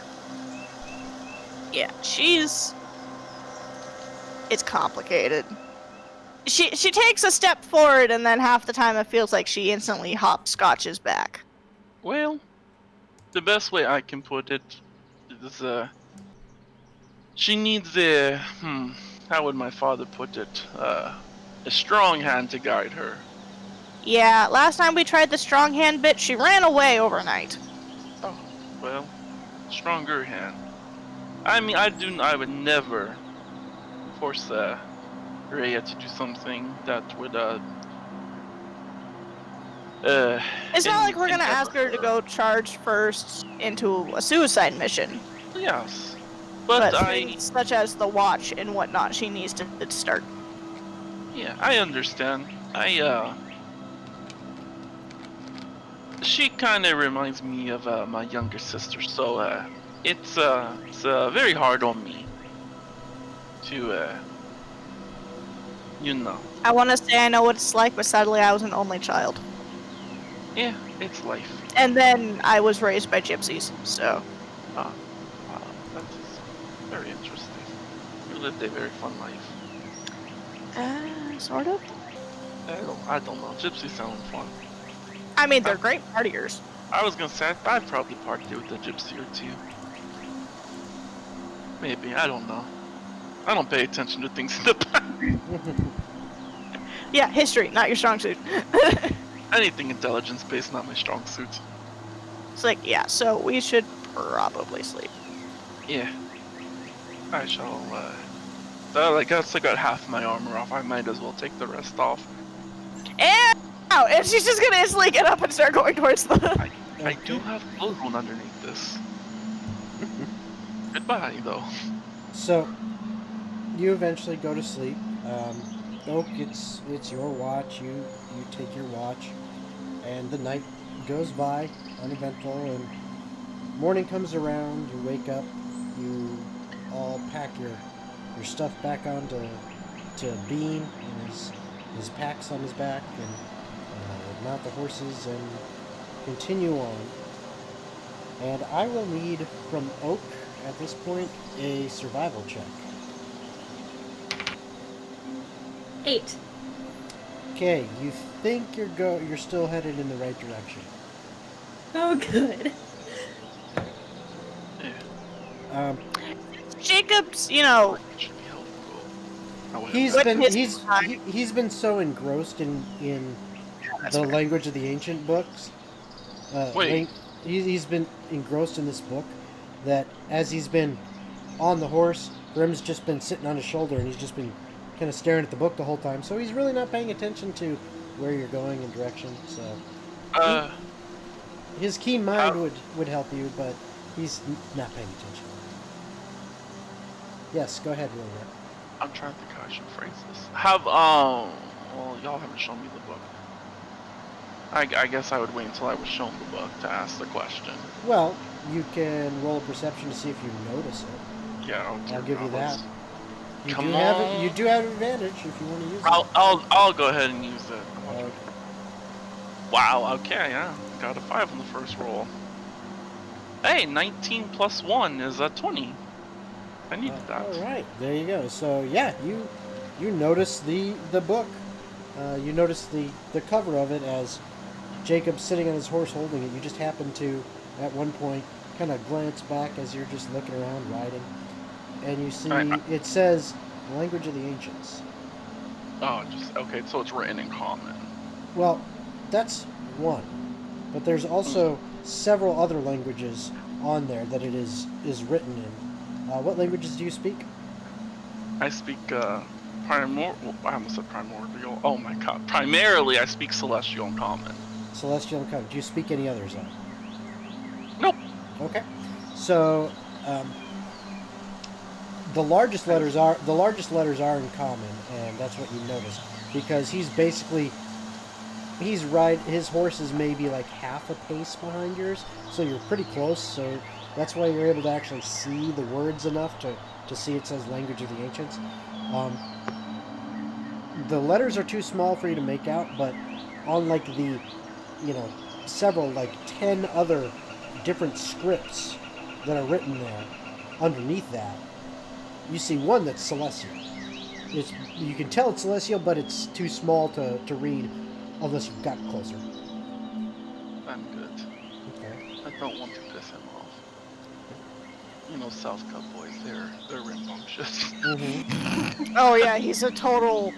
Yeah, it's complicated. She takes a step forward and then half the time it feels like she instantly hopscotches back. Well, the best way I can put it is she needs how would my father put it? A strong hand to guide her. Yeah, last time we tried the strong hand bit, she ran away overnight. Oh, well, stronger hand. I mean, I would never force Rhea to do something that would It's not like we're gonna endeavor ask her to go charge first into a suicide mission. Yes, But but things such as the watch and whatnot, she needs to start. yeah, I understand. She kind of reminds me of my younger sister, so it's very hard on me to you know. I want to say I know what it's like, but sadly I was an only child. Yeah, it's life. And then I was raised by gypsies, so. Wow, that's very interesting. You lived a very fun life. Sort of. I don't know. Gypsies sound fun. I mean, they're great partiers. I was gonna say I'd probably party with a gypsy or two. Maybe, I don't know. I don't pay attention to things in the back. Yeah, history, not your strong suit. Anything intelligence based, not my strong suit. It's like, yeah, so we should probably sleep. Yeah. I shall, I still got half my armor off. I might as well take the rest off. And she's just gonna instantly get up and start going towards the... I do have clothes on underneath this. Goodbye, though. So, you eventually go to sleep. Oak, it's your watch. You take your watch, and the night goes by uneventful. And morning comes around. You wake up. You all pack your stuff back onto Bean and his packs on his back, and mount the horses and continue on. And I will need from Oak at this point a survival check. 8. Okay, you think you're still headed in the right direction. Oh, good. Yeah. Jacob's, you know... Should be helpful. Oh, wait, He's What been his he's been so engrossed in the language of the ancient books. Wait. He's been engrossed in this book that as he's been on the horse, Grim's just been sitting on his shoulder and he's just been kind of staring at the book the whole time. So he's really not paying attention to where you're going in direction. So his keen mind would help you, but he's not paying attention. Yes, go ahead, Rhogar. I'm trying to think how I should phrase this. Well, y'all haven't shown me the book. I guess I would wait until I was shown the book to ask the question. Well, you can roll a perception to see if you notice it. Yeah, I'll give you that. You Come do have on. you do have advantage if you want to use it. I'll go ahead and use it. Okay. Wow. Okay. Yeah. Got a 5 on the first roll. Hey, 19 plus 1 is a 20. I need that. All right, there you go. So yeah, you notice the book. You notice the cover of it as Jacob's sitting on his horse holding it. You just happen to, at one point, kind of glance back as you're just looking around riding, and you see it says "Language of the Ancients." Oh, okay. So it's written in common. Well, that's one, but there's also several other languages on there that it is written in. What languages do you speak? I speak primordial. I almost said primordial. Oh my god. Primarily, I speak celestial and common. Celestial and Common. Do you speak any others though? Nope. Okay. So the largest letters are in common, and that's what you notice because his horse is maybe like half a pace behind yours, so you're pretty close. So that's why you're able to actually see the words enough to see it says Language of the Ancients. The letters are too small for you to make out, but on like the several, like 10 other different scripts that are written there underneath that, you see one that's celestial. You can tell it's celestial, but it's too small to read unless you've got closer. I'm good. Okay. I don't want to piss him off. You know, South Cup boys, they're rambunctious. Mm-hmm. Oh yeah, he's a total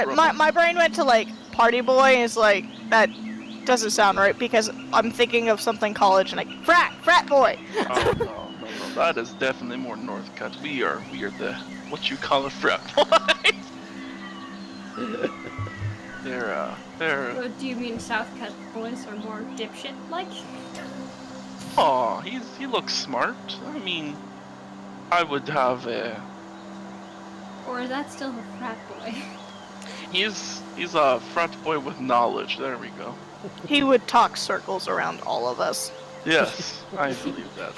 My brain went to like party boy, and it's like that doesn't sound right because I'm thinking of something college and like frat boy. Oh no. That is definitely more Northcutt. We are the what you call a frat boys. they're So do you mean South Cut boys are more dipshit like? oh, he looks smart. I mean, I would have a. Or is that still a frat boy? He's a frat boy with knowledge. There we go. He would talk circles around all of us. Yes, I believe that.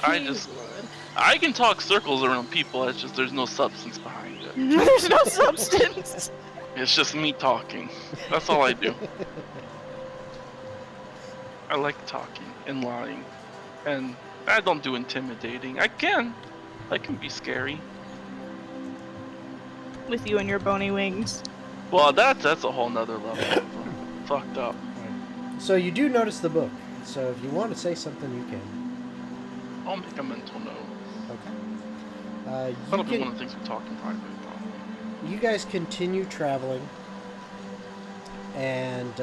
I can talk circles around people. It's just there's no substance behind it. There's no substance. It's just me talking. That's all I do. I like talking and lying, and I don't do intimidating. I can be scary. With you and your bony wings. Well, that's a whole nother level. Fucked up. So you do notice the book. So if you want to say something, you can. I'll make a mental note. Okay. That'll be one of the things we talk in private. You guys continue traveling, and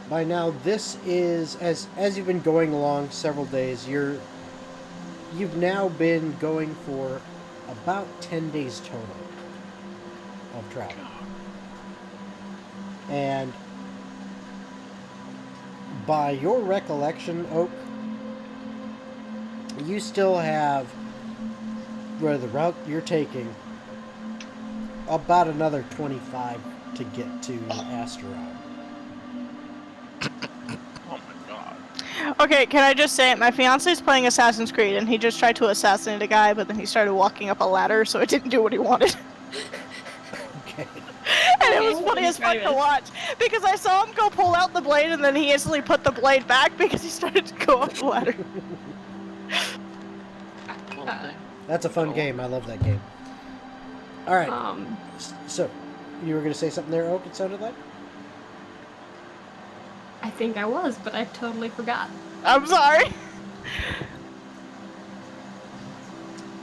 by now this is as you've been going along several days. You've now been going for about 10 days total of travel, and by your recollection, Oak, you still have where the route you're taking about another 25 to get to Asteroid. Oh my god. Okay, can I just say, my fiance's playing Assassin's Creed, and he just tried to assassinate a guy, but then he started walking up a ladder, so it didn't do what he wanted. Okay. And it was funny as fuck to watch, because I saw him go pull out the blade, and then he instantly put the blade back because he started to go up the ladder. That's a fun game. I love that game. All right. So, you were going to say something there, Oak, it sounded like? I think I was, but I totally forgot. I'm sorry.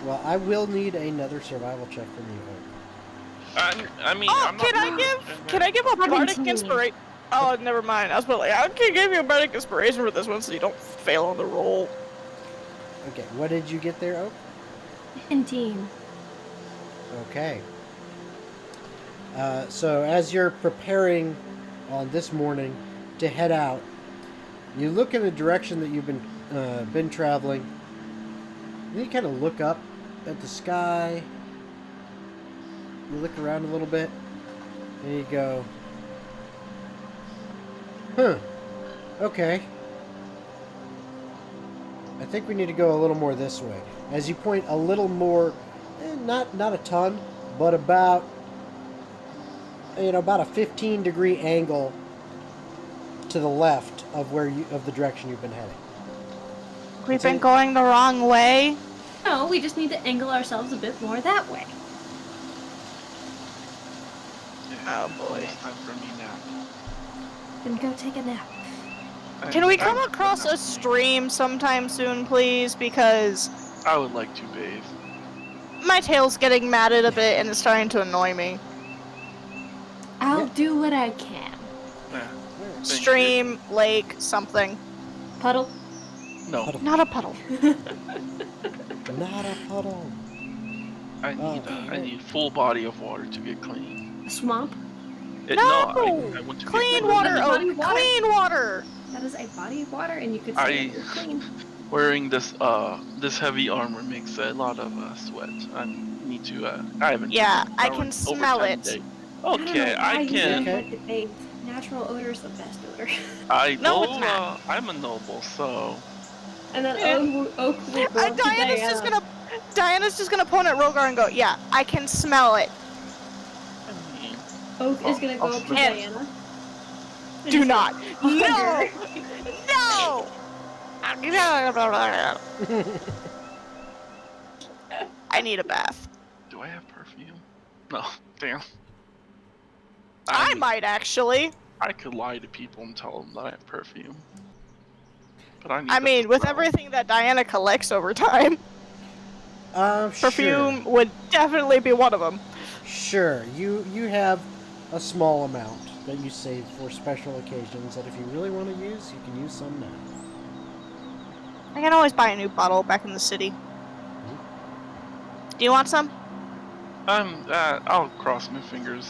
Well, I will need another survival check from you, Oak. I mean, Oh, I'm not can I give a bardic 17. inspiration? Oh, never mind. I was like, I can give you a bardic inspiration for this one, so you don't fail on the roll. Okay, what did you get there, Oak? 19. Okay. So as you're preparing on this morning to head out, you look in the direction that you've been traveling. And you kind of look up at the sky. You look around a little bit, and you go, "Huh? Okay. I think we need to go a little more this way." As you point a little more, not a ton, but about a 15-degree angle to the left of the direction you've been heading. We've been going the wrong way. No, we just need to angle ourselves a bit more that way. Oh boy. Time for me now. Then go take a nap. Can we come across a stream sometime soon, please? Because I would like to bathe. my tail's getting matted a bit and it's starting to annoy me. I'll do what I can. Yeah. Thank Stream, lake, something. Puddle? you. No, Not a puddle. Not a puddle. I need full body of water to get clean. A swamp? I want to Clean get water, That's a body Oak. of water. Clean water. That is a body of water, and you could say that you're clean. Wearing this heavy armor makes a lot of sweat. I need to. I haven't. Yeah, taken a I shower can in smell over 10 it. days. I don't know Okay, why I you can. don't like to bathe. Natural odor is the best odor. No, it's not. I'm a noble, so. And then Yeah. Oak will go up to Diana's just gonna point at Rhogar and go, yeah, I can smell it. I mean, Oak is gonna go I'll up to smell it. Diana. and Do say, not. No! "Hunger." No! I need a bath. do I have perfume? No, damn. I might actually. I could lie to people and tell them that I have perfume. But I need. I the mean, with smell. everything that Diana collects over time, Sure. perfume would definitely be one of them. Sure. You have a small amount that you save for special occasions that if you really want to use, you can use some now. I can always buy a new bottle back in the city. Do you want some? I'll cross my fingers.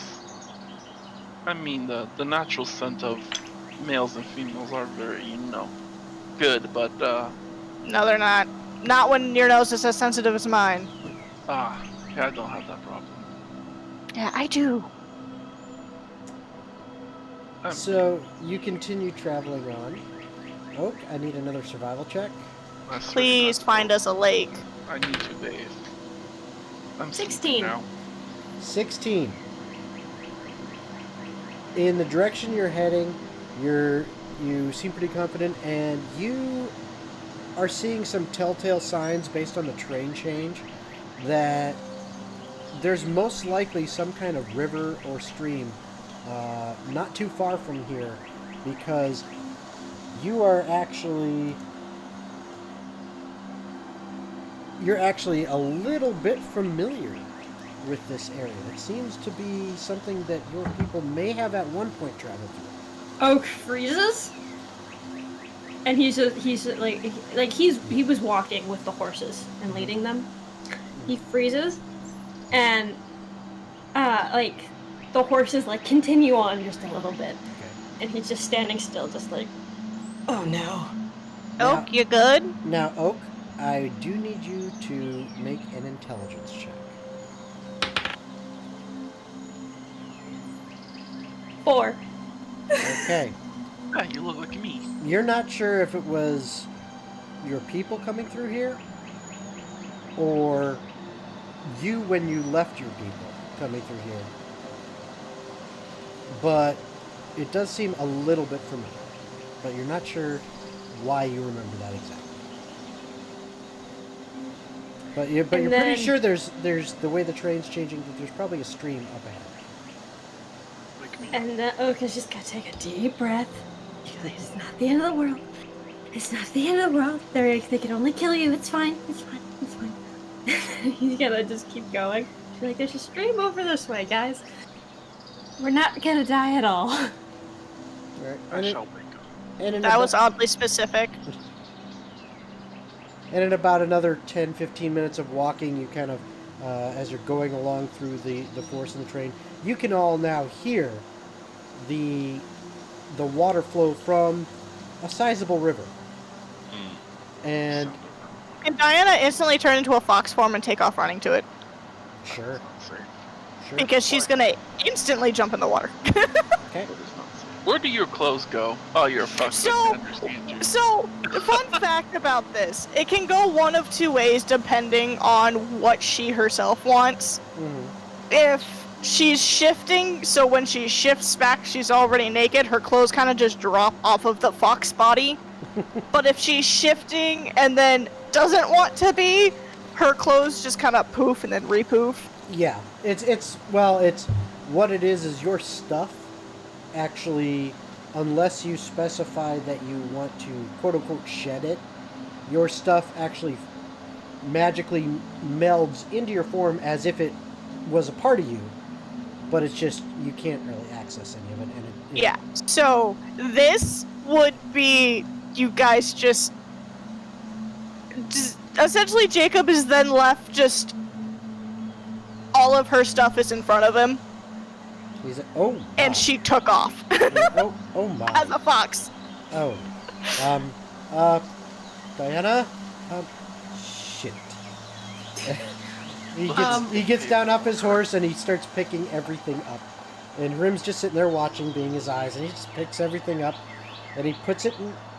I mean, the natural scent of males and females are very, good, but, No, they're not. Not when your nose is as sensitive as mine. yeah, I don't have that problem. Yeah, I do. So you continue traveling on. Oak, I need another survival check. I swear to Please God, find us a lake. I need to bathe. I'm 16. now. 16. In the direction you're heading, you seem pretty confident, and you are seeing some telltale signs based on the train change that there's most likely some kind of river or stream not too far from here, because you're actually a little bit familiar with this area. It seems to be something that your people may have at one point traveled through. Oak freezes, and he was walking with the horses and leading them. He freezes, and the horses continue on just a little bit, and he's just standing still, just like, oh no. Now- Oak, you good? Now, Oak, I do need you to make an intelligence check. 4. Okay. Yeah, you look like me. You're not sure if it was your people coming through here, or you when you left your people coming through here. But it does seem a little bit familiar. But you're not sure why you remember that exactly. But you're pretty sure there's the way the train's changing, that there's probably a stream up ahead. Like me. And then Oak has just got to take a deep breath. She's like, it's not the end of the world. It's not the end of the world. They can only kill you. It's fine. It's fine. It's fine. He's gonna just keep going. She's like, there's a stream over this way, guys. We're not gonna die at all. Right. I shall wake up. And That was oddly specific. And in about another 10, 15 minutes of walking, you kind of, as you're going along through the forest and the train, you can all now hear the water flow from a sizable river. And And Diana instantly turn into a fox form and take off running to it. sure, sure. Because she's gonna instantly jump in the water. Okay. That is not safe. Where do your clothes go? Oh, you're a fuck. So- I can understand you. So, fun fact about this. It can go one of two ways depending on what she herself wants. Mhm. If she's shifting, so when she shifts back, she's already naked, her clothes kind of just drop off of the fox body. But if she's shifting and then doesn't want to be, her clothes just kind of poof and then repoof. Yeah, it's what it is your stuff actually, unless you specify that you want to quote unquote shed it, your stuff actually magically melds into your form as if it was a part of you, but it's just you can't really access any of it. And Yeah, so this would be you guys just essentially Jacob is then left just all of her stuff is in front of him he's like, oh, and wow. she took off oh my. as a fox. Oh, Diana, shit. He gets down off his horse and he starts picking everything up. And Rim's just sitting there watching, being his eyes, and he just picks everything up, and he puts it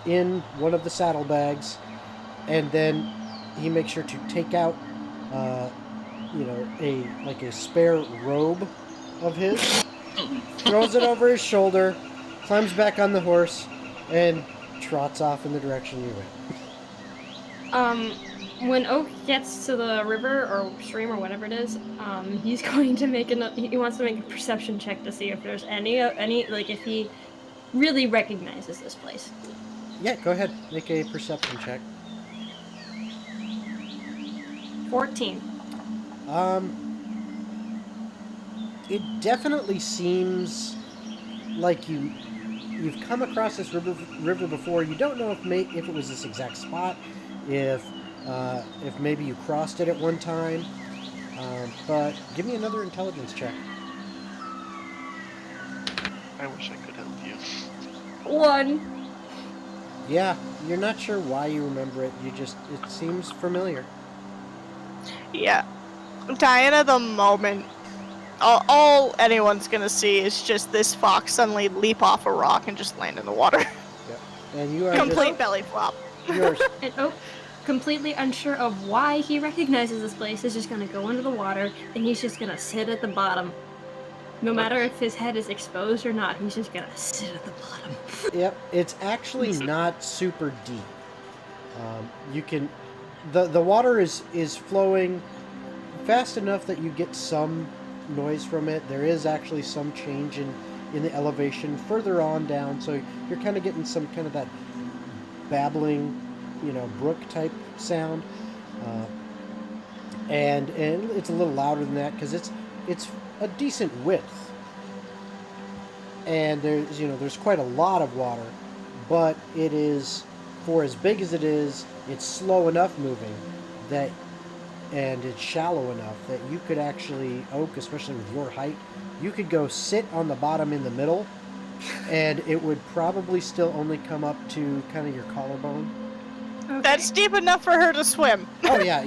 in one of the saddlebags, and then he makes sure to take out, a spare robe of his, throws it over his shoulder, climbs back on the horse, and trots off in the direction you went. When Oak gets to the river or stream or whatever it is, he's going to make he wants to make a perception check to see if there's any if he really recognizes this place. Yeah, go ahead, make a perception check. 14. it definitely seems like you've come across this river before. You don't know if it was this exact spot, if maybe you crossed it at one time. But give me another intelligence check. I wish I could help you. 1. Yeah, you're not sure why you remember it. It seems familiar. Yeah. Diana, the moment all anyone's gonna see is just this fox suddenly leap off a rock and just land in the water. Yep. And you are Complete belly flop. Yours. And Oak, completely unsure of why he recognizes this place, is just gonna go into the water and he's just gonna sit at the bottom. No matter if his head is exposed or not, he's just gonna sit at the bottom. Yep, it's actually not super deep. You can, the water is flowing fast enough that you get some noise from it. There is actually some change in the elevation further on down, so you're kind of getting some kind of that babbling, brook type sound, and it's a little louder than that because it's a decent width, and there's quite a lot of water, but it is, for as big as it is, it's slow enough moving and it's shallow enough that you could actually, Oak, especially with your height, you could go sit on the bottom in the middle, and it would probably still only come up to kind of your collarbone. Okay. That's deep enough for her to swim. Oh yeah,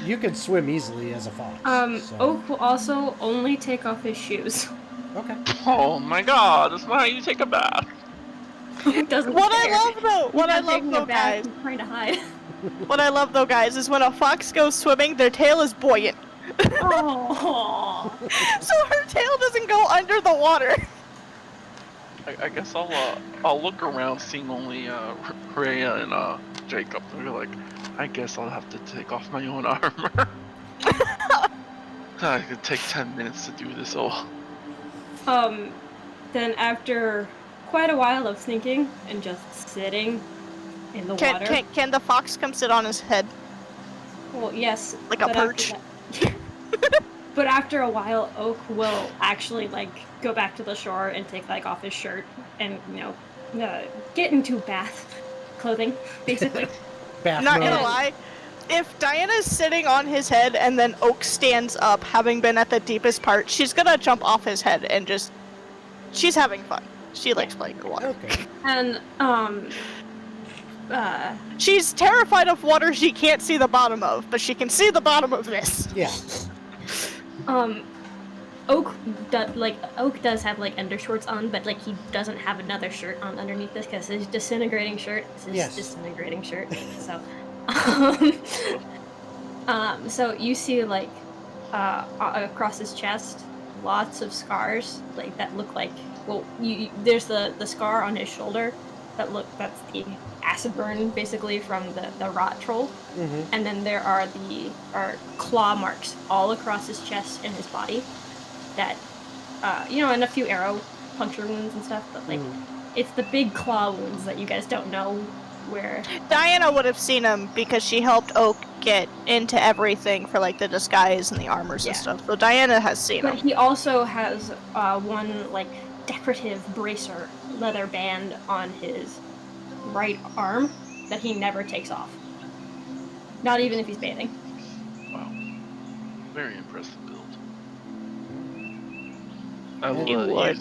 you could swim easily as a fox. So. Oak will also only take off his shoes. Okay. Oh my god, that's not how you take a bath. Doesn't What care. I love though, He's not taking a bath, guys, he's trying to hide. what I love though, guys, is when a fox goes swimming, their tail is buoyant. Oh. So her tail doesn't go under the water. I guess I'll look around, seeing only Rhea and Jacob, and be like, I guess I'll have to take off my own armor. It could take 10 minutes to do this all. Then after quite a while of thinking and just sitting in the water. Can the fox come sit on his head? Well, yes. Like a but after perch? that- But after a while, Oak will actually go back to the shore and take off his shirt and get into bath clothing, basically. Bath Not mode. gonna lie, if Diana's sitting on his head and then Oak stands up, having been at the deepest part, she's gonna jump off his head and just... She's having fun. She likes playing in the water. Okay. And She's terrified of water she can't see the bottom of, but she can see the bottom of this. Yeah. Oak does have undershorts on, but he doesn't have another shirt on underneath this because his disintegrating shirt is his Yes. disintegrating shirt. So, so you see across his chest, lots of scars that look like, well, there's the scar on his shoulder that's the acid burn basically from the rot troll. Mm-hmm. And then there are claw marks all across his chest and his body that and a few arrow puncture wounds and stuff, but it's the big claw wounds that you guys don't know where. Diana would have seen him because she helped Oak get into everything for the disguise and the armors and stuff. So Diana has seen But him. he also has one decorative bracer leather band on his right arm that he never takes off. Not even if he's bathing. Wow. Very impressive build. I will You would.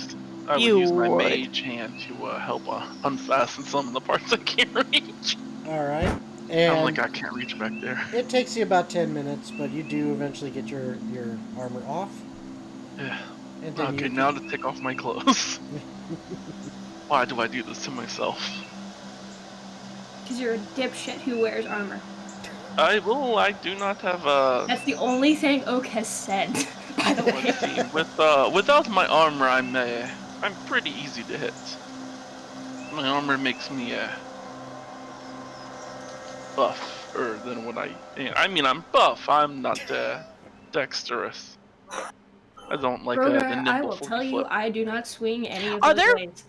use my mage hand to help unfasten some of the parts I can't reach. All right. And I can't reach back there. it takes you about 10 minutes, but you do eventually get your armor off. Yeah. And then Okay, now to take off my clothes. Why do I do this to myself? Because you're a dipshit who wears armor. I do not have That's the only thing Oak has said, by the way. let's see. Without my armor, I'm pretty easy to hit. My armor makes me buffer than what I am. I mean, I'm buff. I'm not dexterous. I don't like the Rhogar, nimble I will flippy tell you, flip. I do not swing any of Are those there- blades.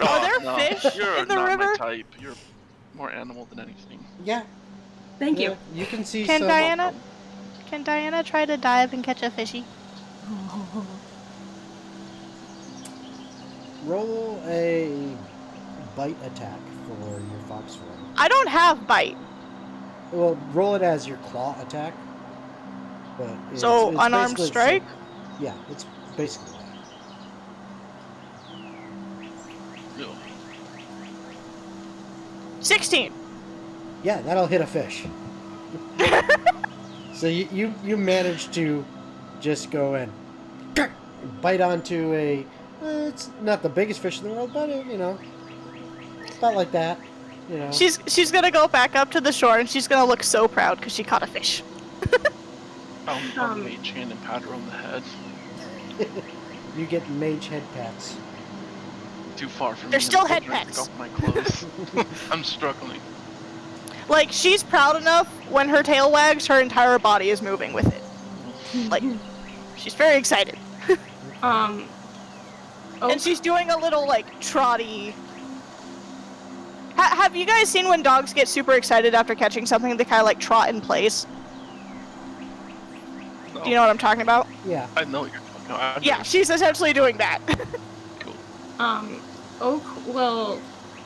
Are there no, fish you're in the not river? my type. You're more animal than anything. Yeah. Thank Yeah, you. you can see Can some. Diana try to dive and catch a fishy? roll a bite attack for your fox form. I don't have bite. Well, roll it as your claw attack. But So, it's unarmed basically the strike? same. Yeah, it's basically that. No. 16. Yeah, that'll hit a fish. So you manage to just go and bite onto a. It's not the biggest fish in the world, but about like that. She's gonna go back up to the shore and she's gonna look so proud because she caught a fish. I'll mage hand and pat her on the head. You get mage head pats. Too far from me. They're still I'm head trying to pats. take off my clothes. I'm struggling. Like, she's proud enough when her tail wags, her entire body is moving with it. Like, she's very excited. And she's doing a little, like, trotty. Have you guys seen when dogs get super excited after catching something, they kind of, like, trot in place? No, Do you know what I'm talking about? Yeah. I know what you're talking about. Yeah, she's essentially doing that. Cool. Oak will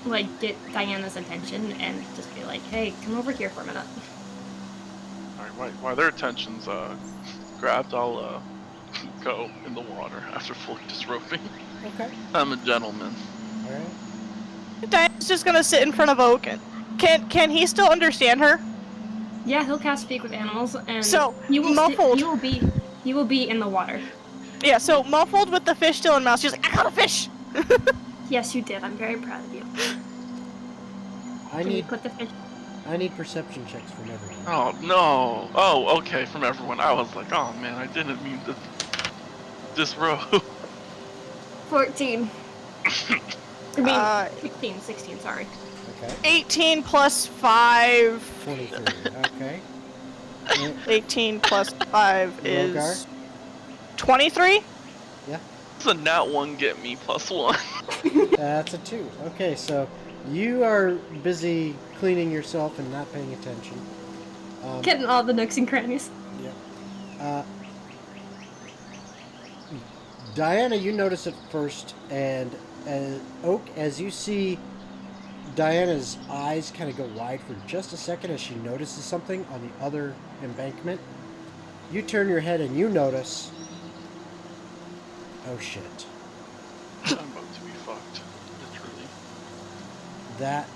like get Diana's attention and just be like, "Hey, come over here for a minute." Alright, while their attention's grabbed, I'll go in the water after fully disrobing. Okay. I'm a gentleman. All right. Diana's just gonna sit in front of Oak. Can he still understand her? Yeah, he'll cast Speak with Animals, and So, he will muffled. he will be in the water. Yeah, so muffled with the fish still in mouth, she's like, I caught a fish! Yes, you did. I'm very proud of you. I Can you need put the fish? I need perception checks from everyone. Oh no! Oh, okay, from everyone. I was like, oh man, I didn't mean to disrobe. 14. I mean, Uh, 16, sorry. Okay. 18 plus 5. 23. Okay. 18 plus 5 is Rhogar? 23? It's a nat 1 get me +1. That's a 2. Okay, so you are busy cleaning yourself and not paying attention. Getting all the nooks and crannies. Yeah. Diana, you notice it first, and Oak, as you see Diana's eyes kind of go wide for just a second as she notices something on the other embankment, you turn your head and you notice. Oh shit. I'm about to be fucked. Literally. That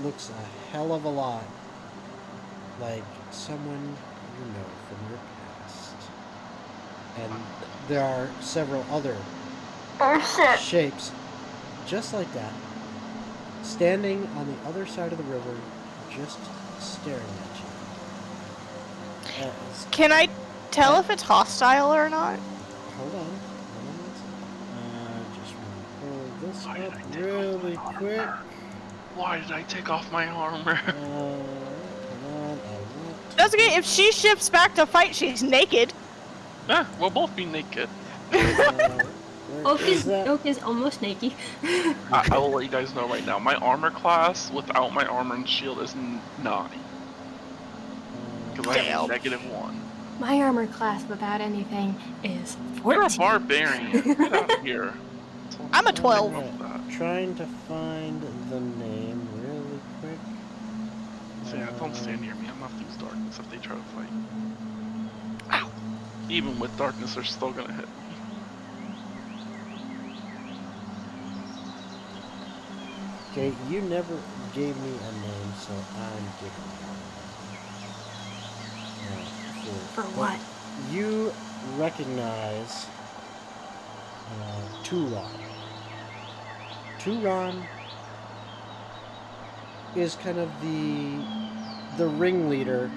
looks a hell of a lot like someone you know from your past. And there are several other shapes just like that, standing on the other side of the river, just staring at you. Can I tell if it's hostile or not? Hold on. Just want to pull this Why did up I take really off my quick. armor? Why did I take off my armor? Come on, I want That's okay, if she shifts back to fight, she's naked. Yeah, we'll both be naked. where is that? Oak is almost naked. I will let you guys know right now. My armor class without my armor and shield is 9. Because I have a -1. My armor class without anything is You're a 14. barbarian. Get out of here. I'm a 12. Alright, trying to find the name really quick. So yeah, don't stand near me. I'm not these darkness if they try to fight. Ow! Even with darkness, they're still gonna hit me. Okay, you never gave me a name, so I'm giving you one. For what? You recognize Turon. Turon is kind of the ringleader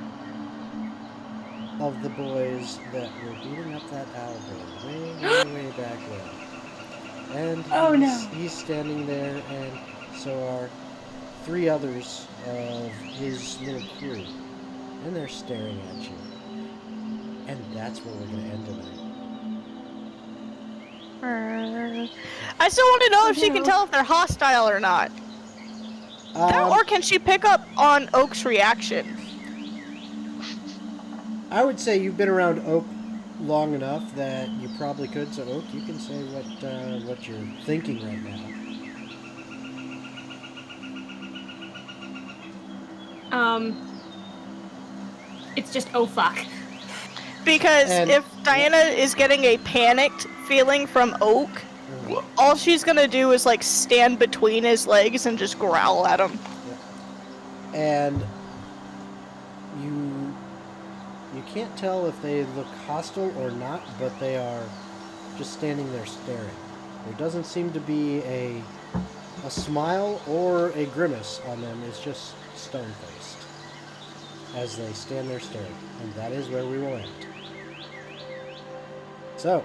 of the boys that were beating up that alligator way back when. And Oh, no. he's standing there, and so are 3 others of his little crew. And they're staring at you. And that's where we're going to end tonight. I still want to know if she can tell if they're hostile or not. Or can she pick up on Oak's reaction? I would say you've been around Oak long enough that you probably could. So, Oak, you can say what you're thinking right now. It's just, oh fuck. Because And- if Diana is getting a panicked feeling from Oak, all she's gonna do is like stand between his legs and just growl at him. And you can't tell if they look hostile or not, but they are just standing there staring. There doesn't seem to be a smile or a grimace on them. It's just stone-faced as they stand there staring. And that is where we will end. So,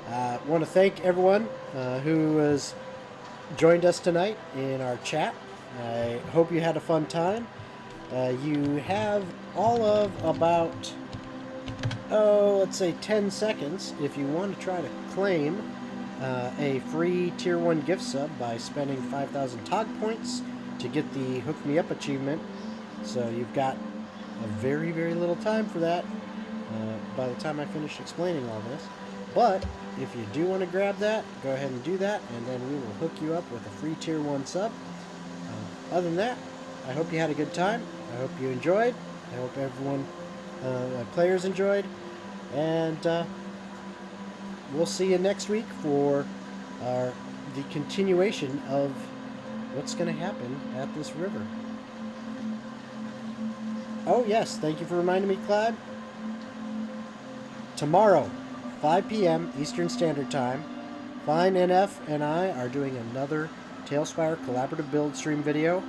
I want to thank everyone who has joined us tonight in our chat. I hope you had a fun time. You have all of about, let's say 10 seconds if you want to try to claim a free Tier 1 gift sub by spending 5,000 TOGG points to get the Hook Me Up achievement. So you've got a very, very little time for that by the time I finish explaining all this. But if you do want to grab that, go ahead and do that, and then we will hook you up with a free Tier 1 sub. Other than that, I hope you had a good time. I hope you enjoyed. I hope everyone, my players enjoyed. And we'll see you next week for the continuation of what's going to happen at this river. Oh yes, thank you for reminding me, Clyde. Tomorrow, 5 p.m. Eastern Standard Time, Klein, NF, and I are doing another Tailspire collaborative build stream video.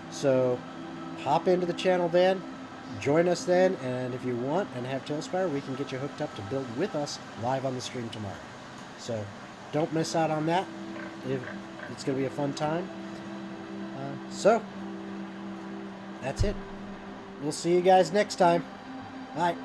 So hop into the channel then, join us then, and if you want and have Tailspire, we can get you hooked up to build with us live on the stream tomorrow. So don't miss out on that. It's going to be a fun time. So that's it. We'll see you guys next time. Bye.